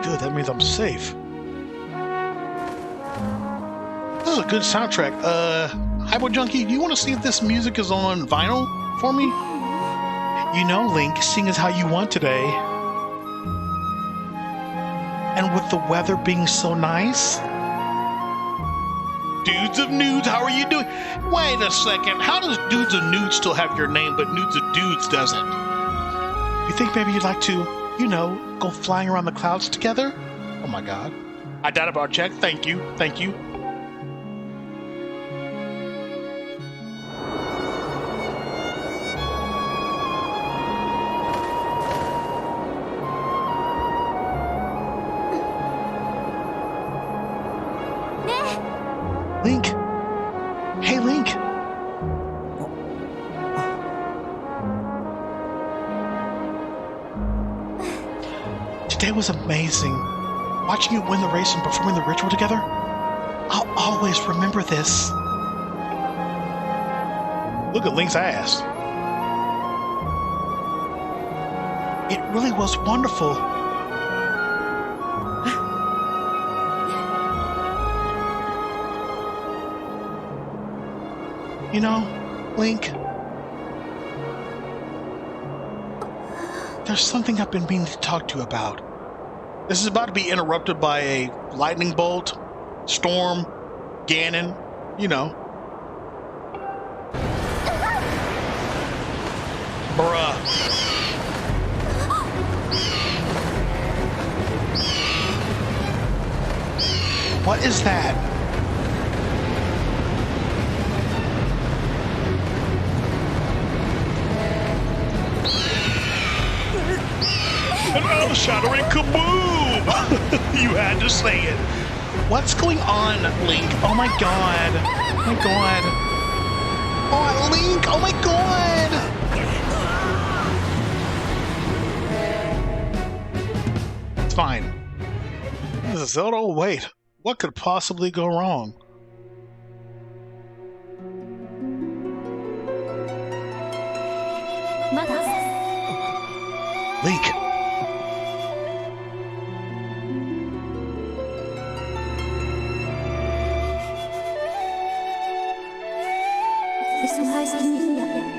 Good, that means I'm safe. This is a good soundtrack. Hypo Junkie, do you want to see if this music is on vinyl for me? You know, Link, sing as how you want today. And with the weather being so nice. Dudes of Nudes, how are you doing? Wait a second. How does Dudes of Nudes still have your name, but Nudes of Dudes doesn't? You think maybe you'd like to, you know, go flying around the clouds together? Oh my god. I doubt about check. Thank you. Thank you. Link. Hey, Link. Today was amazing. Watching you win the race and performing the ritual together. I'll always remember this. Look at Link's ass. It really was wonderful. You know, Link, there's something I've been meaning to talk to you about. This is about to be interrupted by a lightning bolt, storm, Ganon, you know. Bruh. What is that? An earth-shattering kaboom! You had to say it. What's going on, Link? Oh my god. Oh my god. Oh, Link! Oh my god! It's fine. This is Zelda. Oh, wait. What could possibly go wrong? Link.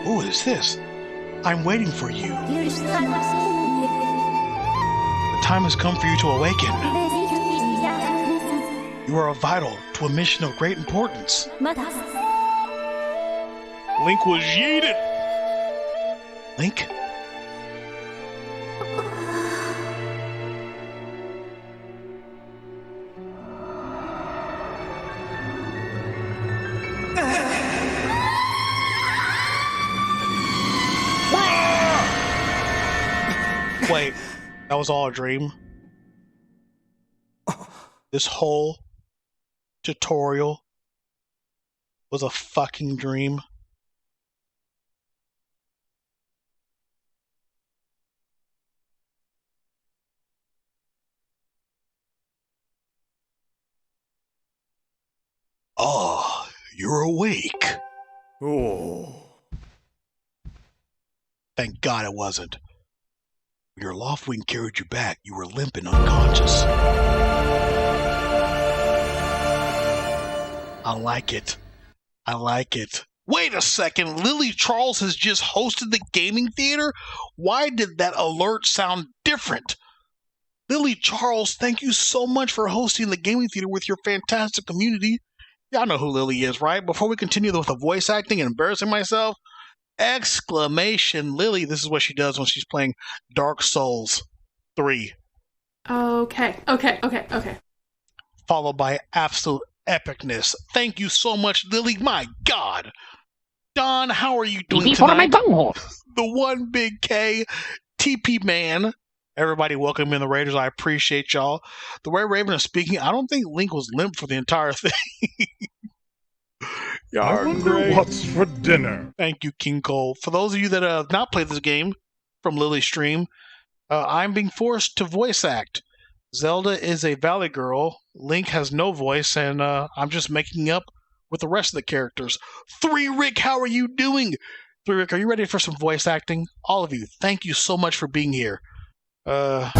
What is this? I'm waiting for you. The time has come for you to awaken. You are vital to a mission of great importance. Link was yeeted. Link? Wait, that was all a dream? This whole tutorial was a fucking dream? Oh, you're awake. Oh. Thank God it wasn't. When your loft wing carried you back, you were limp and unconscious. I like it. I like it. Wait a second, Lily Charles has just hosted the gaming theater? Why did that alert sound different? Lily Charles, thank you so much for hosting the gaming theater with your fantastic community. Y'all know who Lily is, right? Before we continue with the voice acting and embarrassing myself, exclamation Lily. This is what she does when she's playing Dark Souls 3. Okay. Followed by absolute epicness. Thank you so much, Lily. My God. Don, how are you doing tonight? The one big K, TP Man. Everybody welcome in the Raiders. I appreciate y'all. The way Raven is speaking, I don't think Link was limp for the entire thing. Y'all I are wonder great. what's for dinner. Thank you, King Cole. For those of you that have not played this game from Lily's stream, I'm being forced to voice act. Zelda is a Valley Girl. Link has no voice, and I'm just making up with the rest of the characters. 3 Rick, how are you doing? 3 Rick, are you ready for some voice acting? All of you, thank you so much for being here. I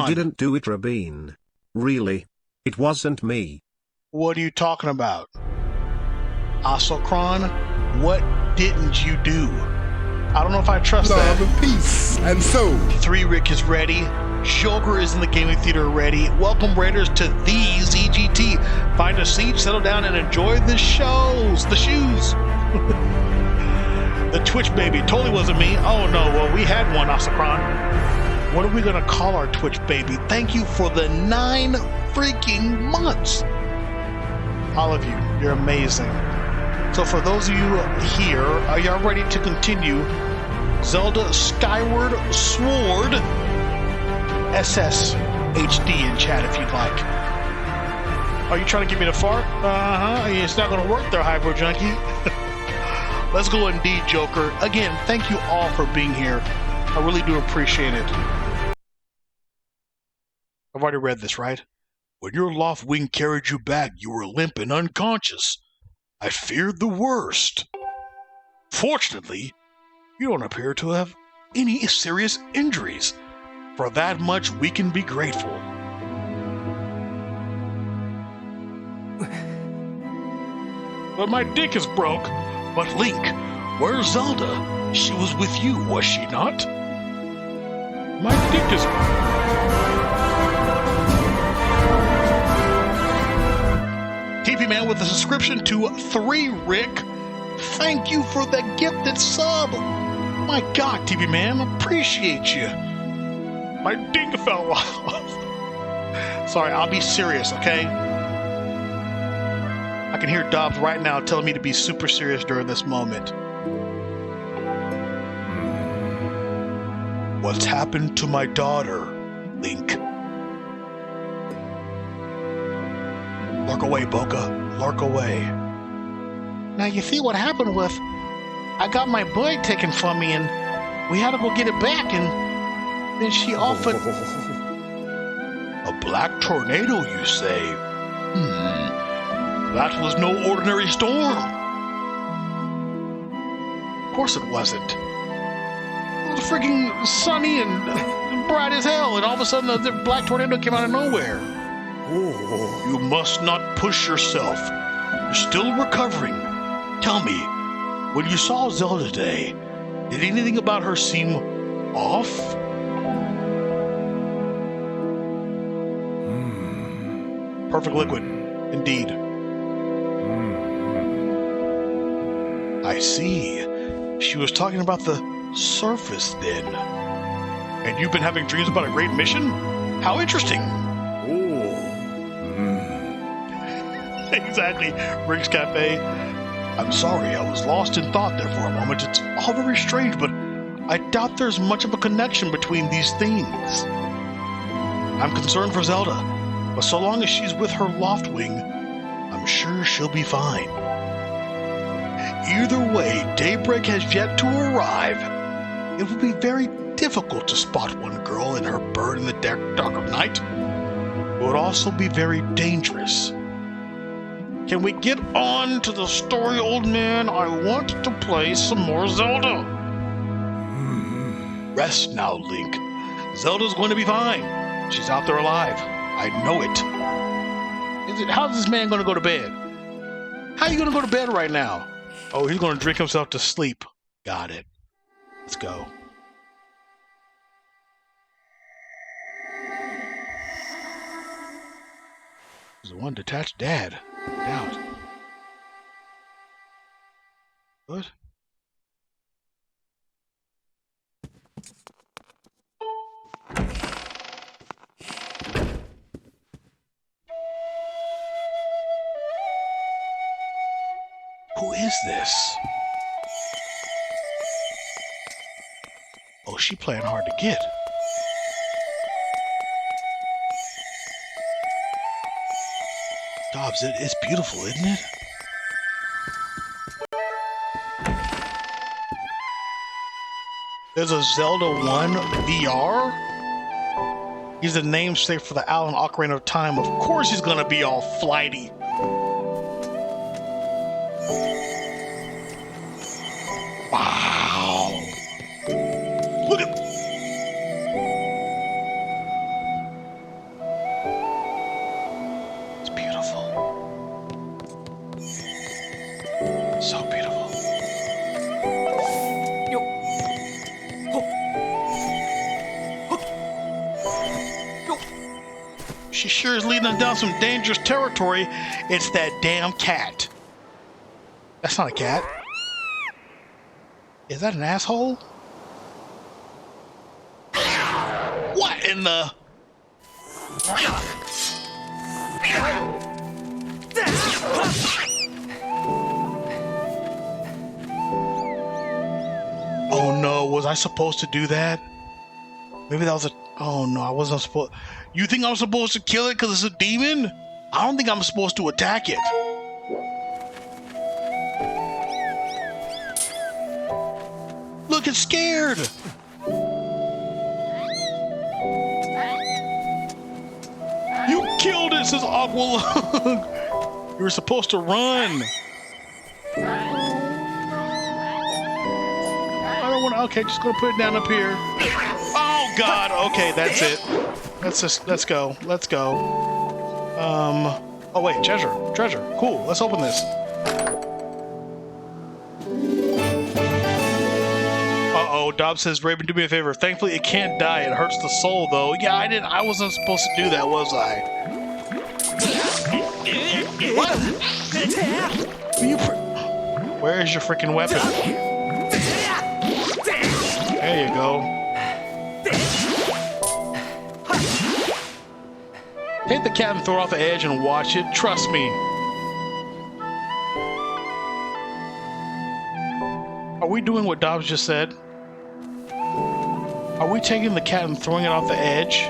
didn't do it, Rabin. Really. It wasn't me. What are you talking about? Asokron, what didn't you do? I don't know if I trust that. Love and peace and soul. 3 Rick is ready. Joker is in the gaming theater ready. Welcome, Raiders, to the ZGT. Find a seat, settle down, and enjoy the shows. The shoes. The Twitch baby totally wasn't me. Oh no, well, we had one, Asakron. What are we gonna call our Twitch baby? Thank you for the 9 freaking months. All of you, you're amazing. So for those of you here, are y'all ready to continue Zelda Skyward Sword? SS HD in chat if you'd like. Are you trying to get me to fart? It's not gonna work there, Hyper Junkie. Let's go indeed, Joker. Again, thank you all for being here. I really do appreciate it. I've already read this, right? When your loft wing carried you back, you were limp and unconscious. I feared the worst. Fortunately, you don't appear to have any serious injuries. For that much, we can be grateful. But my dick is broke. But Link, where's Zelda? She was with you, was she not? My dick is... TP Man with a subscription to 3 Rick. Thank you for the gifted sub. My God, TP Man, appreciate you. My dick fell off. Sorry, I'll be serious, okay? I can hear Dobbs right now telling me to be super serious during this moment. What's happened to my daughter, Link? Lurk away, Boca. Lurk away. Now, you see what happened with... I got my boy taken from me, and we had to go get it back, and then she offered... A black tornado, you say? That was no ordinary storm. Of course it wasn't. It was freaking sunny and bright as hell, and all of a sudden the black tornado came out of nowhere. You must not push yourself. You're still recovering. Tell me, when you saw Zelda today, did anything about her seem off? Perfect liquid, indeed. I see. She was talking about the surface then. And you've been having dreams about a great mission? How interesting. Exactly, Rick's Cafe. I'm sorry, I was lost in thought there for a moment. It's all very strange, but I doubt there's much of a connection between these things. I'm concerned for Zelda, but so long as she's with her Loftwing, I'm sure she'll be fine. Either way, daybreak has yet to arrive. It will be very difficult to spot one girl in her bird in the dark of night. It would also be very dangerous. Can we get on to the story, old man? I want to play some more Zelda. Rest now, Link. Zelda's going to be fine. She's out there alive. I know it. How's this man gonna go to bed? How you gonna go to bed right now? Oh, he's gonna drink himself to sleep. Got it. Let's go. There's one detached dad. Doubt. What? Who is this? Oh, she playing hard to get. Dobbs, it's beautiful, isn't it? There's a Zelda 1 VR? He's the namesake for the Alan Ocarina of Time. Of course he's gonna be all flighty. Wow. Look at... It's beautiful. So beautiful. She sure is leading us down some dangerous territory. It's that damn cat. That's not a cat. Is that an asshole? What in the... Oh no, was I supposed to do that? Maybe that was a... Oh no, I wasn't supposed... You think I'm supposed to kill it because it's a demon? I don't think I'm supposed to attack it. Look, it's scared. You killed it, says Aqualung. You were supposed to run. I don't want to. Okay, just gonna put it down up here. Oh God. Okay, that's it. Let's go. Let's go. Oh wait, treasure. Cool. Let's open this. Uh-oh, Dobbs says, Raven, do me a favor. Thankfully, it can't die. It hurts the soul, though. Yeah, I wasn't supposed to do that, was I? What? Where is your freaking weapon? There you go. Take the cat and throw it off the edge and watch it. Trust me. Are we doing what Dobbs just said? Are we taking the cat and throwing it off the edge?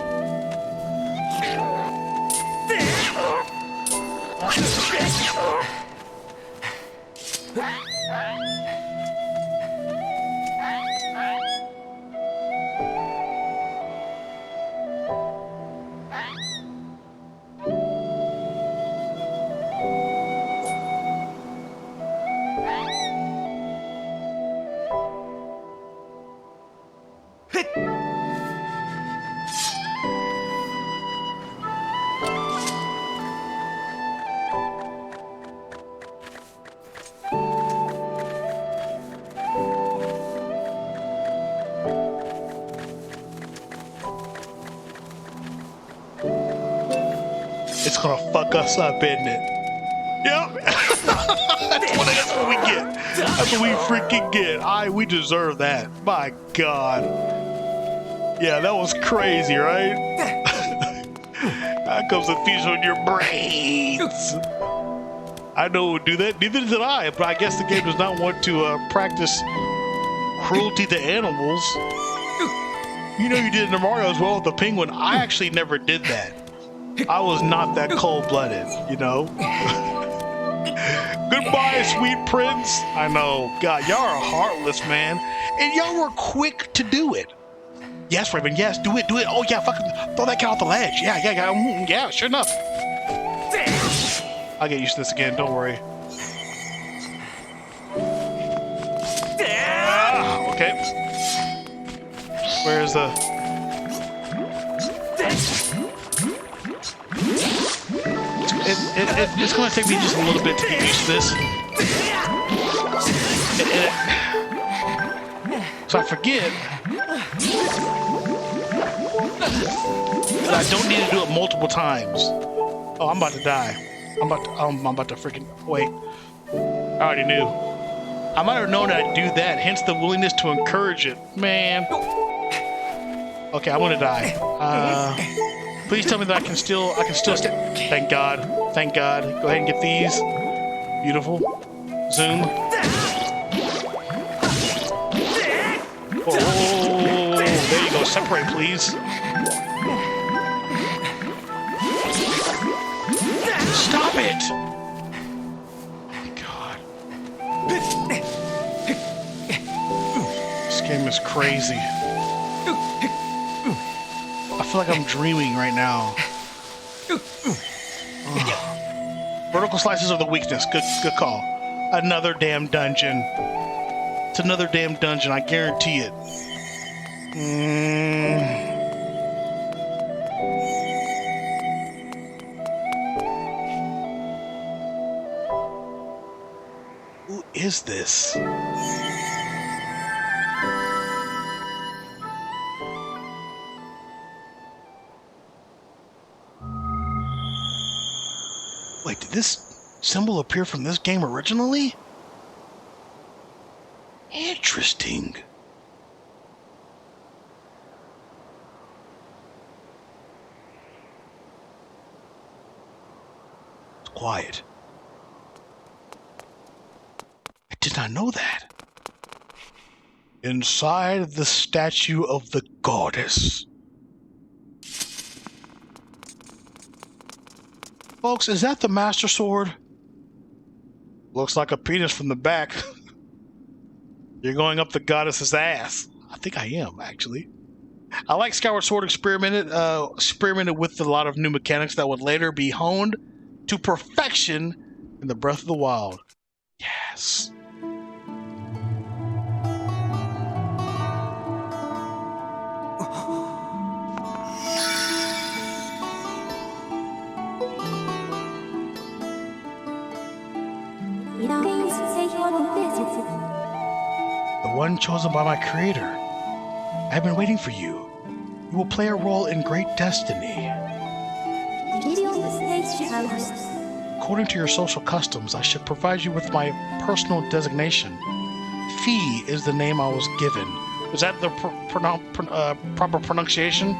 It's gonna fuck us up, isn't it? Yep. That's what we get. That's what we freaking get. We deserve that. My God. Yeah, that was crazy, right? That comes to feast on your brains. I know it would do that. Neither did I, but I guess the game does not want to practice cruelty to animals. You know you did in the Mario as well with the penguin. I actually never did that. I was not that cold-blooded, you know? Goodbye, sweet prince. I know. God, y'all are heartless, man. And y'all were quick to do it. Yes, Raven, yes, do it. Oh, yeah, fucking throw that cat off the ledge. Yeah, sure enough. I'll get used to this again, don't worry. Okay. Where's the... It's going to take me just a little bit to get used to this. So I forget that I don't need to do it multiple times. Oh, I'm about to die. I'm about to freaking wait. I already knew. I might have known I'd do that, hence the willingness to encourage it. Man. Okay, I'm gonna die. Please tell me that I can still stay. Thank God. Thank God. Go ahead and get these. Beautiful. Zoom. Oh, there you go. Separate, please. Stop it! God. This game is crazy. I feel like I'm dreaming right now. Vertical slices are the weakness. Good call. Another damn dungeon. It's another damn dungeon, I guarantee it. Who is this? Wait, did this symbol appear from this game originally? Interesting. It's quiet. I did not know that. Inside the statue of the goddess. Folks, is that the Master Sword? Looks like a penis from the back. You're going up the goddess's ass. I think I am, actually. I like Skyward Sword experimented with a lot of new mechanics that would later be honed to perfection in the Breath of the Wild. Yes. The one chosen by my creator. I have been waiting for you. You will play a role in great destiny. According to your social customs, I should provide you with my personal designation. Fee is the name I was given. Is that the proper pronunciation?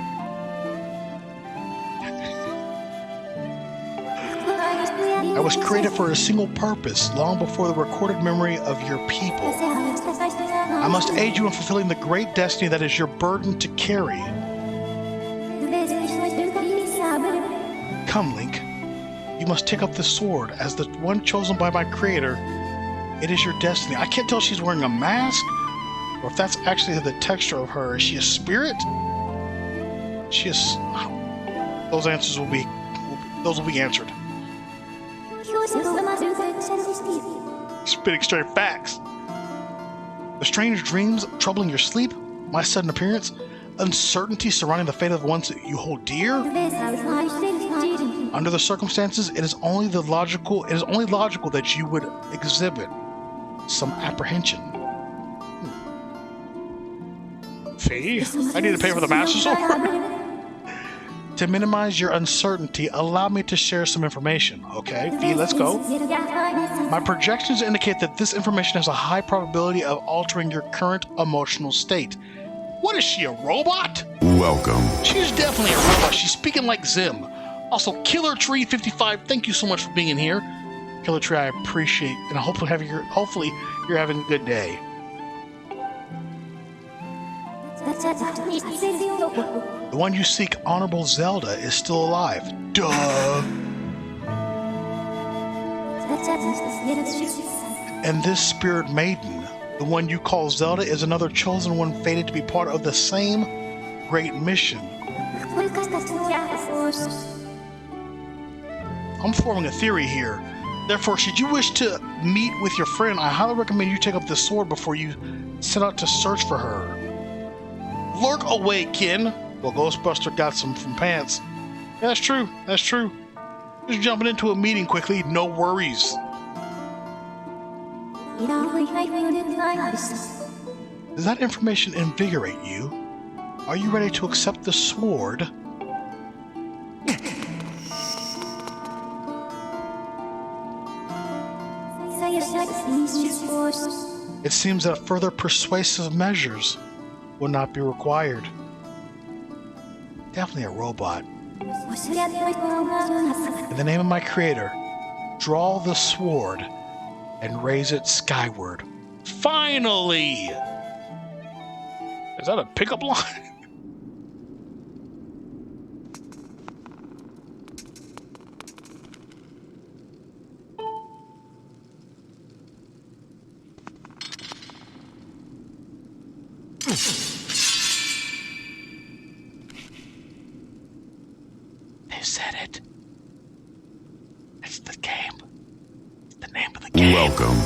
I was created for a single purpose, long before the recorded memory of your people. I must aid you in fulfilling the great destiny that is your burden to carry. Come, Link. You must take up this sword. As the one chosen by my creator, it is your destiny. I can't tell if she's wearing a mask, or if that's actually the texture of her. Is she a spirit? She is... Those answers will be answered. Spitting straight facts. The strange dreams troubling your sleep, my sudden appearance, uncertainty surrounding the fate of the ones that you hold dear. Under the circumstances, it is only logical that you would exhibit some apprehension. Fee, I need to pay for the Master Sword. To minimize your uncertainty, allow me to share some information. Okay, Fee, let's go. My projections indicate that this information has a high probability of altering your current emotional state. What is she, a robot? Welcome. She's definitely a robot. She's speaking like Zim. Also, Killer Tree 55, thank you so much for being in here. Killer Tree, I appreciate, and hopefully you're having a good day. The one you seek, Honorable Zelda, is still alive. Duh. And this spirit maiden, the one you call Zelda, is another chosen one fated to be part of the same great mission. I'm forming a theory here. Therefore, should you wish to meet with your friend, I highly recommend you take up this sword before you set out to search for her. Lurk away, kin. Well, Ghostbuster got some from pants. Yeah, that's true. That's true. Just jumping into a meeting quickly, no worries. Does that information invigorate you? Are you ready to accept the sword? It seems that further persuasive measures will not be required. Definitely a robot. In the name of my creator, draw the sword and raise it skyward. Finally! Is that a pickup line? They said it. It's the game. It's the name of the game. Welcome.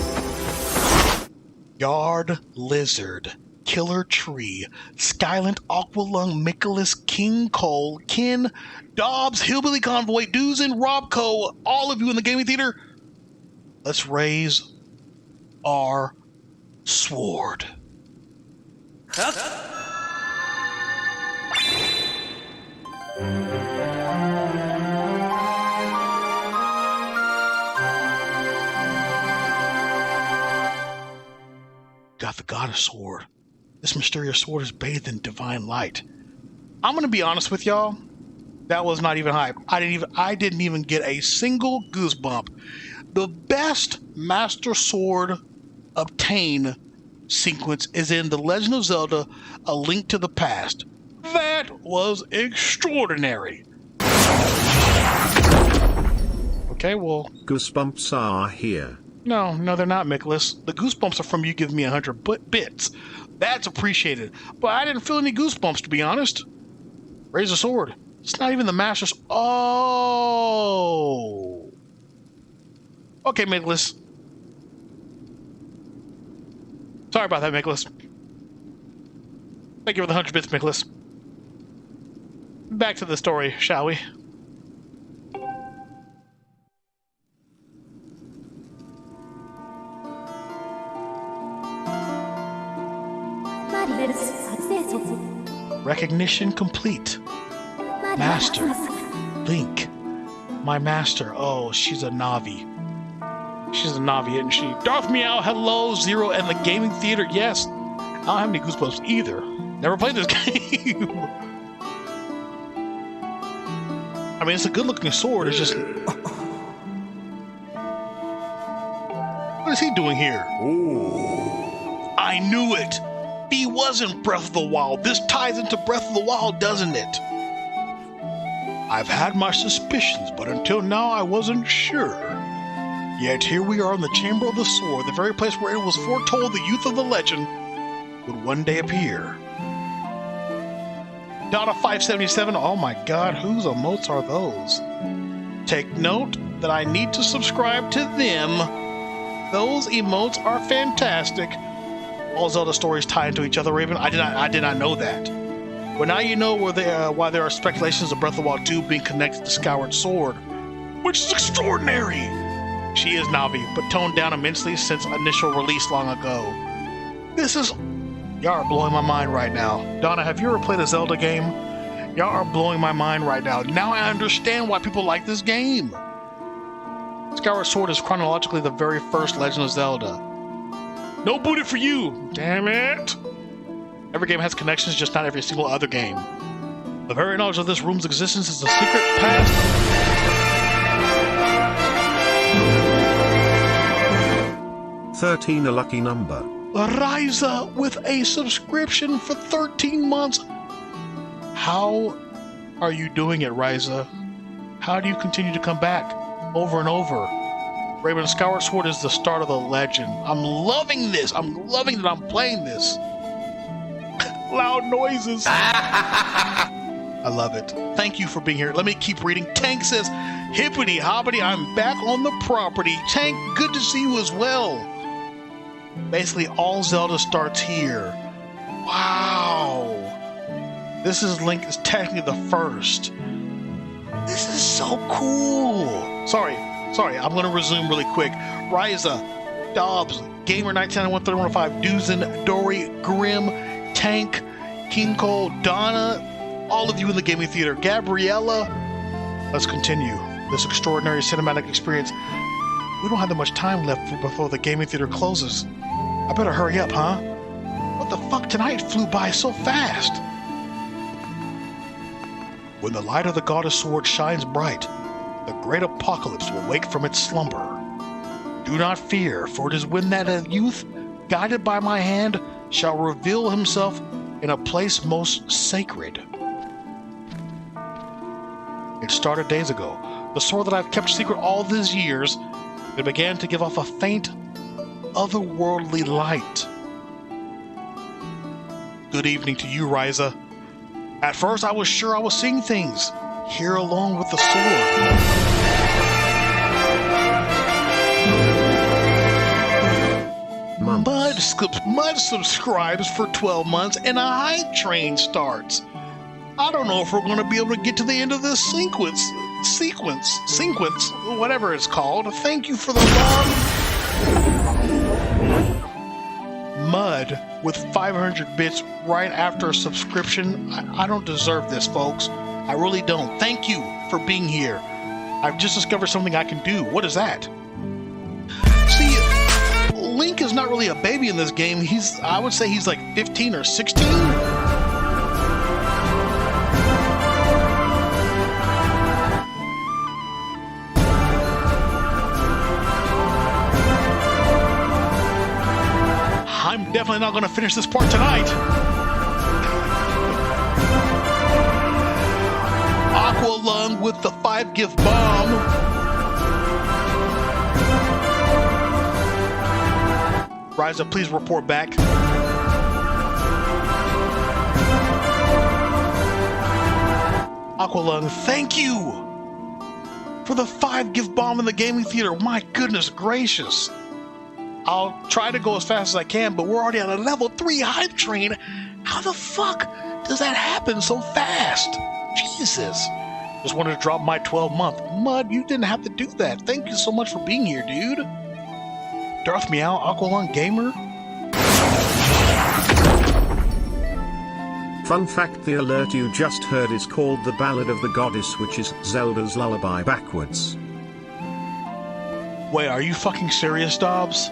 Yard Lizard, Killer Tree, Skylant, Aqualung, Nicholas, King Cole, Ken, Dobbs, Hillbilly Convoy, Dudes, and Robco, all of you in the gaming theater, let's raise our sword. Got the goddess sword. This mysterious sword is bathed in divine light. I'm gonna be honest with y'all. That was not even hype. I didn't even get a single goosebump. The best Master Sword obtain sequence is in The Legend of Zelda: A Link to the Past. That was extraordinary. Okay, well, Goosebumps are here. No, they're not, Nicholas. The goosebumps are from you giving me 100 bits. That's appreciated. But I didn't feel any goosebumps, to be honest. Raise a sword. It's not even the master's... Oh! Okay, Nicholas. Sorry about that, Nicholas. Thank you for the 100 bits, Nicholas. Back to the story, shall we? Recognition complete. Master. Link. My master. Oh, she's a Navi. She's a Navi, isn't she? Darth Meow, hello, Zero, and the gaming theater. Yes. I don't have any goosebumps either. Never played this game. I mean, it's a good-looking sword. It's just... What is he doing here? Ooh. I knew it. He wasn't Breath of the Wild. This ties into Breath of the Wild, doesn't it? I've had my suspicions, but until now I wasn't sure. Yet here we are in the Chamber of the Sword, the very place where it was foretold the youth of the legend would one day appear. Donna577, oh my god, whose emotes are those? Take note that I need to subscribe to them. Those emotes are fantastic. All Zelda stories tie into each other, Raven. I did not know that. But now you know why there are speculations of Breath of the Wild 2 being connected to Skyward Sword, which is extraordinary. She is Navi, but toned down immensely since initial release long ago. Y'all are blowing my mind right now. Donna, have you ever played a Zelda game? Y'all are blowing my mind right now. Now I understand why people like this game. Skyward Sword is chronologically the very first Legend of Zelda. No booty for you! Damn it! Every game has connections, just not every single other game. The very knowledge of this room's existence is a secret past. 13, a lucky number. Ryza with a subscription for 13 months. How are you doing it, Ryza? How do you continue to come back over and over? Raven, Skyward Sword is the start of the legend. I'm loving this. I'm loving that I'm playing this. Loud noises. I love it. Thank you for being here. Let me keep reading. Tank says, hippity hoppity, I'm back on the property. Tank, good to see you as well. Basically, all Zelda starts here. Wow. This is Link is technically the first. This is so cool. Sorry, I'm gonna resume really quick. Ryza, Dobbs, Gamer 1991 Duzen, Dory, Grim, Tank, King Cole, Donna, all of you in the gaming theater, Gabriella. Let's continue this extraordinary cinematic experience. We don't have that much time left before the gaming theater closes. I better hurry up, huh? What the fuck, tonight flew by so fast. When the light of the goddess sword shines bright, the great apocalypse will wake from its slumber. Do not fear, for it is when that youth, guided by my hand, shall reveal himself in a place most sacred. It started days ago. The sword that I've kept secret all these years, it began to give off a faint, otherworldly light. Good evening to you, Ryza. At first I was sure I was seeing things, here along with the sword. Mud subscribes for 12 months and a hype train starts. I don't know if we're going to be able to get to the end of this sequence, whatever it's called. Thank you for the love. Mud with 500 bits right after a subscription. I don't deserve this, folks. I really don't. Thank you for being here. I've just discovered something I can do. What is that? See, Link is not really a baby in this game. I would say he's like 15 or 16. I'm definitely not going to finish this part tonight. Aqua Lung with the 5-gift bomb. Ryza, please report back. Aqualung, thank you for the 5-gift bomb in the gaming theater. My goodness gracious. I'll try to go as fast as I can, but we're already on a level 3 hype train. How the fuck does that happen so fast? Jesus. Just wanted to drop my 12-month. Mud, you didn't have to do that. Thank you so much for being here, dude. Darth Meow, Aqualung Gamer. Fun fact: the alert you just heard is called The Ballad of the Goddess, which is Zelda's lullaby backwards. Wait, are you fucking serious, Dobbs?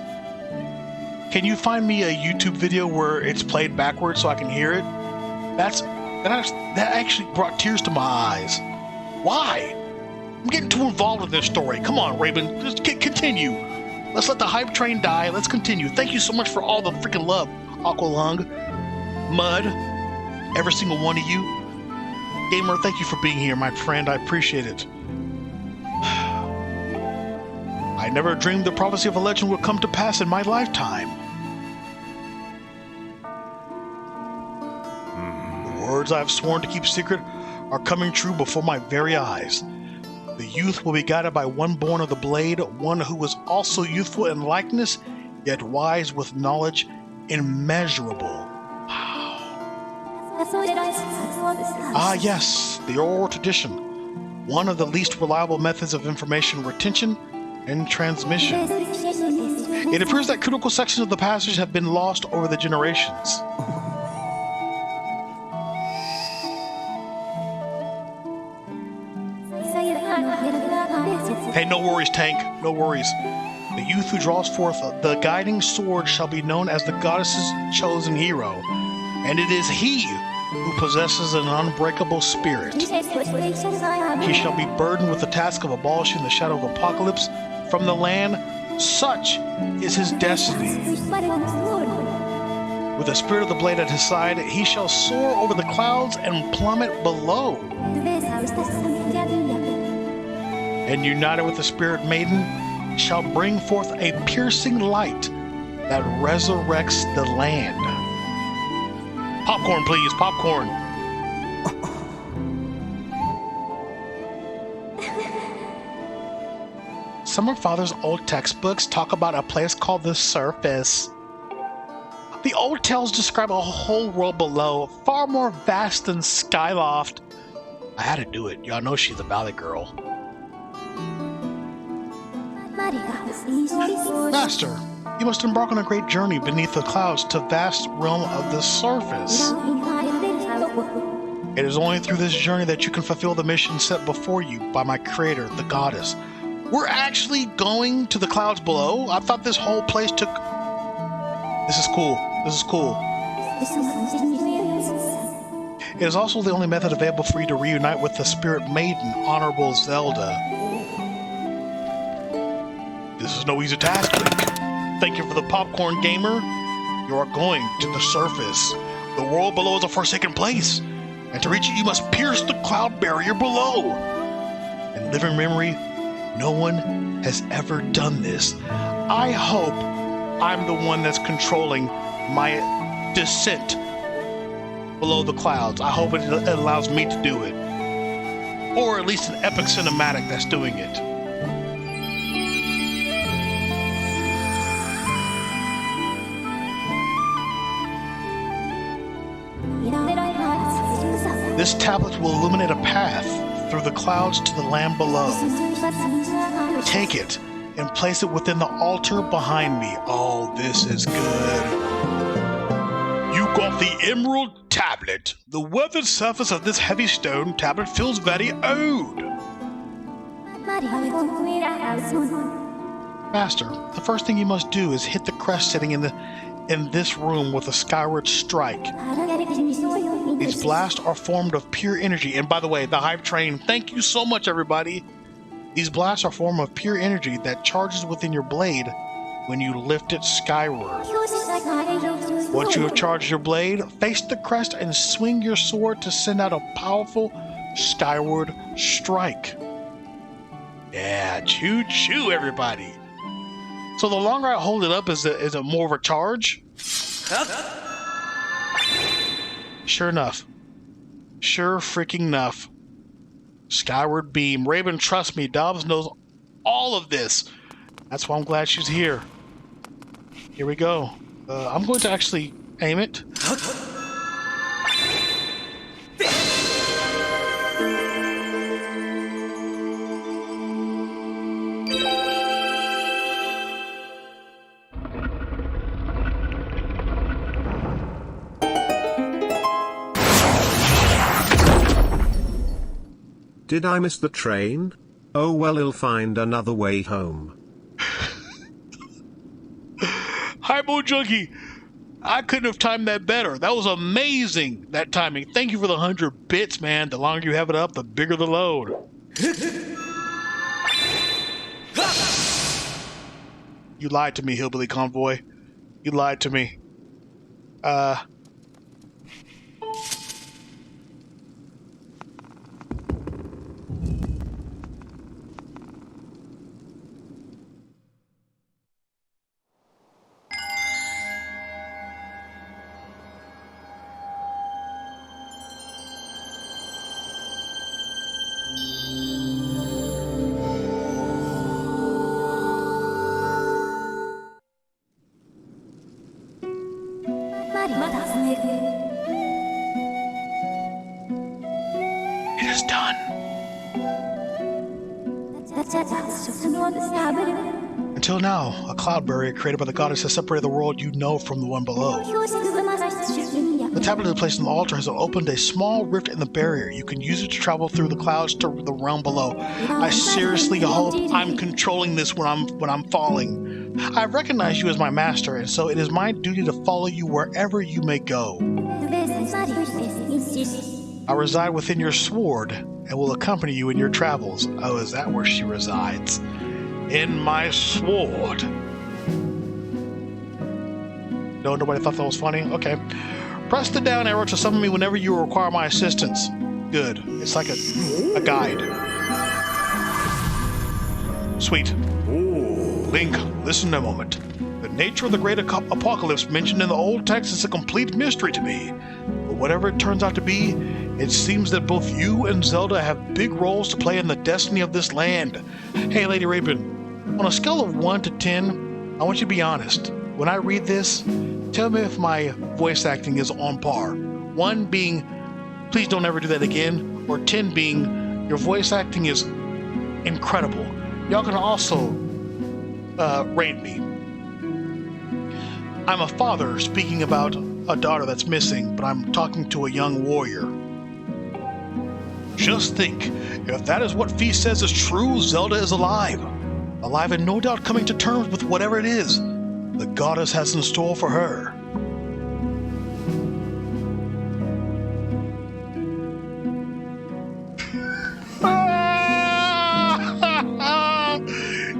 Can you find me a YouTube video where it's played backwards so I can hear it? That actually brought tears to my eyes. Why? I'm getting too involved in this story. Come on, Raven, just continue. Let's let the hype train die. Let's continue. Thank you so much for all the freaking love, Aqualung, Mud, every single one of you. Gamer, thank you for being here, my friend. I appreciate it. I never dreamed the prophecy of a legend would come to pass in my lifetime. The words I have sworn to keep secret are coming true before my very eyes. The youth will be guided by one born of the blade, one who was also youthful in likeness, yet wise with knowledge immeasurable. Ah yes, the oral tradition, one of the least reliable methods of information retention and transmission. It appears that critical sections of the passage have been lost over the generations. Hey, no worries, Tank. No worries. The youth who draws forth the guiding sword shall be known as the goddess's chosen hero, and it is he who possesses an unbreakable spirit. He shall be burdened with the task of abolishing the shadow of apocalypse from the land. Such is his destiny. With the spirit of the blade at his side, he shall soar over the clouds and plummet below. And united with the spirit maiden, shall bring forth a piercing light that resurrects the land. Popcorn, please, popcorn. Some of Father's old textbooks talk about a place called the surface. The old tales describe a whole world below, far more vast than Skyloft. I had to do it. Y'all know she's a valley girl. Master, you must embark on a great journey beneath the clouds to vast realm of the surface. It is only through this journey that you can fulfill the mission set before you by my creator, the goddess. We're actually going to the clouds below? I thought this whole place took... This is cool. This is cool. It is also the only method available for you to reunite with the spirit maiden, Honorable Zelda. This is no easy task, Link. Thank you for the popcorn, gamer. You are going to the surface. The world below is a forsaken place. And to reach it, you must pierce the cloud barrier below. In living memory, no one has ever done this. I hope I'm the one that's controlling my descent below the clouds. I hope it allows me to do it. Or at least an epic cinematic that's doing it. This tablet will illuminate a path through the clouds to the land below. Take it and place it within the altar behind me. Oh, this is good. You got the Emerald Tablet. The weathered surface of this heavy stone tablet feels very old. Master, the first thing you must do is hit the crest sitting in this room with a Skyward strike. These blasts are formed of pure energy. And by the way, the hype train, thank you so much, everybody. These blasts are formed of pure energy that charges within your blade when you lift it skyward. Once you have charged your blade, face the crest and swing your sword to send out a powerful Skyward strike. Yeah, choo-choo, everybody. So the longer I hold it up, is it more of a charge? Sure enough. Sure freaking enough. Skyward beam. Raven, trust me, Dobbs knows all of this. That's why I'm glad she's here. Here we go. I'm going to actually aim it. Did I miss the train? Oh well, he'll find another way home. Hi, Bo Junkie. I couldn't have timed that better. That was amazing, that timing. Thank you for the 100 bits, man. The longer you have it up, the bigger the load. You lied to me, Hillbilly Convoy. You lied to me. It is done. Until now, a cloud barrier created by the goddess has separated the world you know from the one below. The tablet is placed on the altar has opened a small rift in the barrier. You can use it to travel through the clouds to the realm below. I seriously hope I'm controlling this when I'm falling. I recognize you as my master, and so it is my duty to follow you wherever you may go. I reside within your sword and will accompany you in your travels. Oh, is that where she resides? In my sword. No, nobody thought that was funny? Okay. Press the down arrow to summon me whenever you require my assistance. Good. It's like a guide. Sweet. Link, listen a moment. The nature of the great apocalypse mentioned in the old text is a complete mystery to me. But whatever it turns out to be, it seems that both you and Zelda have big roles to play in the destiny of this land. Hey, Lady Raven, on a scale of 1 to 10, I want you to be honest. When I read this, tell me if my voice acting is on par. 1 being, please don't ever do that again, or 10 being your voice acting is incredible. Y'all can also rate me. I'm a father speaking about a daughter that's missing, but I'm talking to a young warrior. Just think, if that is what Feast says is true, Zelda is alive. Alive and no doubt coming to terms with whatever it is the goddess has in store for her.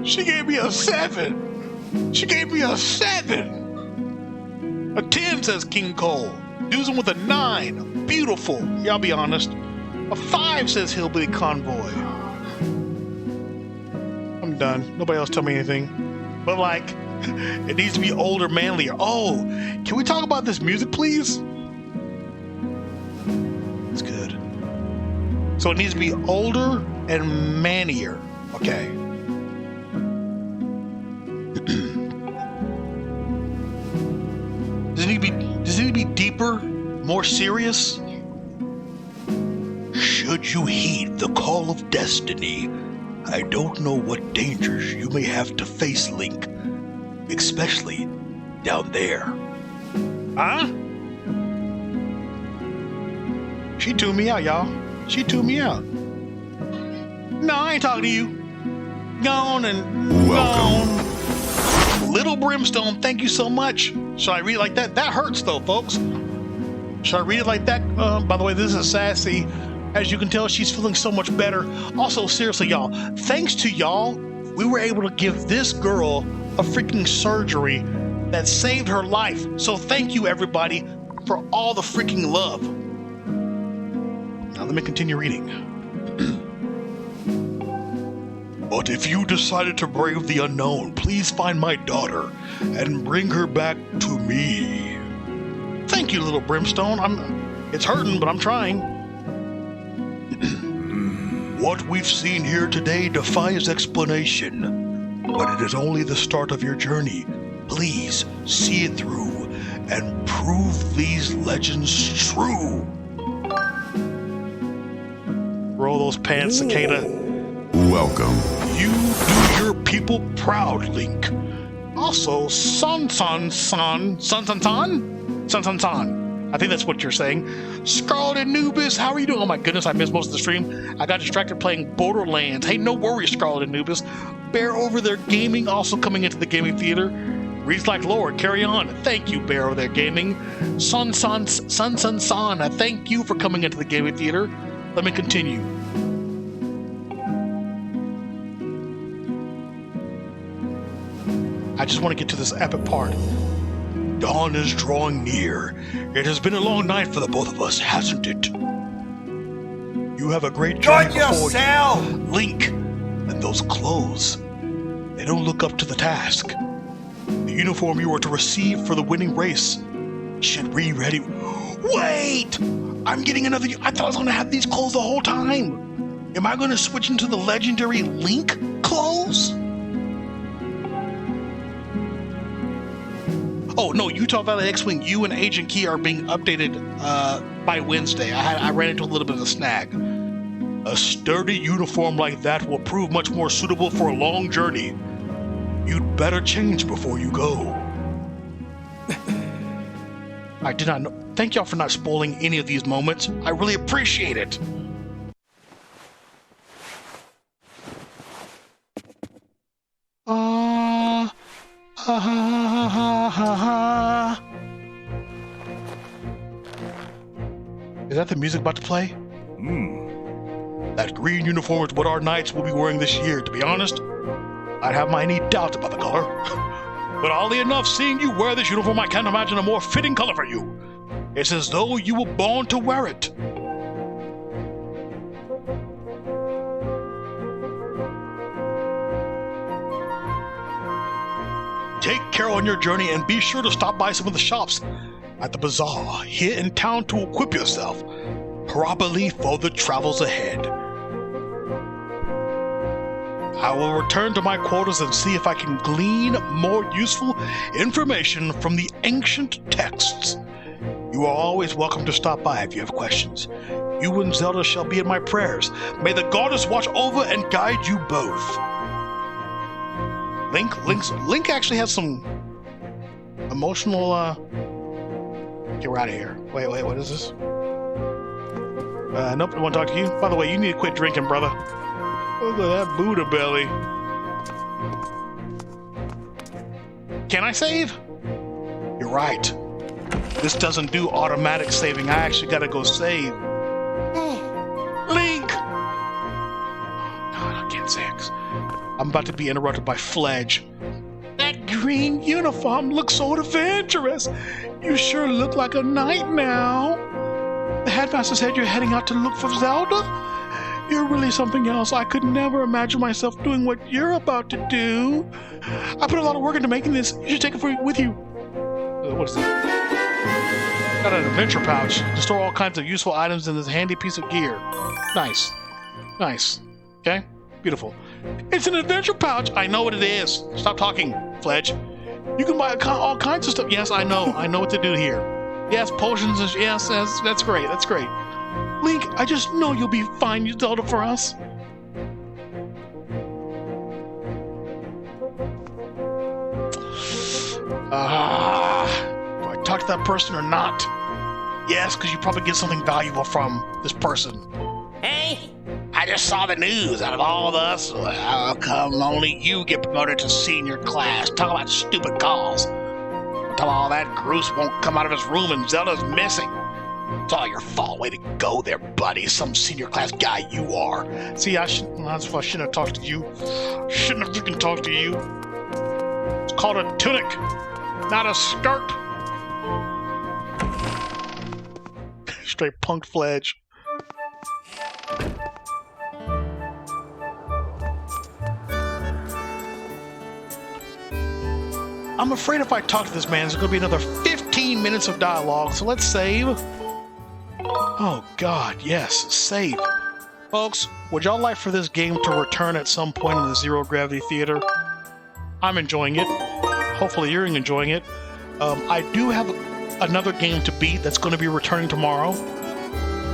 She gave me a 7. She gave me a 7. A 10, says King Cole. Duzin with a 9. Beautiful. Y'all be honest. A 5, says Hillbilly Convoy. I'm done. Nobody else tell me anything. But like, it needs to be older, manlier. Oh, can we talk about this music, please? It's good. So it needs to be older and manlier. Okay. Does it need to be deeper, more serious? Should you heed the call of destiny, I don't know what dangers you may have to face, Link. Especially down there. Huh? She tuned me out, y'all. She tuned me out. No, I ain't talking to you. Gone and Welcome. gone. Little Brimstone, thank you so much. Should I read it like that? That hurts though, folks. Should I read it like that? By the way, this is Sassy. As you can tell, she's feeling so much better. Also, seriously, y'all, thanks to y'all, we were able to give this girl a freaking surgery that saved her life. So thank you, everybody, for all the freaking love. Now let me continue reading. But if you decided to brave the unknown, please find my daughter and bring her back to me. Thank you, little Brimstone. It's hurting, but I'm trying. What we've seen here today defies explanation, but it is only the start of your journey. Please see it through and prove these legends true. Roll those pants, Cicada. Welcome. You do your people proud, Link. Also, San. I think that's what you're saying. Scarlet Anubis, how are you doing? Oh my goodness, I missed most of the stream. I got distracted playing Borderlands. Hey, no worries, Scarlet Anubis. Bear Over There Gaming also coming into the gaming theater. Reads like Lord, carry on. Thank you, Bear Over There Gaming. San, thank you for coming into the gaming theater. Let me continue. I just want to get to this epic part. Dawn is drawing near. It has been a long night for the both of us, hasn't it? You have a great journey before you, Link. And those clothes, they don't look up to the task. The uniform you are to receive for the winning race should be ready. Wait! I'm getting another. I thought I was going to have these clothes the whole time. Am I going to switch into the legendary Link clothes? Oh, no, Utah Valley X-Wing, you and Agent Key are being updated by Wednesday. I ran into a little bit of a snag. A sturdy uniform like that will prove much more suitable for a long journey. You'd better change before you go. I did not know. Thank y'all for not spoiling any of these moments. I really appreciate it. Is that the music about to play? That green uniform is what our knights will be wearing this year. To be honest, I'd have my any doubts about the color. But oddly enough, seeing you wear this uniform, I can't imagine a more fitting color for you. It's as though you were born to wear it. Take care on your journey and be sure to stop by some of the shops at the bazaar here in town to equip yourself properly for the travels ahead. I will return to my quarters and see if I can glean more useful information from the ancient texts. You are always welcome to stop by if you have questions. You and Zelda shall be in my prayers. May the goddess watch over and guide you both. Link actually has some emotional, Get out of here. Wait, what is this? Nope, I want to talk to you. By the way, you need to quit drinking, brother. Look at that Buddha belly. Can I save? You're right. This doesn't do automatic saving. I actually gotta go save. Link! God, I can't say it. I'm about to be interrupted by Fledge. That green uniform looks so adventurous. You sure look like a knight now. The headmaster said you're heading out to look for Zelda? You're really something else. I could never imagine myself doing what you're about to do. I put a lot of work into making this. You should take it with you. What is this? Got an adventure pouch to store all kinds of useful items in this handy piece of gear. Nice. Okay? Beautiful. It's an adventure pouch. I know what it is. Stop talking, Fledge. You can buy all kinds of stuff. Yes, I know. I know what to do here. Yes, potions. Yes, that's great. That's great. Link, I just know you'll be fine. You Zelda for us. Do I talk to that person or not? Yes, because you probably get something valuable from this person. Hey, I just saw the news. Out of all of us, how come only you get promoted to senior class? Talk about stupid calls. Tell all that Groose won't come out of his room and Zelda's missing. It's all your fault. Way to go there, buddy. Some senior class guy you are. See, that's why I shouldn't have talked to you. Shouldn't have freaking talked to you. It's called a tunic, not a skirt. Straight punk Fledge. I'm afraid if I talk to this man, there's going to be another 15 minutes of dialogue, so let's save. Oh god, yes, save. Folks, would y'all like for this game to return at some point in the Zero Gravity Theater? I'm enjoying it. Hopefully you're enjoying it. I do have another game to beat that's going to be returning tomorrow.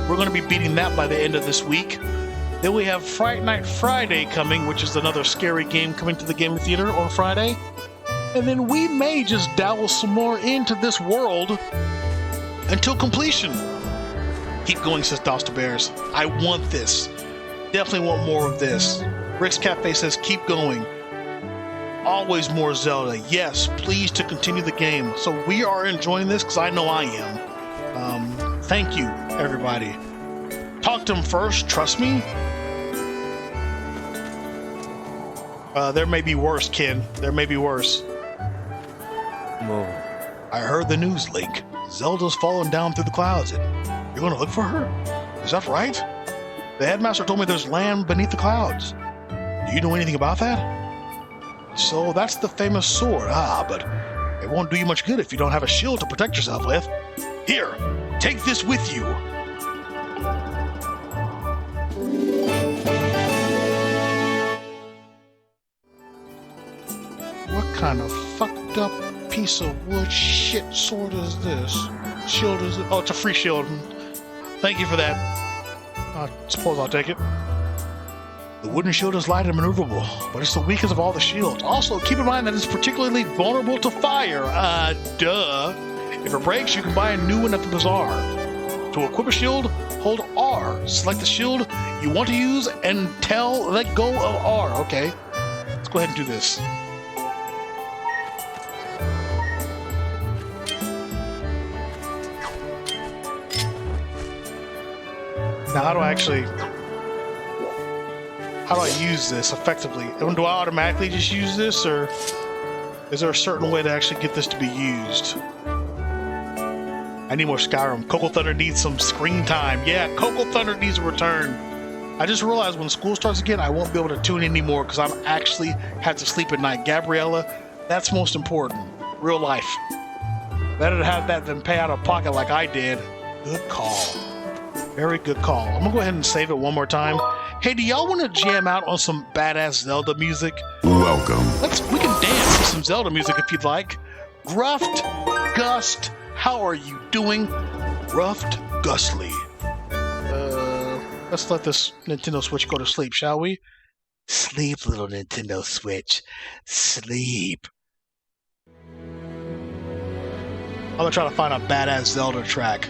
We're going to be beating that by the end of this week. Then we have Fright Night Friday coming, which is another scary game coming to the Game Theater on Friday. And then we may just dabble some more into this world until completion. Keep going, says Doster Bears. I want this. Definitely want more of this. Rick's Cafe says keep going. Always more Zelda. Yes, please to continue the game. So we are enjoying this because I know I am. Thank you, everybody. Talk to him first. Trust me. There may be worse, Ken. There may be worse. Whoa. I heard the news, Link. Zelda's fallen down through the clouds. You're going to look for her? Is that right? The headmaster told me there's land beneath the clouds. Do you know anything about that? So that's the famous sword. But it won't do you much good if you don't have a shield to protect yourself with. Here, take this with you. What kind of fucked up piece of wood shit sword is this? Shield is it? Oh, it's a free shield. Thank you for that. I suppose I'll take it. The wooden shield is light and maneuverable, but it's the weakest of all the shields. Also, keep in mind that it's particularly vulnerable to fire. Duh. If it breaks, you can buy a new one at the bazaar. To equip a shield, hold R. Select the shield you want to use and let go of R. Okay. Let's go ahead and do this. Now, how do I use this effectively? Do I automatically just use this, or is there a certain way to actually get this to be used? I need more Skyrim. Coco Thunder needs some screen time. Yeah, Coco Thunder needs a return. I just realized when school starts again, I won't be able to tune in anymore because I'm actually had to sleep at night. Gabriella, that's most important. Real life. Better to have that than pay out of pocket like I did. Good call. Very good call. I'm gonna go ahead and save it one more time. Hey, do y'all want to jam out on some badass Zelda music? Welcome. We can dance to some Zelda music if you'd like. Gruffed, Gust, how are you doing? Gruffed, Gustly. Let's let this Nintendo Switch go to sleep, shall we? Sleep, little Nintendo Switch. Sleep. I'm gonna try to find a badass Zelda track.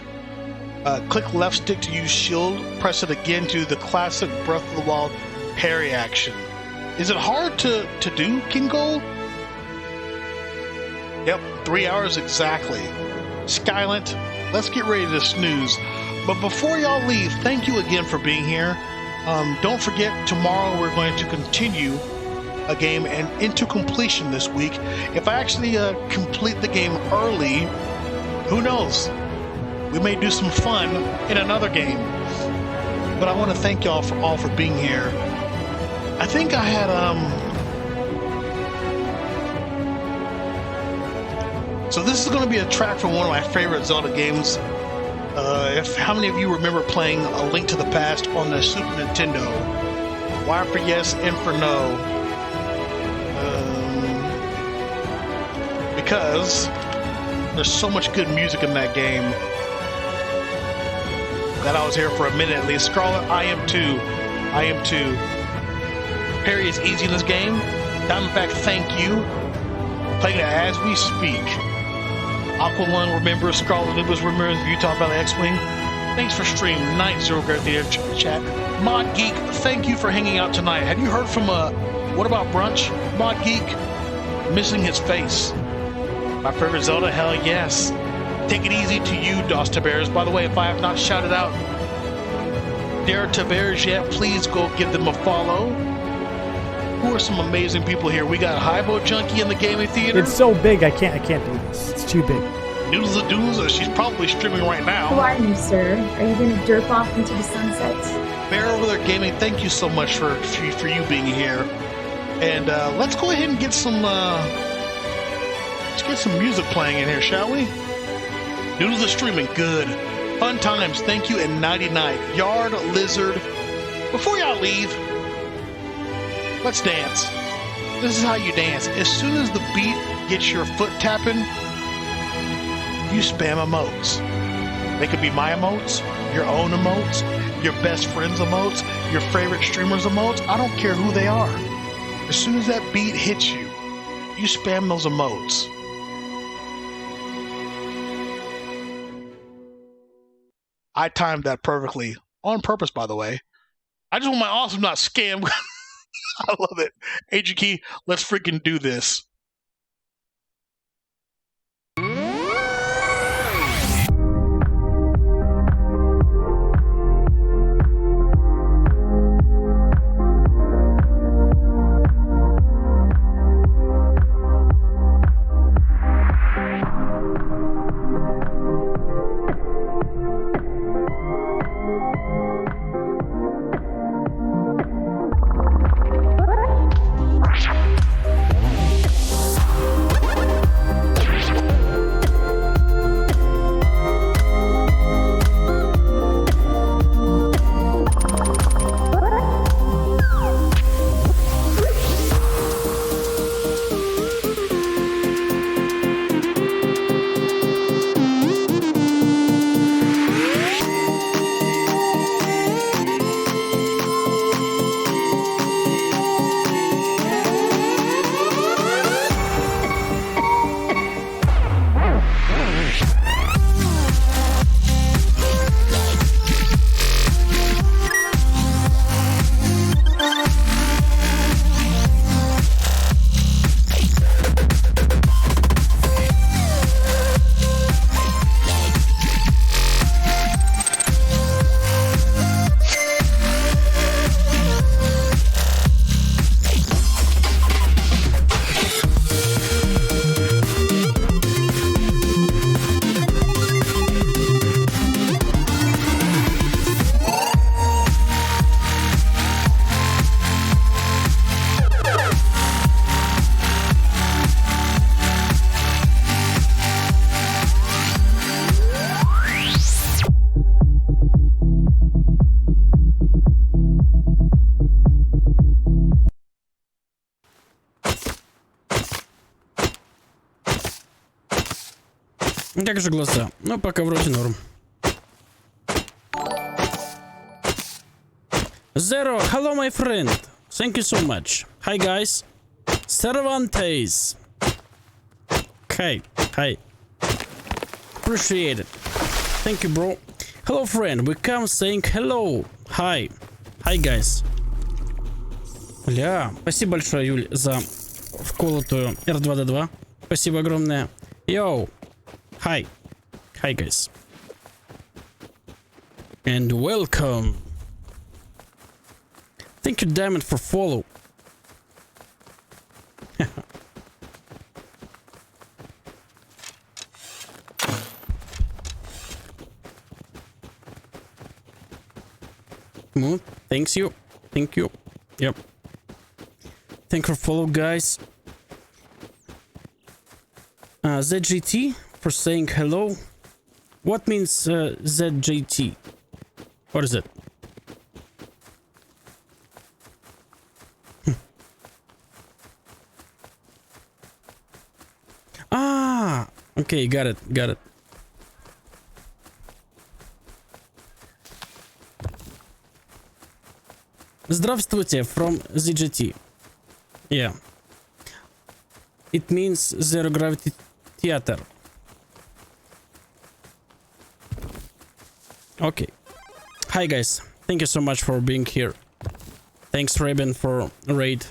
Click left stick to use shield. Press it again to do the classic Breath of the Wild parry action. Is it hard to do, King Gold? Yep, 3 hours exactly. Skylent, let's get ready to snooze. But before y'all leave, thank you again for being here. Don't forget, tomorrow we're going to continue a game and into completion this week. If I actually complete the game early, who knows? We may do some fun in another game. But I want to thank y'all all for being here. I think I had so this is going to be a track from one of my favorite Zelda games. How many of you remember playing A Link to the Past on the Super Nintendo? Y for yes, N for no. Because there's so much good music in that game. Glad I was here for a minute at least. Scarlet, I am too. I am too. Parry is easy in this game. Diamondback, thank you. Playing it as we speak. Aqualung remembers, Scarlet Lubas remembers, Utah Valley X-Wing. Thanks for stream. Night Zero Great Theater chat. Mod Geek, thank you for hanging out tonight. Have you heard from What About Brunch? Mod Geek, missing his face. My favorite Zelda, hell yes. Take it easy to you, Dos Tabears. By the way, if I have not shouted out Dare Tabears yet, please go give them a follow. Who are some amazing people here? We got Hybo Junkie in the gaming theater. It's so big, I can't do this. It's too big. Noodles the Doodles, she's probably streaming right now. Who are you, sir? Are you going to derp off into the sunset? Bear over there gaming, thank you so much for you being here. And let's go ahead and get some music playing in here, shall we? Noodles are streaming, good. Fun times, thank you, and Nighty Night. Yard, Lizard. Before y'all leave, let's dance. This is how you dance. As soon as the beat gets your foot tapping, you spam emotes. They could be my emotes, your own emotes, your best friend's emotes, your favorite streamer's emotes. I don't care who they are. As soon as that beat hits you, you spam those emotes. I timed that perfectly. On purpose, by the way. I just want my awesome not scam. I love it. Agent Key, let's freaking do this. Как же глаза? Ну, пока вроде норм. Zero, hello my friend. Thank you so much. Hi guys. Cervantes. Hi. Hi. Appreciate it. Thank you, bro. Hello, friend. We come saying hello. Hi. Hi, guys. Бля, спасибо большое, Юль, за вколотую R2D2. Спасибо огромное. Йоу. Hi. Hi, guys. And welcome. Thank you, Diamond, for follow. Smooth. Thanks you. Thank you. Yep. Thank you for follow, guys. ZGT for saying hello. What means ZGT? What is it? Ah, okay, got it, got it. Здравствуйте from ZGT. Yeah. It means Zero Gravity Theater. Okay. Hi guys. Thank you so much for being here. Thanks Raven for raid.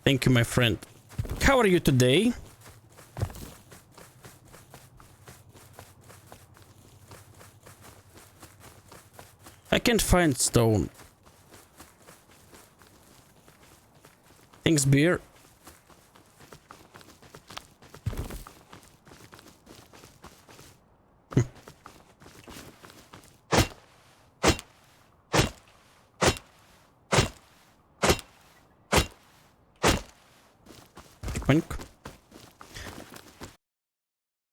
Thank you my friend. How are you today? I can't find stone. Thanks, beer. Thank you.